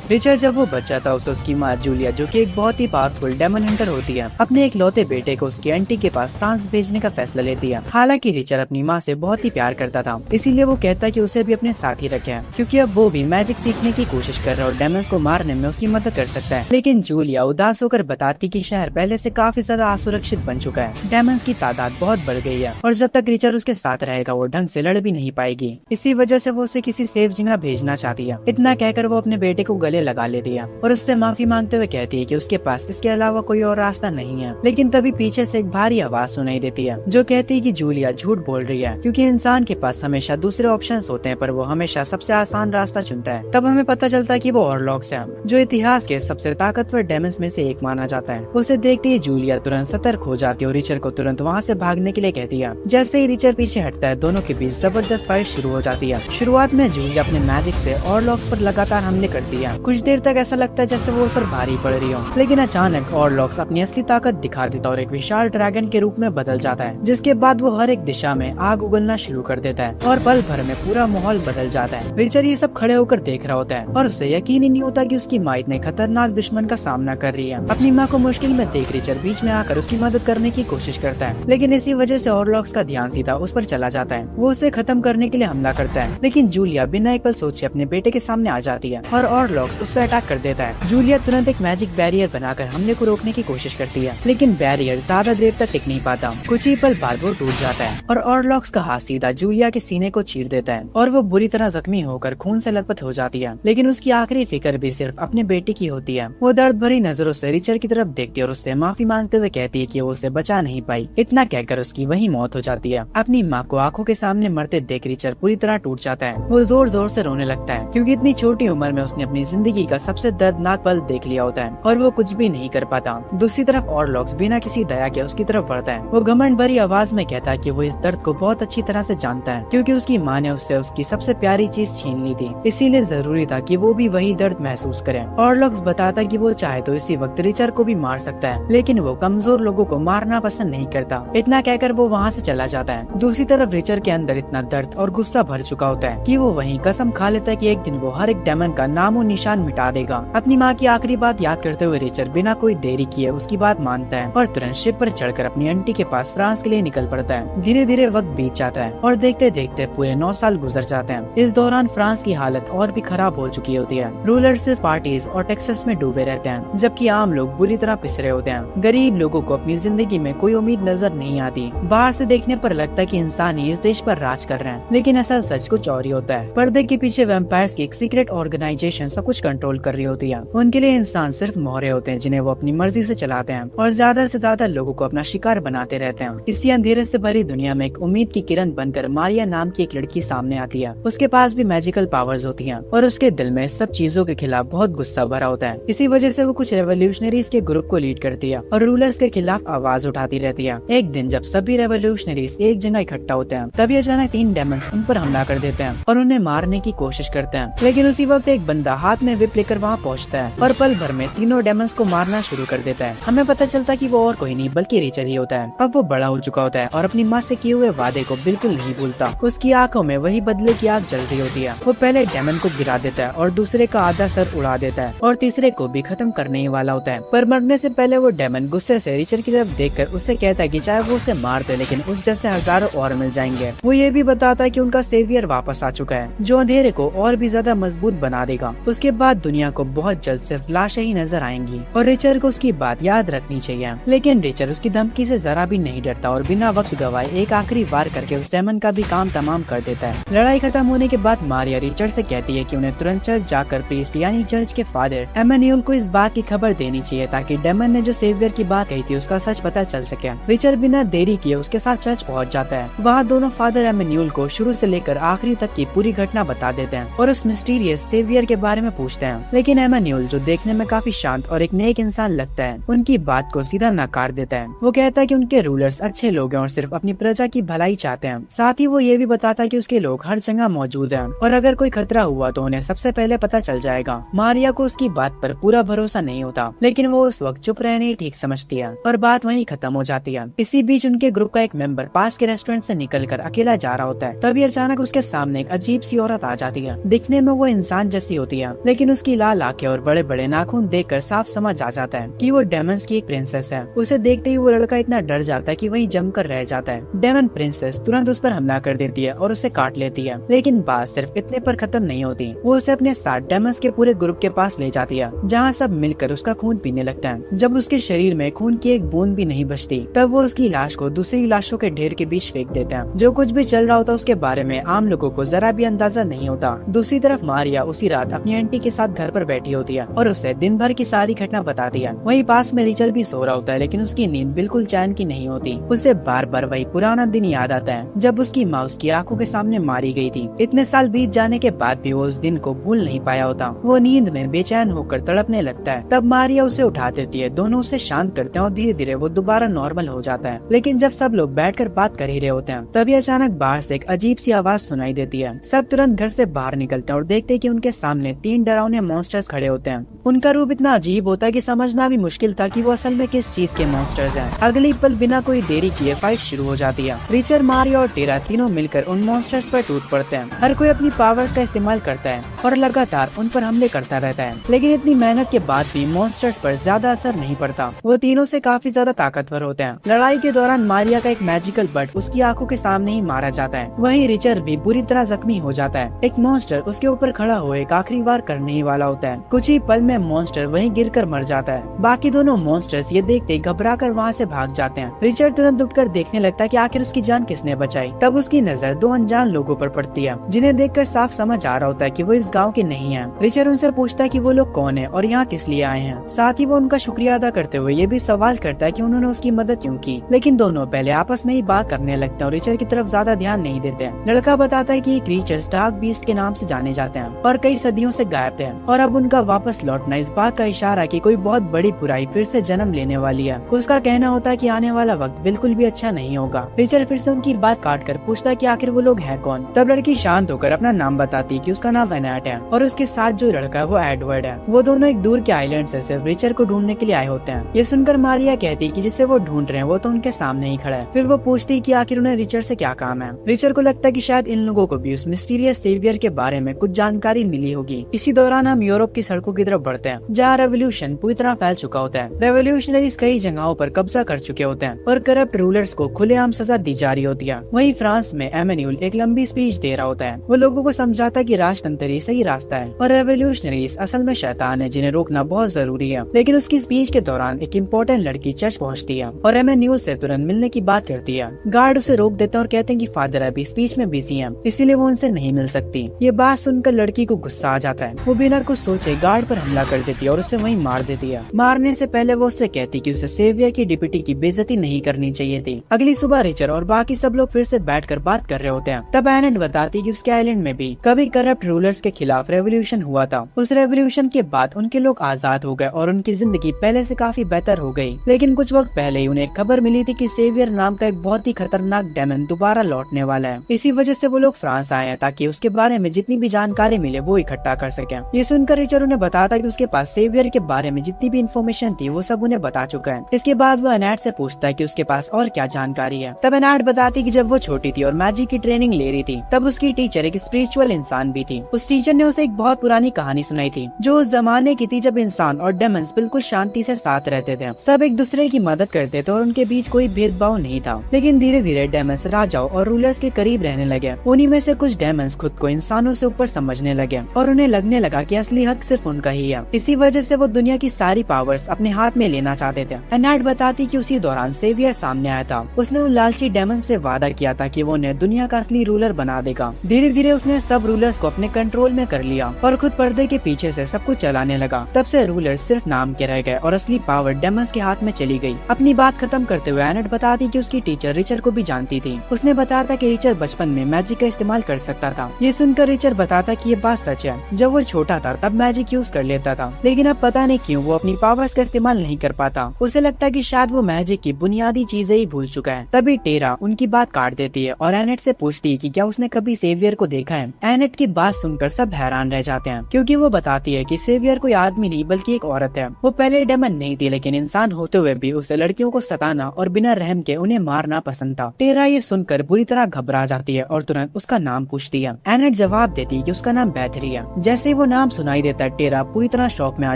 Richard जब वो बच्चा था उसे उसकी माँ जूलिया, जो कि एक बहुत ही पावरफुल डेमन हंटर होती है, अपने इकलौते बेटे को उसकी आंटी के पास फ्रांस भेजने का फैसला लेती है। हालांकि रिचर्ड अपनी माँ से बहुत ही प्यार करता था, इसीलिए वो कहता है कि उसे भी अपने साथ ही रखे, क्योंकि अब वो भी मैजिक सीखने की कोशिश कर रहा है और डेमन्स को मारने में उसकी मदद कर सकता है। लेकिन जूलिया उदास होकर बताती कि शहर पहले से काफी ज्यादा असुरक्षित बन चुका है, डेमन्स की तादाद बहुत बढ़ गई है और जब तक रिचर्ड उसके साथ रहेगा वो ढंग से लड़ भी नहीं पाएगी। इसी वजह से वो उसे किसी सेफ जगह भेजना चाहती है। इतना कहकर वो अपने बेटे को गले लगा लेती है और उससे माफी मांगते हुए कहती है कि उसके पास इसके अलावा कोई और रास्ता नहीं है। लेकिन तभी पीछे से एक भारी आवाज सुनाई देती है जो कहती है कि जूलिया झूठ बोल रही है, क्योंकि इंसान के पास हमेशा दूसरे ऑप्शंस होते हैं पर वो हमेशा सबसे आसान रास्ता चुनता है। तब हमें पता चलता है कि वो ऑरलॉक्स है, जो इतिहास के सबसे ताकतवर डेमन्स में से एक माना जाता है। उसे देखते ही जूलिया तुरंत सतर्क हो जाती है और रिचर्ड को तुरंत वहाँ से भागने के लिए कहती है। जैसे ही रिचर्ड पीछे हटता है, दोनों के बीच जबरदस्त फाइट शुरू हो जाती है। शुरुआत में जूलिया अपने मैजिक से ऑरलॉक्स पर लगातार हमले करती है। कुछ देर तक ऐसा लगता है जैसे वो उस पर भारी पड़ रही हो, लेकिन अचानक ऑरलॉक्स अपनी असली ताकत दिखा देता और एक विशाल ड्रैगन के रूप में बदल जाता है, जिसके बाद वो हर एक दिशा में आग उगलना शुरू कर देता है और पल भर में पूरा माहौल बदल जाता है। रिचर्ड ये सब खड़े होकर देख रहा होता है और उसे यकीन ही नहीं होता कि उसकी माँ इतने खतरनाक दुश्मन का सामना कर रही है। अपनी माँ को मुश्किल में देख रिचर्ड बीच में आकर उसकी मदद करने की कोशिश करता है, लेकिन इसी वजह से ऑरलॉक्स का ध्यान सीधा उस पर चला जाता है। वो उसे खत्म करने के लिए हमला करता है, लेकिन जूलिया बिना एक पल सोचे अपने बेटे के सामने आ जाती है और ऑरलॉक्स उस पर अटैक कर देता है। जूलिया तुरंत एक मैजिक बैरियर बनाकर हमले को रोकने की कोशिश करती है, लेकिन बैरियर ज्यादा देर तक टिक नहीं पाता। कुछ ही पल बाद वो टूट जाता है और ऑरलॉक्स का हाथ सीधा जूलिया के सीने को चीर देता है और वो बुरी तरह जख्मी होकर खून से लथपथ हो जाती है। लेकिन उसकी आखिरी फिक्र भी सिर्फ अपने बेटे की होती है। वो दर्द भरी नजरों से रिचर्ड की तरफ देखती है और उससे माफी मांगते हुए कहती है कि वो उसे बचा नहीं पाई। इतना कहकर उसकी वही मौत हो जाती है। अपनी माँ को आंखों के सामने मरते देख रिचर्ड पूरी तरह टूट जाता है। वो जोर जोर से रोने लगता है, क्योंकि इतनी छोटी उम्र में उसने अपनी जिंदगी का सबसे दर्दनाक पल देख लिया होता है और वो कुछ भी नहीं कर पाता। दूसरी तरफ ऑरलॉक्स बिना किसी दया के उसकी तरफ बढ़ता है। वो घमंड भरी आवाज में कहता है कि वो इस दर्द को बहुत अच्छी तरह से जानता है, क्योंकि उसकी माँ ने उससे उसकी सबसे प्यारी चीज छीन ली थी, इसीलिए जरूरी था कि वो भी वही दर्द महसूस करे। ऑरलॉक्स बताता है कि वो चाहे तो इसी वक्त रिचर्ड को भी मार सकता है, लेकिन वो कमजोर लोगों को मारना पसंद नहीं करता। इतना कहकर वो वहाँ से चला जाता है। दूसरी तरफ रिचर्ड के अंदर इतना दर्द और गुस्सा भर चुका होता है कि वो वहीं कसम खा लेता है कि एक दिन वो हर एक डेमन का नामो निशान मिटा देगा। अपनी माँ की आखिरी बात याद करते हुए रिचर्ड बिना कोई देरी किए उसकी बात मानता है और तुरंत शिप पर चढ़कर अपनी आंटी के पास फ्रांस के लिए निकल पड़ता है। धीरे धीरे वक्त बीत जाता है और देखते देखते पूरे 9 साल गुजर जाते हैं। इस दौरान फ्रांस की हालत और भी खराब हो चुकी होती है। रूलर सिर्फ पार्टीज और टैक्सेस में डूबे रहते हैं, जबकि आम लोग बुरी तरह पिसरे होते हैं। गरीब लोगों को अपनी जिंदगी में कोई उम्मीद नजर नहीं आती। बाहर से देखने पर लगता है कि इंसान ही इस देश पर राज कर रहे हैं, लेकिन असल सच कुछ और ही होता है। पर्दे के पीछे वैम्पायर्स की एक सीक्रेट ऑर्गेनाइजेशन सब कुछ कंट्रोल कर रही होती है। उनके लिए इंसान सिर्फ मोहरे होते हैं, जिन्हें वो अपनी मर्जी से चलाते हैं और ज्यादा से ज्यादा लोगों को अपना शिकार बनाते रहते हैं। इसी अंधेरे से भरी दुनिया में एक उम्मीद की किरण बनकर मारिया नाम की एक लड़की सामने आती है। उसके पास भी मैजिकल पावर्स होती हैं और उसके दिल में सब चीजों के खिलाफ बहुत गुस्सा भरा होता है। इसी वजह से वो कुछ रेवोल्यूशनरीज के ग्रुप को लीड करती है और रूलर्स के खिलाफ आवाज उठाती रहती है। एक दिन जब सभी रेवोल्यूशनरीज एक जगह इकट्ठा होते हैं, तभी अचानक 3 डेमन्स उन पर हमला कर देते हैं और उन्हें मारने की कोशिश करते हैं। लेकिन उसी वक्त एक बंदा हाथ में विप लेकर वहाँ पहुँचता है और पल भर में तीनों डेमन्स को मारना शुरू कर देता है। हमें पता चलता है कि वो और कोई नहीं बल्कि रिचर्ड ही होता है। अब वो बड़ा हो चुका होता है और अपनी माँ से किए हुए वादे को बिल्कुल नहीं भूलता। उसकी आंखों में वही बदले की आग जल रही होती है। वो पहले डेमन को गिरा देता है और दूसरे का आधा सर उड़ा देता है और तीसरे को भी खत्म करने ही वाला होता है। पर मरने से पहले वो डेमन गुस्से से रिचर्ड की तरफ देखकर उससे कहता है कि चाहे वो उसे मार दे, लेकिन उस जैसे हजारों और मिल जाएंगे। वो ये भी बताता है कि उनका सेवियर वापस आ चुका है, जो अंधेरे को और भी ज्यादा मजबूत बना देगा। उसके बाद दुनिया को बहुत जल्द सिर्फ लाशें ही नजर आएंगी और रिचर्ड को उसकी बात याद रखनी चाहिए। लेकिन रिचर्ड उसकी धमकी से जरा भी नहीं डरता और बिना वक्त गवाए एक आखिरी वार करके उस डेमन का भी काम तमाम कर देता है। लड़ाई खत्म होने के बाद मारिया रिचर्ड से कहती है कि उन्हें तुरंत चर्च जाकर प्रीस्ट यानी चर्च के फादर एमेन्यूल को इस बात की खबर देनी चाहिए, ताकि डेमन ने जो सेवियर की बात कही थी उसका सच पता चल सके। रिचर्ड बिना देरी किए उसके साथ चर्च पहुंच जाता है। वहाँ दोनों फादर एमेन्यूल को शुरू से लेकर आखिरी तक की पूरी घटना बता देते हैं और उस मिस्टीरियस सेवियर के बारे में पूछते हैं। लेकिन एमेन्यूल, जो देखने में काफी शांत और एक नेक इंसान लगता है, उनकी बात को सीधा नकार देता है। वो कहता है कि उनके रूलर्स अच्छे लोग हैं और सिर्फ अपनी प्रजा की भलाई चाहते हैं। साथ ही वो ये भी बताता है कि उसके लोग हर जगह मौजूद हैं और अगर कोई खतरा हुआ तो उन्हें सबसे पहले पता चल जाएगा। मारिया को उसकी बात पर पूरा भरोसा नहीं होता, लेकिन वो उस वक्त चुप रहने ही ठीक समझती है और बात वहीं खत्म हो जाती है। इसी बीच उनके ग्रुप का एक मेंबर पास के रेस्टोरेंट से निकलकर अकेला जा रहा होता है। तभी अचानक उसके सामने एक अजीब सी औरत आ जाती है। दिखने में वो इंसान जैसी होती है, लेकिन लेकिन उसकी लाल आंखें और बड़े बड़े नाखून देखकर साफ समझ आ जाता है कि वो डेमंस की एक प्रिंसेस है। उसे देखते ही वो लड़का इतना डर जाता है कि वहीं जमकर रह जाता है। डेमन प्रिंसेस तुरंत उस पर हमला कर देती है और उसे काट लेती है, लेकिन बात सिर्फ इतने पर खत्म नहीं होती। वो उसे अपने साथ डेमंस के पूरे ग्रुप के पास ले जाती है, जहाँ सब मिलकर उसका खून पीने लगता है। जब उसके शरीर में खून की एक बूंद भी नहीं बचती, तब वो उसकी लाश को दूसरी लाशों के ढेर के बीच फेंक देते हैं। जो कुछ भी चल रहा होता है उसके बारे में आम लोगों को जरा भी अंदाजा नहीं होता। दूसरी तरफ मारिया उसी रात अपनी आंटी के साथ घर पर बैठी होती है और उसे दिन भर की सारी घटना बताती है। वहीं पास में रिचर्ड भी सो रहा होता है, लेकिन उसकी नींद बिल्कुल चैन की नहीं होती। उसे बार बार वही पुराना दिन याद आता है जब उसकी माँ उसकी आंखों के सामने मारी गई थी। इतने साल बीत जाने के बाद भी वो उस दिन को भूल नहीं पाया होता। वो नींद में बेचैन होकर तड़पने लगता है। तब मारिया उसे उठा देती है, दोनों उसे शांत करते हैं और धीरे धीरे वो दोबारा नॉर्मल हो जाता है। लेकिन जब सब लोग बैठकर बात कर ही रहे होते हैं, तभी अचानक बाहर से एक अजीब सी आवाज सुनाई देती है। सब तुरंत घर से बाहर निकलते हैं और देखते हैं कि उनके सामने 3 डरावने मॉन्स्टर्स खड़े होते हैं। उनका रूप इतना अजीब होता है कि समझना भी मुश्किल था कि वो असल में किस चीज के मॉन्स्टर्स हैं। अगली पल बिना कोई देरी किए फाइट शुरू हो जाती है। रिचर्ड, मारिया और टेरा तीनों मिलकर उन मॉन्स्टर्स पर टूट पड़ते हैं। हर कोई अपनी पावर्स का इस्तेमाल करता है और लगातार उन पर हमले करता रहता है, लेकिन इतनी मेहनत के बाद भी मॉन्स्टर्स पर ज्यादा असर नहीं पड़ता। वो तीनों से काफी ज्यादा ताकतवर होते हैं। लड़ाई के दौरान मारिया का एक मैजिकल बट उसकी आंखों के सामने ही मारा जाता है। वहीं रिचर्ड भी बुरी तरह जख्मी हो जाता है। एक मॉन्स्टर उसके ऊपर खड़ा हुए एक आखिरी वार करने ही वाला होता है। कुछ ही पल में मॉन्स्टर वहीं गिरकर मर जाता है। बाकी दोनों मॉन्स्टर्स ये देखते घबरा कर वहाँ से भाग जाते हैं। रिचर्ड तुरंत उठकर देखने लगता है कि आखिर उसकी जान किसने बचाई। तब उसकी नजर 2 अनजान लोगों पर पड़ती है, जिन्हें देखकर साफ समझ आ रहा होता है कि वो इस गांव के नहीं हैं। रिचर्ड उनसे पूछता है कि वो लोग कौन है और यहाँ किस लिए आए हैं। साथ ही वो उनका शुक्रिया अदा करते हुए ये भी सवाल करता है कि उन्होंने उसकी मदद क्यों की। लेकिन दोनों पहले आपस में ही बात करने लगते हैं और रिचर्ड की तरफ ज्यादा ध्यान नहीं देते हैं। लड़का बताता है कि ये क्रीचर्स डार्क बीस्ट के नाम से जाने जाते हैं और कई सदियों से गायब थे और अब उनका वापस लौटना इस बात का इशारा है कि कोई बहुत बड़ी बुराई फिर से जन्म लेने वाली है। उसका कहना होता है कि आने वाला वक्त बिल्कुल भी अच्छा नहीं होगा। रिचर्ड फिर से उनकी बात काट कर पूछता है कि आखिर वो लोग हैं कौन। तब लड़की शांत होकर अपना नाम बताती है कि उसका नाम एनेट है और उसके साथ जो लड़का है वो एडवर्ड है। वो दोनों एक दूर के आइलैंड से सिर्फ रिचर्ड को ढूंढने के लिए आए होते हैं। ये सुनकर मारिया कहती कि जिसे वो ढूंढ रहे हैं वो तो उनके सामने ही खड़ा है। फिर वो पूछती कि आखिर उन्हें रिचर्ड से क्या काम है। रिचर्ड को लगता है कि शायद इन लोगों को भी उस मिस्टीरियस सेवियर के बारे में कुछ जानकारी मिली होगी। इसी दौरान हम यूरोप की सड़कों की तरफ बढ़ते हैं, जहाँ रेवोल्यूशन पूरी तरह फैल चुका होता है। रेवोल्यूशनरीज कई जगहों पर कब्जा कर चुके होते हैं और करप्ट रूलर्स को खुलेआम सजा दी जा रही होती है। वहीं फ्रांस में एमेन्यूल एक लंबी स्पीच दे रहा होता है। वो लोगों को समझाता है कि राजतंत्र ही सही रास्ता है और रेवोल्यूशनरीज असल में शैतान है जिन्हें रोकना बहुत जरूरी है। लेकिन उसकी स्पीच के दौरान एक इम्पोर्टेंट लड़की चर्च पहुंचती है और एमेन्यूल से तुरंत मिलने की बात करती है। गार्ड उसे रोक देते हैं और कहते हैं कि फादर अभी स्पीच में बिजी है, इसीलिए वो उनसे नहीं मिल सकती। ये बात सुनकर लड़की को गुस्सा आ जाता है। वो बिना कुछ सोचे गार्ड पर हमला कर देती है और उसे वहीं मार देती है। मारने से पहले वो उससे कहती कि उसे सेवियर की डिप्टी की बेइज्जती नहीं करनी चाहिए थी। अगली सुबह रिचर्ड और बाकी सब लोग फिर से बैठकर बात कर रहे होते हैं। तब एनेट बताती कि उसके आइलैंड में भी कभी करप्ट रूलर्स के खिलाफ रेवोल्यूशन हुआ था। उस रेवोल्यूशन के बाद उनके लोग आजाद हो गए और उनकी जिंदगी पहले से काफी बेहतर हो गई। लेकिन कुछ वक्त पहले ही उन्हें खबर मिली थी कि सेवियर नाम का एक बहुत ही खतरनाक डेमन दोबारा लौटने वाला है। इसी वजह से वो लोग फ्रांस आए हैं ताकि उसके बारे में जितनी भी जानकारी मिले वो इकट्ठा कर सके। ये सुनकर रिचर्ड उन्हें बताता कि उसके पास सेवियर के बारे में जितनी भी इन्फॉर्मेशन थी वो सब उन्हें बता चुका है। इसके बाद वो एनेट से पूछता है कि उसके पास और क्या जानकारी है। तब एनेट बताती कि जब वो छोटी थी और मैजिक की ट्रेनिंग ले रही थी, तब उसकी टीचर एक स्पिरिचुअल इंसान भी थी। उस टीचर ने उसे एक बहुत पुरानी कहानी सुनाई थी जो उस जमाने की थी जब इंसान और डेमन्स बिल्कुल शांति से साथ रहते थे। सब एक दूसरे की मदद करते थे और उनके बीच कोई भेदभाव नहीं था। लेकिन धीरे धीरे डेमन्स राजाओं और रूलर्स के करीब रहने लगे। उन्हीं में से कुछ डेमन्स खुद को इंसानों से ऊपर समझने लगे और उन्हें लगने लगा कि असली हक सिर्फ उनका ही है। इसी वजह से वो दुनिया की सारी पावर्स अपने हाथ में लेना चाहते थे। एनेट बताती कि उसी दौरान सेवियर सामने आया था। उसने उन लालची डेमन से वादा किया था कि वो उन्हें दुनिया का असली रूलर बना देगा। धीरे धीरे उसने सब रूलर्स को अपने कंट्रोल में कर लिया और खुद पर्दे के पीछे से सब कुछ चलाने लगा। तब से रूलर्स सिर्फ नाम के रह गए और असली पावर डेमन्स के हाथ में चली गई। अपनी बात खत्म करते हुए एनेट बताती कि उसकी टीचर रिचर्ड को भी जानती थी। उसने बताया था कि रिचर्ड बचपन में मैजिक का इस्तेमाल कर सकता था। ये सुनकर रिचर्ड बताता कि ये बात सच है। जब वो छोटा था तब मैजिक यूज कर लेता था, लेकिन अब पता नहीं क्यों वो अपनी पावर्स का इस्तेमाल नहीं कर पाता। उसे लगता है कि शायद वो मैजिक की बुनियादी चीजें ही भूल चुका है। तभी टेरा उनकी बात काट देती है और एनेट से पूछती है कि क्या उसने कभी सेवियर को देखा है। एनेट की बात सुनकर सब हैरान रह जाते हैं क्योंकि वो बताती है कि सेवियर कोई आदमी नहीं बल्कि एक औरत है। वो पहले डेमन नहीं थी, लेकिन इंसान होते हुए भी उसे लड़कियों को सताना और बिना रहम के उन्हें मारना पसंद था। टेरा ये सुनकर बुरी तरह घबरा जाती है और तुरंत उसका नाम पूछती है। एनेट जवाब देती है कि उसका नाम बैथरी है। जैसे ही वो वो नाम सुनाई देता है टेरा पूरी तरह शॉक में आ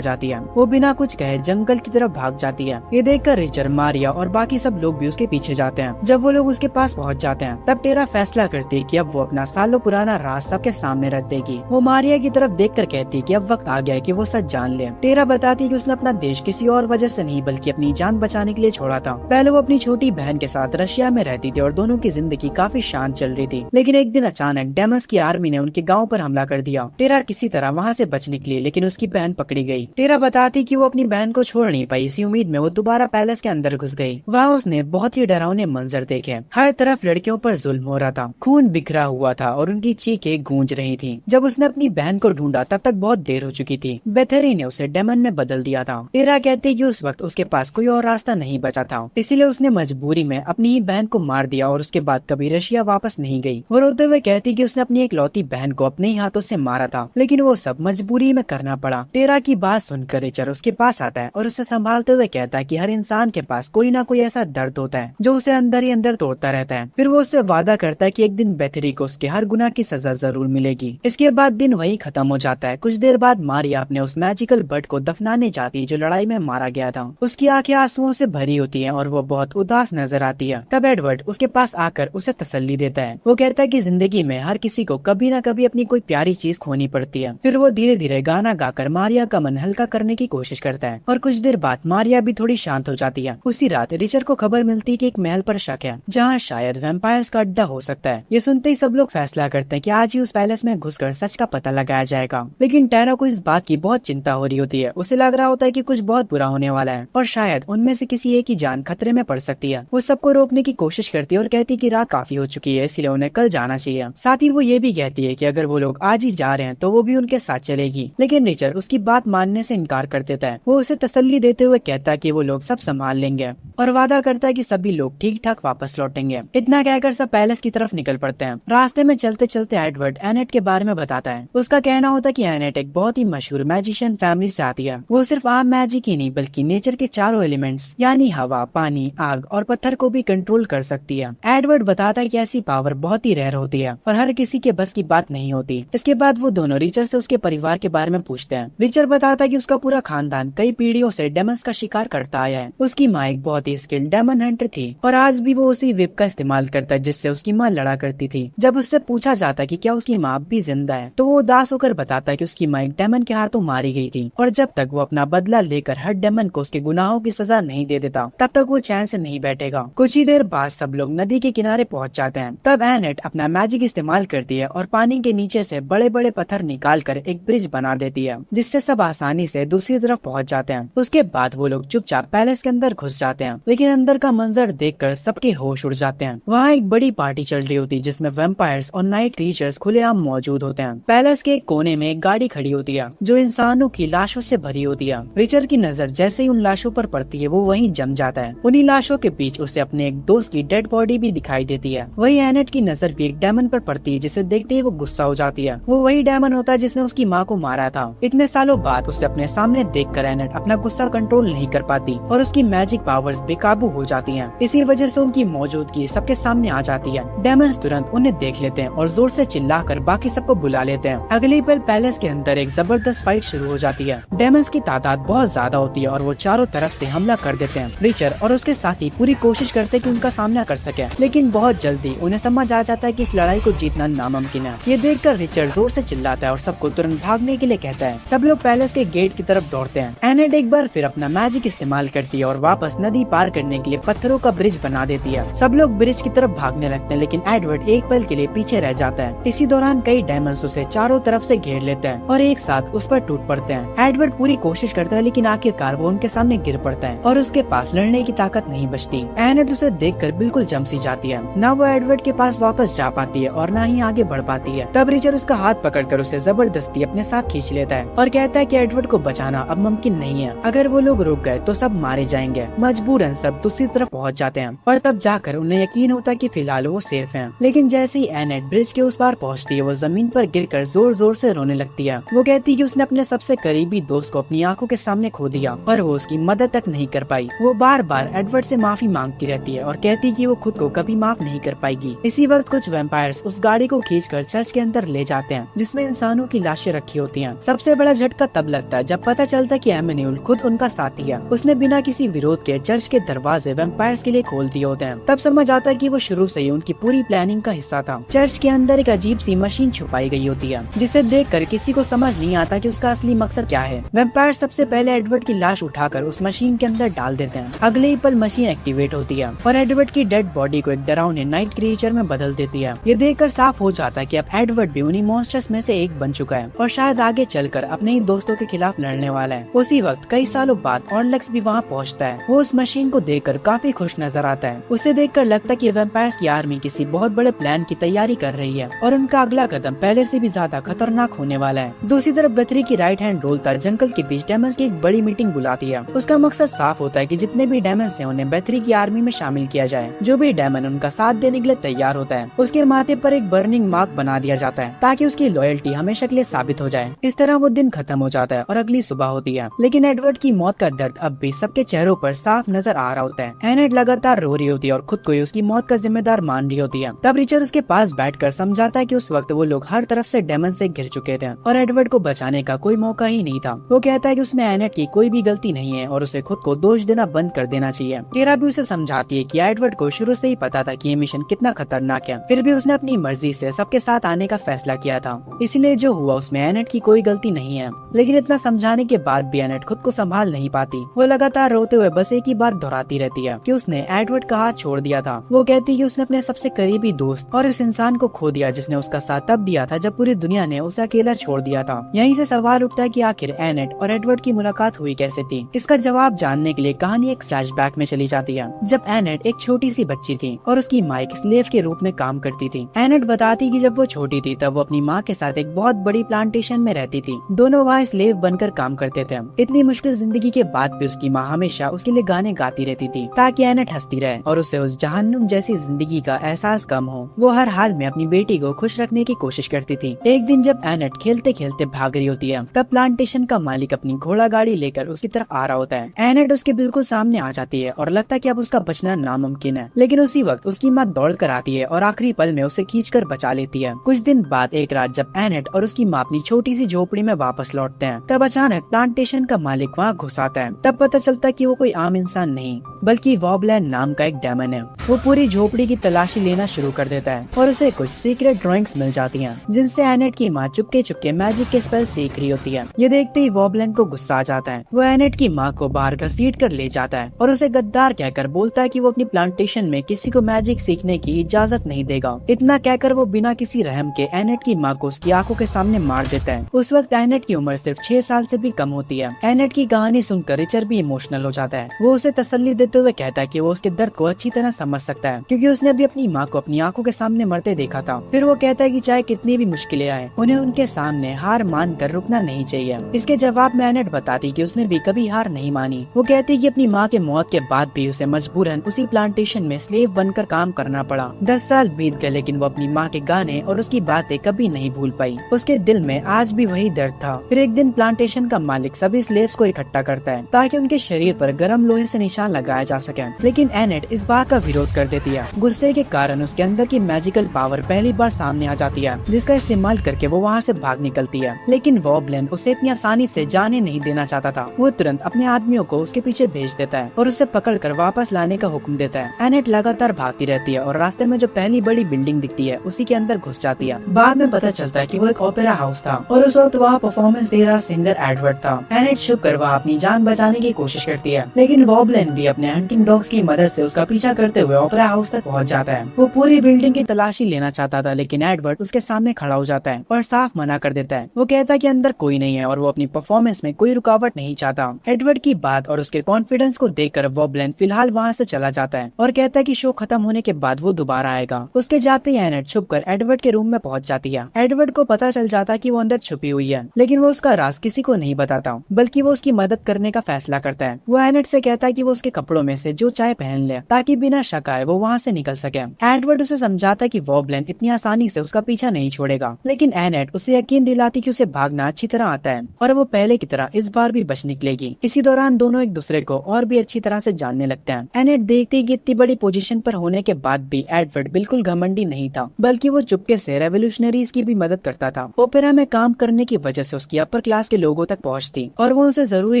जाती है। वो बिना कुछ कहे जंगल की तरफ भाग जाती है। ये देखकर रिचर्ड, मारिया और बाकी सब लोग भी उसके पीछे जाते हैं। जब वो लोग उसके पास पहुंच जाते हैं तब टेरा फैसला करती है कि अब वो अपना सालों पुराना राज सबके सामने रख देगी। वो मारिया की तरफ देखकर कहती है कि अब वक्त आ गया है कि वो सच जान ले। टेरा बताती है कि उसने अपना देश किसी और वजह से नहीं बल्कि अपनी जान बचाने के लिए छोड़ा था। पहले वो अपनी छोटी बहन के साथ रशिया में रहती थी और दोनों की जिंदगी काफी शांत चल रही थी, लेकिन एक दिन अचानक डेमस की आर्मी ने उनके गाँव पर हमला कर दिया। टेरा किसी तरह वहाँ से बच निकली, लेकिन उसकी बहन पकड़ी गई। टेरा बताती कि वो अपनी बहन को छोड़ नहीं पाई। इसी उम्मीद में वो दोबारा पैलेस के अंदर घुस गई। वहाँ उसने बहुत ही डरावने मंजर देखे। हर तरफ लड़कियों पर जुल्म हो रहा था, खून बिखरा हुआ था और उनकी चीखें गूंज रही थी। जब उसने अपनी बहन को ढूंढा तब तक बहुत देर हो चुकी थी। बेथरी ने उसे डेमन में बदल दिया था। टेरा कहती कि उस वक्त उसके पास कोई और रास्ता नहीं बचा था, इसीलिए उसने मजबूरी में अपनी ही बहन को मार दिया और उसके बाद कभी रशिया वापस नहीं गई। वो रोते हुए कहती कि उसने अपनी एक लौती बहन को अपने ही हाथों से मारा था, लेकिन वो सब मजबूरी में करना पड़ा। टेरा की बात सुनकर रिचर्ड उसके पास आता है और उसे संभालते हुए कहता है कि हर इंसान के पास कोई ना कोई ऐसा दर्द होता है जो उसे अंदर ही अंदर तोड़ता रहता है। फिर वो उससे वादा करता है कि एक दिन बेथरी को उसके हर गुनाह की सजा जरूर मिलेगी। इसके बाद दिन वही खत्म हो जाता है। कुछ देर बाद मारिया अपने उस मैजिकल बर्ड को दफनाने जाती है जो लड़ाई में मारा गया था। उसकी आंखें आंसुओं से भरी होती हैं और वो बहुत उदास नजर आती है। तब एडवर्ड उसके पास आकर उसे तसल्ली देता है। वो कहता है कि जिंदगी में हर किसी को कभी न कभी अपनी कोई प्यारी चीज खोनी पड़ती है। फिर वो धीरे धीरे गाना गाकर मारिया का मन हल्का करने की कोशिश करता है और कुछ देर बाद मारिया भी थोड़ी शांत हो जाती है। उसी रात रिचर्ड को खबर मिलती है कि एक महल पर शक है जहाँ शायद वैम्पायर्स का अड्डा हो सकता है। ये सुनते ही सब लोग फैसला करते हैं कि आज ही उस पैलेस में घुसकर सच का पता लगाया जाएगा। लेकिन टेरा को इस बात की बहुत चिंता हो रही होती है। उसे लग रहा होता है कि कुछ बहुत बुरा होने वाला है और शायद उनमें से किसी एक की जान खतरे में पड़ सकती है। वो सबको रोकने की कोशिश करती है और कहती है कि रात काफी हो चुकी है, इसलिए उन्हें कल जाना चाहिए। साथ ही वो ये भी कहती है कि अगर वो लोग आज ही जा रहे हैं तो वो भी उनके साथ चलेगी, लेकिन रिचर्ड उसकी बात मानने से इनकार कर देता है। वो उसे तसल्ली देते हुए कहता है कि वो लोग सब संभाल लेंगे और वादा करता है कि सभी लोग ठीक ठाक वापस लौटेंगे। इतना कहकर सब पैलेस की तरफ निकल पड़ते हैं। रास्ते में चलते चलते एडवर्ड एनेट के बारे में बताता है। उसका कहना होता है कि एनेट एक बहुत ही मशहूर मैजिशियन फैमिली से आती है। वो सिर्फ आम मैजिक ही नहीं बल्कि नेचर के चारों एलिमेंट्स यानी हवा, पानी, आग और पत्थर को भी कंट्रोल कर सकती है। एडवर्ड बताता है कि ऐसी पावर बहुत ही रेयर होती है और हर किसी के बस की बात नहीं होती। इसके बाद वो दोनों रिचर्ड से उसके परिवार के बारे में पूछते हैं। रिचर्ड बताता है कि उसका पूरा खानदान कई पीढ़ियों से डेमन्स का शिकार करता आया है। उसकी माँ एक बहुत ही स्किल्ड डेमन हंटर थी और आज भी वो उसी विप का इस्तेमाल करता है जिससे उसकी माँ लड़ा करती थी। जब उससे पूछा जाता है कि क्या उसकी माँ भी जिंदा है तो वो उदास होकर बताता है कि उसकी माँ एक डेमन के हाथों मारी गई थी और जब तक वो अपना बदला लेकर हर डेमन को उसके गुनाहों की सजा नहीं दे देता तब तक वो चैन से नहीं बैठेगा। कुछ ही देर बाद सब लोग नदी के किनारे पहुंच जाते हैं। तब एनेट अपना मैजिक इस्तेमाल करती है और पानी के नीचे से बड़े बड़े पत्थर निकाल कर एक ब्रिज बना देती है जिससे सब आसानी से दूसरी तरफ पहुंच जाते हैं। उसके बाद वो लोग चुपचाप पैलेस के अंदर घुस जाते हैं, लेकिन अंदर का मंजर देखकर सबके होश उड़ जाते हैं। वहाँ एक बड़ी पार्टी चल रही होती है जिसमें वैम्पायर्स और नाइट क्रीचर्स खुलेआम मौजूद होते हैं। पैलेस के एक कोने में एक गाड़ी खड़ी होती है जो इंसानों की लाशों से भरी होती है। रिचर्ड की नजर जैसे ही उन लाशों पर पड़ती है वो वहीं जम जाता है। उन्हीं लाशों के बीच उसे अपने एक दोस्त की डेड बॉडी भी दिखाई देती है। वही एनेट की नजर भी एक डेमन पर पड़ती है जिसे देखते ही वो गुस्सा हो जाती है। वो वही डेमन होता है जिसने उसकी माँ को मारा था। इतने सालों बाद उसे अपने सामने देखकर एनेट अपना गुस्सा कंट्रोल नहीं कर पाती और उसकी मैजिक पावर्स बेकाबू हो जाती हैं। इसी वजह से उनकी मौजूदगी सबके सामने आ जाती है। डेमन्स तुरंत उन्हें देख लेते हैं और जोर से चिल्लाकर बाकी सबको बुला लेते हैं। अगली पल पैलेस के अंदर एक जबरदस्त फाइट शुरू हो जाती है। डेमन्स की तादाद बहुत ज्यादा होती है और वो चारों तरफ से हमला कर देते हैं। रिचर्ड और उसके साथी पूरी कोशिश करते हैं कि उनका सामना कर सके, लेकिन बहुत जल्दी उन्हें समझ आ जाता है कि इस लड़ाई को जीतना नामुमकिन है। ये देखकर रिचर्ड जोर से चिल्लाता है और सबको तुरंत भागने के लिए कहता है। सब लोग पैलेस के गेट की तरफ दौड़ते हैं। एनेट एक बार फिर अपना मैजिक इस्तेमाल करती है और वापस नदी पार करने के लिए पत्थरों का ब्रिज बना देती है। सब लोग ब्रिज की तरफ भागने लगते हैं, लेकिन एडवर्ड एक पल के लिए पीछे रह जाता है। इसी दौरान कई डेमन्स उसे चारों तरफ से घेर लेते हैं और एक साथ उस पर टूट पड़ते हैं। एडवर्ड पूरी कोशिश करता है, लेकिन आखिरकार वो उनके सामने गिर पड़ता है और उसके पास लड़ने की ताकत नहीं बचती। एनेट उसे देखकर बिल्कुल जम सी जाती है। न वो एडवर्ड के पास वापस जा पाती है और न ही आगे बढ़ पाती है। तब रिचर्ड उसका हाथ पकड़कर उसे जबरदस्ती अपने साथ खींच लेता है और कहता है कि एडवर्ड को बचाना अब मुमकिन नहीं है। अगर वो लोग रुक गए तो सब मारे जाएंगे। मजबूरन सब दूसरी तरफ पहुंच जाते हैं और तब जाकर उन्हें यकीन होता है कि फिलहाल वो सेफ हैं। लेकिन जैसे ही एनेट ब्रिज के उस पार पहुंचती है वो जमीन पर गिरकर जोर जोर से रोने लगती है। वो कहती है कि उसने अपने सबसे करीबी दोस्त को अपनी आंखों के सामने खो दिया और वो उसकी मदद तक नहीं कर पाई। वो बार बार एडवर्ड से माफी मांगती रहती है और कहती है कि वो खुद को कभी माफ नहीं कर पाएगी। इसी वक्त कुछ वैम्पायर्स उस गाड़ी को खींचकर चर्च के अंदर ले जाते हैं जिसमें इंसानों की लाशें तलाशी रखी होती है। सबसे बड़ा झटका तब लगता है जब पता चलता है कि एमेन्यूल खुद उनका साथी है। उसने बिना किसी विरोध के चर्च के दरवाजे वैम्पायर्स के लिए खोल दिए होते हैं। तब समझ आता है कि वो शुरू से ही उनकी पूरी प्लानिंग का हिस्सा था। चर्च के अंदर एक अजीब सी मशीन छुपाई गई होती है, जिसे देखकर किसी को समझ नहीं आता कि उसका असली मकसद क्या है। वैम्पायर सबसे पहले एडवर्ड की लाश उठाकर उस मशीन के अंदर डाल देते हैं। अगले ही पल मशीन एक्टिवेट होती है और एडवर्ड की डेड बॉडी को एक डरावने नाइट क्रिएचर में बदल देती है। ये देखकर साफ हो जाता है कि अब एडवर्ड भी उन्हीं मॉन्स्टर्स में से एक बन चुका है और शायद आगे चलकर अपने ही दोस्तों के खिलाफ लड़ने वाला है। उसी वक्त कई सालों बाद ऑर्लक्स भी वहाँ पहुँचता है। वो उस मशीन को देखकर काफी खुश नजर आता है। उसे देखकर लगता है कि वैम्पायर्स की आर्मी किसी बहुत बड़े प्लान की तैयारी कर रही है और उनका अगला कदम पहले से भी ज्यादा खतरनाक होने वाला है। दूसरी तरफ बथरी की राइट हैंड रोलता जंगल के बीच डेमन्स की एक बड़ी मीटिंग बुलाती है। उसका मकसद साफ होता है कि जितने भी डेमन्स हैं उन्हें बथरी की आर्मी में शामिल किया जाए। जो भी डेमन उनका साथ देने के लिए तैयार होता है उसके माथे पर एक बर्निंग मार्क बना दिया जाता है ताकि उसकी लॉयल्टी हमेशा के लिए साबित हो जाए। इस तरह वो दिन खत्म हो जाता है और अगली सुबह होती है। लेकिन एडवर्ड की मौत का दर्द अब भी सबके चेहरों पर साफ नजर आ रहा होता है। एनेट लगातार रो रही होती है और खुद को ही उसकी मौत का जिम्मेदार मान रही होती है। तब रिचर्ड उसके पास बैठकर समझाता है कि उस वक्त वो लोग हर तरफ से डेमन से घिर चुके थे और एडवर्ड को बचाने का कोई मौका ही नहीं था। वो कहता है कि उसमें एनेट की कोई भी गलती नहीं है और उसे खुद को दोष देना बंद कर देना चाहिए। टेरा भी उसे समझाती है कि एडवर्ड को शुरू से ही पता था कि ये मिशन कितना खतरनाक है, फिर भी उसने अपनी मर्जी से सबके साथ आने का फैसला किया था। इसलिए जो हुआ उसमें एनेट की कोई गलती नहीं है। लेकिन इतना समझाने के बाद भी एनेट खुद को संभाल नहीं पाती। वो लगातार रोते हुए बस एक ही बात दोहराती रहती है कि उसने एडवर्ड का हाथ छोड़ दिया था। वो कहती है कि उसने अपने सबसे करीबी दोस्त और उस इंसान को खो दिया जिसने उसका साथ तब दिया था जब पूरी दुनिया ने उसे अकेला छोड़ दिया था। यहीं से सवाल उठता है कि आखिर एनेट और एडवर्ड की मुलाकात हुई कैसे थी। इसका जवाब जानने के लिए कहानी एक फ्लैशबैक में चली जाती है जब एनेट एक छोटी सी बच्ची थी और उसकी माँ एक स्लेव के रूप में काम करती थी। एनेट बताती कि जब वो छोटी थी तब वो अपनी माँ के साथ एक बहुत बड़ी प्लांटेशन में रहती थी। दोनों वहाँ स्लेव बनकर काम करते थे। इतनी मुश्किल जिंदगी के बाद भी उसकी माँ हमेशा उसके लिए गाने गाती रहती थी ताकि एनेट हंसती रहे और उसे उस जहन्नुम जैसी जिंदगी का एहसास कम हो। वो हर हाल में अपनी बेटी को खुश रखने की कोशिश करती थी। एक दिन जब एनेट खेलते खेलते भाग रही होती है तब प्लांटेशन का मालिक अपनी घोड़ा गाड़ी लेकर उसकी तरफ आ रहा होता है। एनेट उसके बिल्कुल सामने आ जाती है और लगता है कि अब उसका बचना नामुमकिन है। लेकिन उसी वक्त उसकी माँ दौड़ कर आती है और आखिरी पल में उसे खींचकर बचा लेती है। कुछ दिन बाद एक रात जब एनेट और उसकी माँ अपनी छोटी सी झोपड़ी में वापस लौटते हैं तब अचानक प्लांटेशन का मालिक वहाँ घुस आता है। तब पता चलता है कि वो कोई आम इंसान नहीं बल्कि वॉबलैंड नाम का एक डेमन है। वो पूरी झोपड़ी की तलाशी लेना शुरू कर देता है और उसे कुछ सीक्रेट ड्राइंग्स मिल जाती हैं जिनसे एनेट की माँ चुपके चुपके मैजिक के स्पेल सीख रही होती है। ये देखते ही वॉबलैंड को गुस्सा आ जाता है। वो एनेट की माँ को बाहर घसीट कर ले जाता है और उसे गद्दार कहकर बोलता है कि वो अपनी प्लांटेशन में किसी को मैजिक सीखने की इजाजत नहीं देगा। इतना कहकर वो बिना किसी रहम के एनेट की माँ को उसकी आंखों के सामने मार देता है। उस वक्त एनेट की उम्र सिर्फ 6 साल से भी कम होती है। एनेट की कहानी सुनकर रिचर्ड भी इमोशनल हो जाता है। वो उसे तसल्ली देते हुए कहता है कि वो उसके दर्द को अच्छी तरह समझ सकता है क्योंकि उसने भी अपनी माँ को अपनी आंखों के सामने मरते देखा था। फिर वो कहता है कि चाहे कितनी भी मुश्किलें आए उन्हें उनके सामने हार मान कर रुकना नहीं चाहिए। इसके जवाब में एनेट बताती कि उसने भी कभी हार नहीं मानी। वो कहती कि अपनी माँ के मौत के बाद भी उसे मजबूरन उसी प्लांटेशन में स्लेव बनकर काम करना पड़ा। 10 साल बीत गए लेकिन वो अपनी माँ के गाने और उसकी बातें कभी नहीं भूल पाई। उसके दिल में आज भी वही दर्द था। फिर एक दिन प्लांटेशन का मालिक सभी स्लेव्स को इकट्ठा करता है ताकि उनके शरीर पर गर्म लोहे से निशान लगाया जा सके। लेकिन एनेट इस बात का विरोध कर देती है। गुस्से के कारण उसके अंदर की मैजिकल पावर पहली बार सामने आ जाती है जिसका इस्तेमाल करके वो वहाँ से भाग निकलती है। लेकिन वॉबलैंड उसे इतनी आसानी से जाने नहीं देना चाहता था। वो तुरंत अपने आदमियों को उसके पीछे भेज देता है और उसे पकड़कर वापस लाने का हुक्म देता है। एनेट लगातार भागती रहती है और रास्ते में जो पहली बड़ी बिल्डिंग दिखती है उसी के अंदर घुस जाती है। बाद में पता चलता है कि वो एक ओपेरा हाउस था और उस वक्त वहाँ परफॉर्मेंस दे रहा सिंगर एडवर्ड था। एनेट छुप कर वहाँ अपनी जान बचाने की कोशिश करती है लेकिन वॉबलैंड भी अपने हंटिंग डॉग्स की मदद से उसका पीछा करते हुए ओपेरा हाउस तक पहुँच जाता है। वो पूरी बिल्डिंग की तलाशी लेना चाहता था लेकिन एडवर्ड उसके सामने खड़ा हो जाता है और साफ मना कर देता है। वो कहता है कि अंदर कोई नहीं है और वो अपनी परफॉर्मेंस में कोई रुकावट नहीं चाहता। एडवर्ड की बात और उसके कॉन्फिडेंस को देखकर वॉबलैंड फिलहाल वहाँ से चला जाता है और कहता है कि शो खत्म होने के बाद वो दोबारा आएगा। उसके जाते ही एनेट छुपकर एडवर्ड के रूम में पहुंच जाती है। एडवर्ड को पता चल जाता है कि वो अंदर छुपी हुई है लेकिन वो उसका राज किसी को नहीं बताता बल्कि वो उसकी मदद करने का फैसला करता है। वो एनेट से कहता है कि वो उसके कपड़ों में से जो चाहे पहन ले ताकि बिना शक आए वो वहाँ से निकल सके। एडवर्ड उसे समझाता है कि वॉबलैंड इतनी आसानी से उसका पीछा नहीं छोड़ेगा लेकिन एनेट उसे यकीन दिलाती कि उसे भागना अच्छी तरह आता है और वो पहले की तरह इस बार भी बच निकलेगी। इसी दौरान दोनों एक दूसरे को और भी अच्छी तरह से जानने लगते हैं। एनेट देखती है कि इतनी बड़ी पोजीशन पर होने के बाद भी एडवर्ड बिल्कुल घमंडी नहीं था बल्कि वो चुपके से रेवोल्यूशनरीज की भी मदद करता था। ओपेरा दुनिया में काम करने की वजह से उसकी अपर क्लास के लोगों तक पहुंचती और वो उसे जरूरी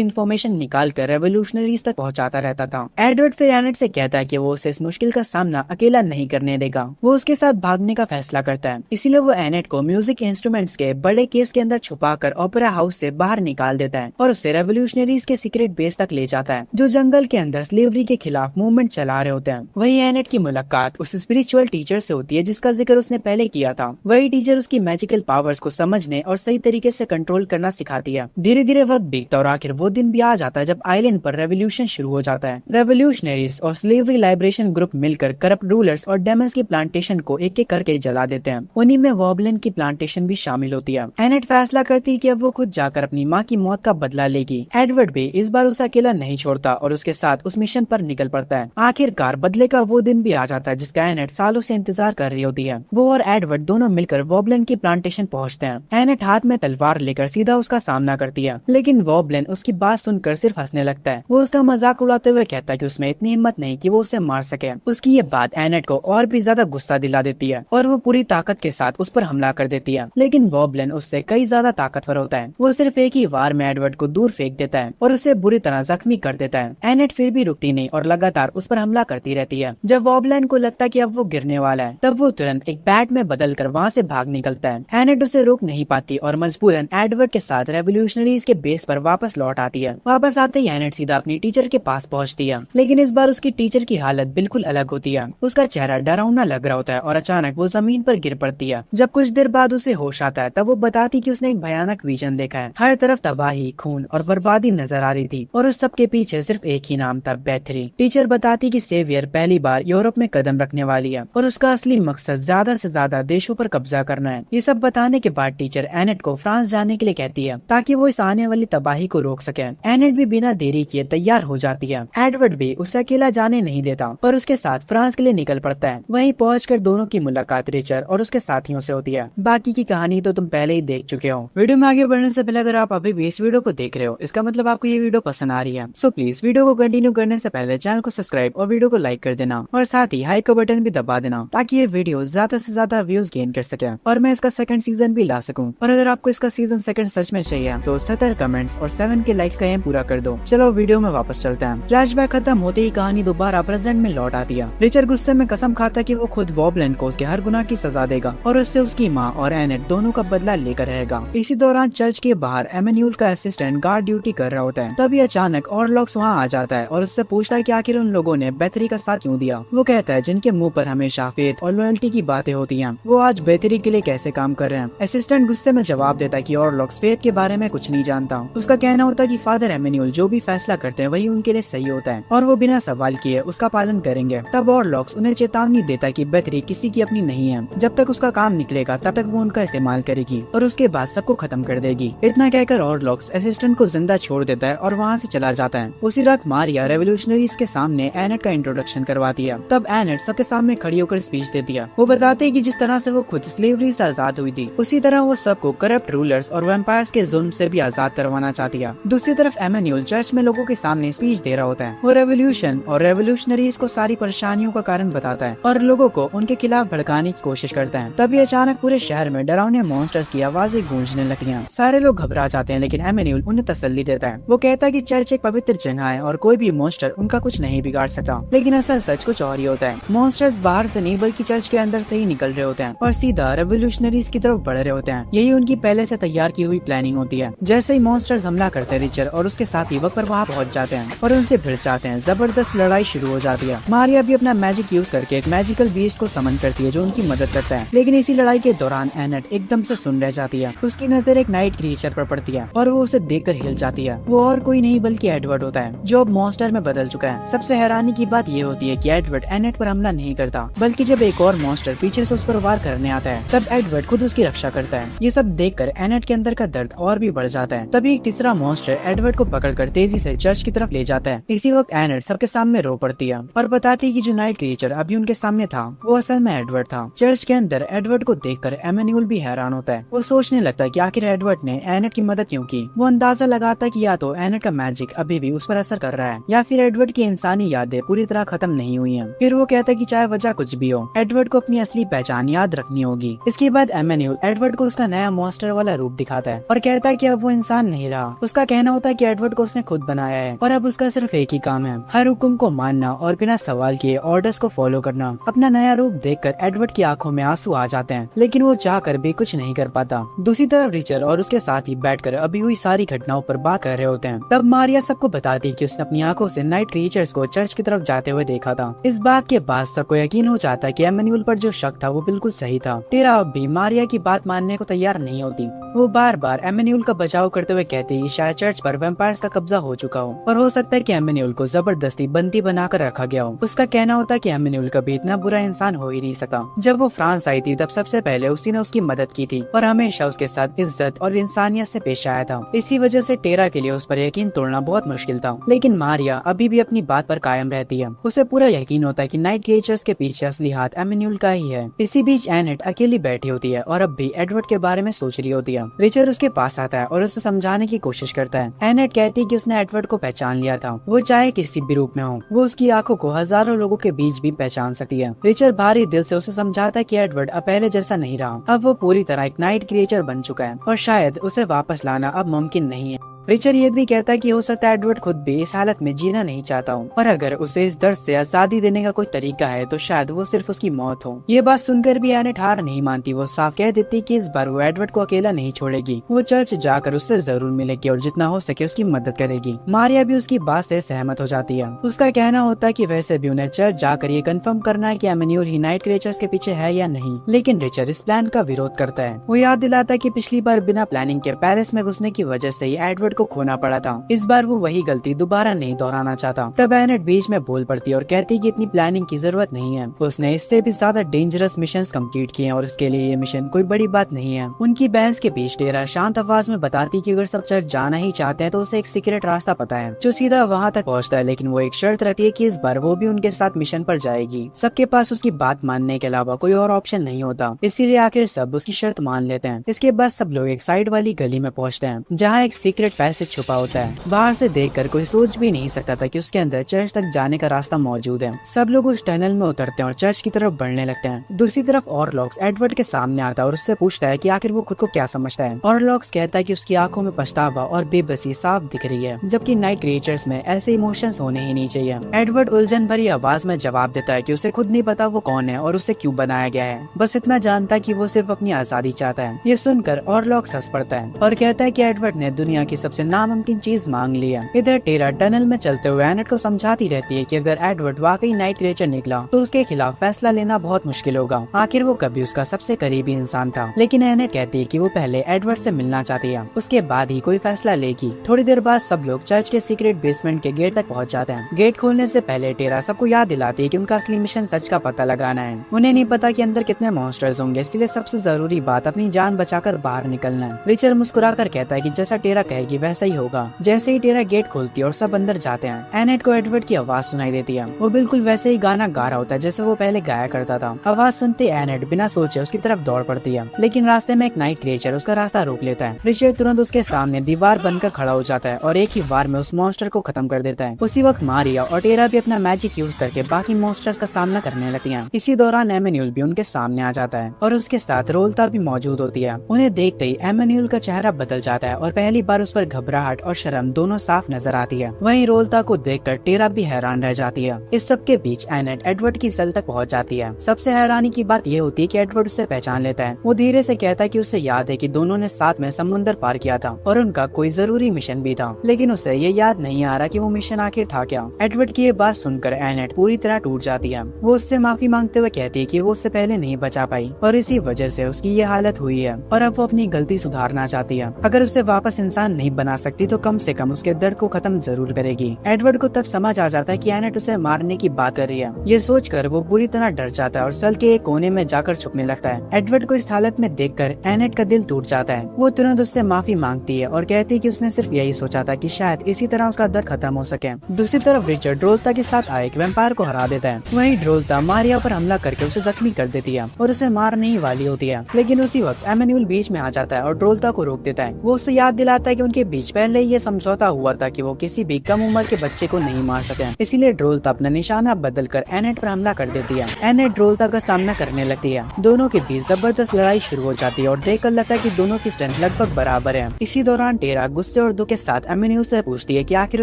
इन्फॉर्मेशन निकाल कर रेवोल्यूशनरीज तक पहुंचाता रहता था। एडवर्ड फिर एनेट से कहता है कि वो उसे इस मुश्किल का सामना अकेला नहीं करने देगा, वो उसके साथ भागने का फैसला करता है। इसीलिए वो एनेट को म्यूजिक इंस्ट्रूमेंट्स के बड़े केस के अंदर छुपाकर ओपेरा हाउस से बाहर निकाल देता है और उससे रेवोल्यूशनरीज के सीक्रेट बेस तक ले जाता है, जो जंगल के अंदर स्लेवरी के खिलाफ मूवमेंट चला रहे होते हैं। वही एनेट की मुलाकात उस स्पिरिचुअल टीचर से होती है जिसका जिक्र उसने पहले किया था। वही टीचर उसकी मैजिकल पावर्स को समझने और सही तरीके से कंट्रोल करना सिखाती है। धीरे धीरे वक्त बीतता और आखिर वो दिन भी आ जाता है जब आइलैंड पर रेवोल्यूशन शुरू हो जाता है। रेवोल्यूशनरीज और स्लेवरी लाइब्रेशन ग्रुप मिलकर करप्ट रूलर्स और डेमन्स की प्लांटेशन को एक एक करके जला देते हैं। उन्हीं में वॉबलिन की प्लांटेशन भी शामिल होती है। एनेट फैसला करती है कि अब वो खुद जाकर अपनी माँ की मौत का बदला लेगी। एडवर्ड भी इस बार उसे अकेला नहीं छोड़ता और उसके साथ उस मिशन पर निकल पड़ता है। आखिरकार बदले का वो दिन भी आ जाता है जिसका एनेट सालों से इंतजार कर रही होती है। वो और एडवर्ड दोनों मिलकर वॉबलिन की प्लांटेशन पहुंचते हैं। एनेट हाथ में तलवार लेकर सीधा उसका सामना करती है, लेकिन वॉबलिन उसकी बात सुनकर सिर्फ हंसने लगता है। वो उसका मजाक उड़ाते हुए कहता है कि उसमें इतनी हिम्मत नहीं कि वो उसे मार सके। उसकी ये बात एनेट को और भी ज्यादा गुस्सा दिला देती है और वो पूरी ताकत के साथ उस पर हमला कर देती है। लेकिन वॉबलिन उससे कई ज्यादा ताकतवर होता है। वो सिर्फ एक ही वार में एडवर्ड को दूर फेंक देता है और उसे बुरी तरह जख्मी कर देता है। एनेट फिर भी रुकती नहीं और लगातार उस पर हमला करती रहती है। जब वॉबलिन को लगता है कि अब वो गिरने वाला है, तब वो तुरंत एक बैट में बदलकर वहाँ से भाग निकलता है। एनेट उसे रोक नहीं पाती और मजबूरन एडवर्ड के साथ रेवोल्यूशनरीज के बेस पर वापस लौट आती है। वापस आते ही एनेट सीधा अपनी टीचर के पास पहुंचती है, लेकिन इस बार उसकी टीचर की हालत बिल्कुल अलग होती है। उसका चेहरा डरावना लग रहा होता है और अचानक वो जमीन पर गिर पड़ती है। जब कुछ देर बाद उसे होश आता है, तब वो बताती कि उसने एक भयानक विजन देखा है। हर तरफ तबाही, खून और बर्बादी नजर आ रही थी और उस सब के पीछे सिर्फ एक ही नाम था, बेथरी। टीचर बताती कि सेवियर पहली बार यूरोप में कदम रखने वाली है और उसका असली मकसद ज्यादा से ज्यादा देशों पर कब्जा करना है। ये सब बताने के बाद टीचर एनेट को फ्रांस जाने के लिए कहती है ताकि वो इस आने वाली तबाही को रोक सके। एनेट भी बिना देरी किए तैयार हो जाती है। एडवर्ड भी उसे अकेला जाने नहीं देता और उसके साथ फ्रांस के लिए निकल पड़ता है। वहीं पहुंचकर दोनों की मुलाकात रिचर और उसके साथियों से होती है। बाकी की कहानी तो तुम पहले ही देख चुके हो। वीडियो में आगे बढ़ने से पहले अगर आप अभी भी इस वीडियो को देख रहे हो, इसका मतलब आपको ये वीडियो पसंद आ रही है। सो प्लीज वीडियो को कंटिन्यू करने से पहले चैनल को सब्सक्राइब और वीडियो को लाइक कर देना और साथ ही हाई का बटन भी दबा देना ताकि ये वीडियो ज्यादा से ज्यादा व्यूज गेन कर सके और मैं इसका सेकंड सीजन भी ला सकूं। और अगर आपको इसका सीजन सेकंड सच में चाहिए तो 70 कमेंट्स और 7 के लाइक्स का एम पूरा कर दो। चलो वीडियो में वापस चलते हैं। फ्लैशबैक खत्म होते ही कहानी दोबारा प्रेजेंट में लौट आती है। रिचर गुस्से में कसम खाता कि वो खुद वॉबलिन को उसके हर गुनाह की सजा देगा और उससे उसकी माँ और एनेट दोनों का बदला लेकर रहेगा। इसी दौरान चर्च के बाहर एमेन्यूल का असिस्टेंट गार्ड ड्यूटी कर रहा होता है। तभी अचानक ऑरलॉक्स वहाँ आ जाता है और उससे पूछता है कि आखिर उन लोगों ने बेथरी का साथ क्यों दिया। वो कहता है जिनके मुंह पर हमेशा फेथ और लॉयल्टी की बातें होती हैं, वो आज बेथरी के लिए कैसे काम कर रहे हैं। असिस्टेंट गुस्से में जवाब देता है कि ऑरलॉक्स फेथ के बारे में कुछ नहीं जानता। उसका कहना होता है कि फादर एमेन्यूल जो भी फैसला करते हैं वही उनके लिए सही होता है और वो बिना सवाल किए उसका पालन करेंगे। तब ऑरलॉक्स उन्हें चेतावनी देता है कि बेथरी किसी की अपनी नहीं है। जब तक उसका काम निकलेगा तब तक वो उनका इस्तेमाल करेगी और उसके बाद सबको खत्म कर देगी। इतना कहकर ऑरलॉक्स असिस्टेंट को जिंदा छोड़ देता है और वहाँ से चला जाता है। उसी रात मारिया रेवोल्यूशनरीज के सामने एनेट का इंट्रोडक्शन करवाती है। तब एनेट सबके सामने खड़ी होकर स्पीच देती है। वो बताते हैं कि जिस तरह से वो खुद स्लेवरी से आजाद हुई थी, उसी तरह वो सबको करप्ट रूलर्स और वैम्पायर्स के जुल्म से भी आजाद करवाना चाहती है। दूसरी तरफ एमेन्यूल चर्च में लोगों के सामने स्पीच दे रहा होता है। वो रेवोल्यूशन और रेवोल्यूशनरीज को सारी परेशानियों का कारण बताता है और लोगों को उनके खिलाफ भड़काने की कोशिश करता है। तभी अचानक पूरे शहर में डरावने मॉन्स्टर्स की आवाजें गूंजने लगती हैं। सारे लोग घबरा जाते हैं, लेकिन एमेन्यूल उन्हें तसल्ली देता है। वो कहता है कि चर्च एक पवित्र जगह है और कोई भी मॉन्स्टर उनका कुछ नहीं बिगाड़ सकता। लेकिन असल सच कुछ और ही होता है। मॉन्स्टर्स बाहर से नहीं बल्कि चर्च के अंदर से ही निकल रहे होते हैं और सीधा रेवोल्यूशनरीज की तरफ बढ़ रहे होते हैं। यही उनकी पहले से तैयार की हुई प्लानिंग होती है। जैसे ही मॉन्स्टर्स हमला करते हैं, रिचर और उसके साथी वक्त पर वहाँ पहुँच जाते हैं और उनसे भिड़ जाते हैं। जबरदस्त लड़ाई शुरू हो जाती है। मारिया भी अपना मैजिक यूज करके एक मैजिकल बीस्ट को समन करती है जो उनकी मदद करता है। लेकिन इसी लड़ाई के दौरान एनेट एकदम से सुन रह जाती है। उसकी नजर एक नाइट क्रीचर पर पड़ती है और वो उसे देखकर हिल जाती है। वो और कोई नहीं बल्कि एडवर्ड होता है जो अब मॉन्स्टर में बदल चुका है। सबसे हैरानी की बात ये होती है कि एडवर्ड एनेट पर हमला नहीं करता, बल्कि जब एक और मॉन्स्टर पीछे से उस पर वार करने आता है तब एडवर्ड खुद उसकी रक्षा करता है। ये सब देखकर एनेट के अंदर का दर्द और भी बढ़ जाता है। तभी एक तीसरा मॉन्स्टर एडवर्ड को पकड़कर तेजी से चर्च की तरफ ले जाता है। इसी वक्त एनेट सबके सामने रो पड़ती है और बताती है कि जो नाइट क्रीचर अभी उनके सामने था वो असल में एडवर्ड था। चर्च के अंदर एडवर्ड को देखकर एमेन्यूल भी हैरान होता है। वो सोचने लगता है कि आखिर एडवर्ड ने एनेट की मदद क्यों की। वो अंदाजा लगाता है कि या तो एनेट का मैजिक अभी भी उस पर असर कर रहा है या फिर एडवर्ड की इंसानी यादें पूरी तरह खत्म नहीं हुई हैं। फिर वो कहता है कि चाहे वजह कुछ भी हो, एडवर्ड को अपनी असली पहचान याद रखनी होगी। इसके बाद एमेन्यूल एडवर्ड को उसका नया मॉन्स्टर वाला रूप दिखाता है और कहता है कि अब वो इंसान नहीं रहा। उसका कहना होता है कि एडवर्ड को उसने खुद बनाया है और अब उसका सिर्फ एक ही काम है, हर हुक्म को मानना और बिना सवाल किए ऑर्डर्स को फॉलो करना। अपना नया रूप देखकर एडवर्ड की आंखों में आंसू आ जाते हैं, लेकिन वो चाहकर भी कुछ नहीं कर पाता। दूसरी तरफ रिचर्ड और उसके साथ ही बैठकर अभी हुई सारी घटनाओं पर बात कर रहे होते हैं। तब मारिया सबको बताती है कि उसने अपनी आंखों से नाइट क्रीचर्स को चर्च की तरफ जाते हुए देखा था। इस बात के बाद सबको यकीन हो जाता है कि एमेन्यूल पर जो शक था वो बिल्कुल सही था। टेरा अब भी मारिया की बात मानने को तैयार नहीं होती। वो बार बार एमेन्यूल का बचाव करते हुए कहती है शायद चर्च पर वैम्पायर्स का कब्जा हो चुका हो और हो सकता है कि एमेन्यूल को जबरदस्ती बंदी बनाकर रखा गया हो। उसका कहना होता है कि एमेन्यूल कभी इतना बुरा इंसान हो ही नहीं सकता। जब वो फ्रांस आई थी तब सबसे पहले उसी ने उसकी मदद की थी और हमेशा उसके साथ इज्जत और इंसानियत से पेश आया था। इसी वजह से टेरा के लिए उस पर यकीन तोड़ना बहुत मुश्किल था, लेकिन मारिया अभी भी अपनी बात पर कायम रहती है। उसे पूरा यकीन होता है कि नाइट क्रीचर्स के पीछे असली हाथ एमेन्यूल का ही है। इसी बीच एनेट अकेली बैठी होती है और अब भी एडवर्ड के बारे में सोच रही होती है। रिचर्ड उसके पास आता है और उसे समझाने की कोशिश करता है। एनेट कहती है कि उसने एडवर्ड को पहचान लिया था, वो चाहे किसी भी रूप में हो, वो उसकी आंखों को हजारों लोगों के बीच भी पहचान सकती है। रिचर्ड भारी दिल से उसे समझाता है कि एडवर्ड अब पहले जैसा नहीं रहा, अब वो पूरी तरह एक नाइट क्रिएचर बन चुका है और शायद उसे वापस लाना अब मुमकिन नहीं है। रिचर्ड ये भी कहता है कि हो सकता है एडवर्ड खुद भी इस हालत में जीना नहीं चाहता हो और अगर उसे इस दर्द से आजादी देने का कोई तरीका है तो शायद वो सिर्फ उसकी मौत हो। ये बात सुनकर भी एनेट हार नहीं मानती। वो साफ कह देती कि इस बार वो एडवर्ड को अकेला नहीं छोड़ेगी, वो चर्च जाकर उससे जरूर मिलेगी और जितना हो सके उसकी मदद करेगी। मारिया भी उसकी बात से सहमत हो जाती है। उसका कहना होता है कि वैसे भी उन्हें चर्च जाकर ये कंफर्म करना है कि एमेन्यूल ही नाइट क्रीचर्स के पीछे है या नहीं, लेकिन रिचर्ड इस प्लान का विरोध करता है। वो याद दिलाता है कि पिछली बार बिना प्लानिंग के पेरिस में घुसने की वजह से ही एडवर्ड को खोना पड़ा था। इस बार वो वही गलती दोबारा नहीं दोहराना चाहता। तब एनेट बीच में बोल पड़ती है और कहती है कि इतनी प्लानिंग की जरूरत नहीं है, उसने इससे भी ज्यादा डेंजरस मिशंस कंप्लीट किए हैं और इसके लिए ये मिशन कोई बड़ी बात नहीं है। उनकी बहस के बीच टेरा शांत आवाज में बताती कि अगर सब चर्च जाना ही चाहते हैं तो उसे एक सीक्रेट रास्ता पता है जो सीधा वहाँ तक पहुँचता है, लेकिन वो एक शर्त रखती है कि इस बार वो भी उनके साथ मिशन पर जाएगी। सबके पास उसकी बात मानने के अलावा कोई और ऑप्शन नहीं होता, इसीलिए आखिर सब उसकी शर्त मान लेते हैं। इसके बाद सब लोग एक साइड वाली गली में पहुँचते हैं जहाँ एक सीक्रेट पैसेज छुपा होता है। बाहर से देखकर कोई सोच भी नहीं सकता था कि उसके अंदर चर्च तक जाने का रास्ता मौजूद है। सब लोग उस टनल में उतरते हैं और चर्च की तरफ बढ़ने लगते हैं। दूसरी तरफ ऑरलॉक्स एडवर्ड के सामने आता है और उससे पूछता है कि आखिर वो खुद को क्या समझता है। ऑरलॉक्स कहता है कि उसकी आंखों में पछतावा और बेबसी साफ दिख रही है, जबकि नाइट क्रीचर्स में ऐसे इमोशंस होने ही नहीं चाहिए। एडवर्ड उलझन भरी आवाज में जवाब देता है कि उसे खुद नहीं पता वो कौन है और उसे क्यों बनाया गया है, बस इतना जानता है कि वो सिर्फ अपनी आजादी चाहता है। ये सुनकर ऑरलॉक्स हंस पड़ता है और कहता है कि एडवर्ड ने दुनिया की सबसे नामुमकिन चीज मांग ली है। इधर टेरा टनल में चलते हुए एनेट को समझाती रहती है कि अगर एडवर्ड वाकई नाइट क्रीचर निकला तो उसके खिलाफ फैसला लेना बहुत मुश्किल होगा, आखिर वो कभी उसका सबसे करीबी इंसान था। लेकिन एनेट कहती है कि वो पहले एडवर्ड से मिलना चाहती है, उसके बाद ही कोई फैसला लेगी। थोड़ी देर बाद सब लोग चर्च के सीक्रेट बेसमेंट के गेट तक पहुंच जाते हैं। गेट खोलने से पहले टेरा सबको याद दिलाती है कि उनका असली मिशन सच का पता लगाना है। उन्हें नहीं पता कि अंदर कितने मॉन्स्टर्स होंगे, इसलिए सबसे जरूरी बात अपनी जान बचाकर बाहर निकलना है। रिचर्ड मुस्कुराकर कहता है कि जैसा टेरा कहेगी वैसा ही होगा। जैसे ही टेरा गेट खोलती है और सब अंदर जाते हैं, एनेट को एडवर्ड की आवाज सुनाई देती है। वो बिल्कुल वैसे ही गाना गा रहा होता है जैसे वो पहले गाया करता था। आवाज सुनते एनेट बिना सोचे उसकी तरफ दौड़ पड़ती है, लेकिन रास्ते में एक नाइट क्रीचर उसका रास्ता रोक लेता है। रिचर्ड तुरंत उसके सामने दीवार बनकर खड़ा हो जाता है और एक ही बार में उस मॉन्स्टर को खत्म कर देता है। उसी वक्त मारिया और टेरा भी अपना मैजिक यूज करके बाकी मॉन्स्टर्स का सामना करने लगती हैं। इसी दौरान एमेन्यूल भी उनके सामने आ जाता है और उसके साथ रोल्ता भी मौजूद होती है। उन्हें देखते ही एमेन्यूल का चेहरा बदल जाता है और पहली बार उस पर घबराहट और शर्म दोनों साफ नजर आती है। वहीं रोल्ता को देखकर टेरा भी हैरान रह जाती है। इस सब के बीच एनेट एडवर्ड की सेल तक पहुंच जाती है। सबसे हैरानी की बात ये होती है कि एडवर्ड उसे पहचान लेता है। वो धीरे से कहता है कि उसे याद है कि दोनों ने साथ में समुद्र पार किया था और उनका कोई जरूरी मिशन भी था, लेकिन उसे ये याद नहीं आ रहा कि वो मिशन आखिर था क्या। एडवर्ड की ये बात सुनकर एनेट पूरी तरह टूट जाती है। वो उससे माफी मांगते हुए कहती है कि वो उससे पहले नहीं बचा पाई और इसी वजह से उसकी ये हालत हुई है और अब वो अपनी गलती सुधारना चाहती है। अगर उसे वापस इंसान नहीं बना सकती तो कम से कम उसके दर्द को खत्म जरूर करेगी। एडवर्ड को तब समझ आ जाता है कि एनेट उसे मारने की बात कर रही है। ये सोचकर वो पूरी तरह डर जाता है और सेल के एक कोने में जाकर छुपने लगता है। एडवर्ड को इस हालत में देखकर एनेट का दिल टूट जाता है। वो तुरंत उससे माफी मांगती है और कहती है कि उसने सिर्फ यही सोचा था कि शायद इसी तरह उसका दर्द खत्म हो सके। दूसरी तरफ रिचर्ड ड्रोल्ता के साथ आए एक वैम्पायर को हरा देता है। वहीं ड्रोल्ता मारिया पर हमला करके उसे जख्मी कर देती है और उसे मारने ही वाली होती है, लेकिन उसी वक्त एमेन्यूल बीच में आ जाता है और ड्रोल्ता को रोक देता है। वो उसे याद दिलाता है कि उनके बीच पहले ये समझौता हुआ था कि वो किसी भी कम उम्र के बच्चे को नहीं मार सके, इसीलिए ड्रोल्ता अपना निशाना बदल कर एनेट पर हमला कर देती है। एनेट ड्रोल्ता का सामना करने लगती है। दोनों के बीच जबरदस्त लड़ाई शुरू हो जाती है और देखकर लगता है कि दोनों की स्ट्रेंथ लगभग बराबर है। इसी दौरान टेरा गुस्से और दुख के साथ एमेन्यूल से पूछती है कि आखिर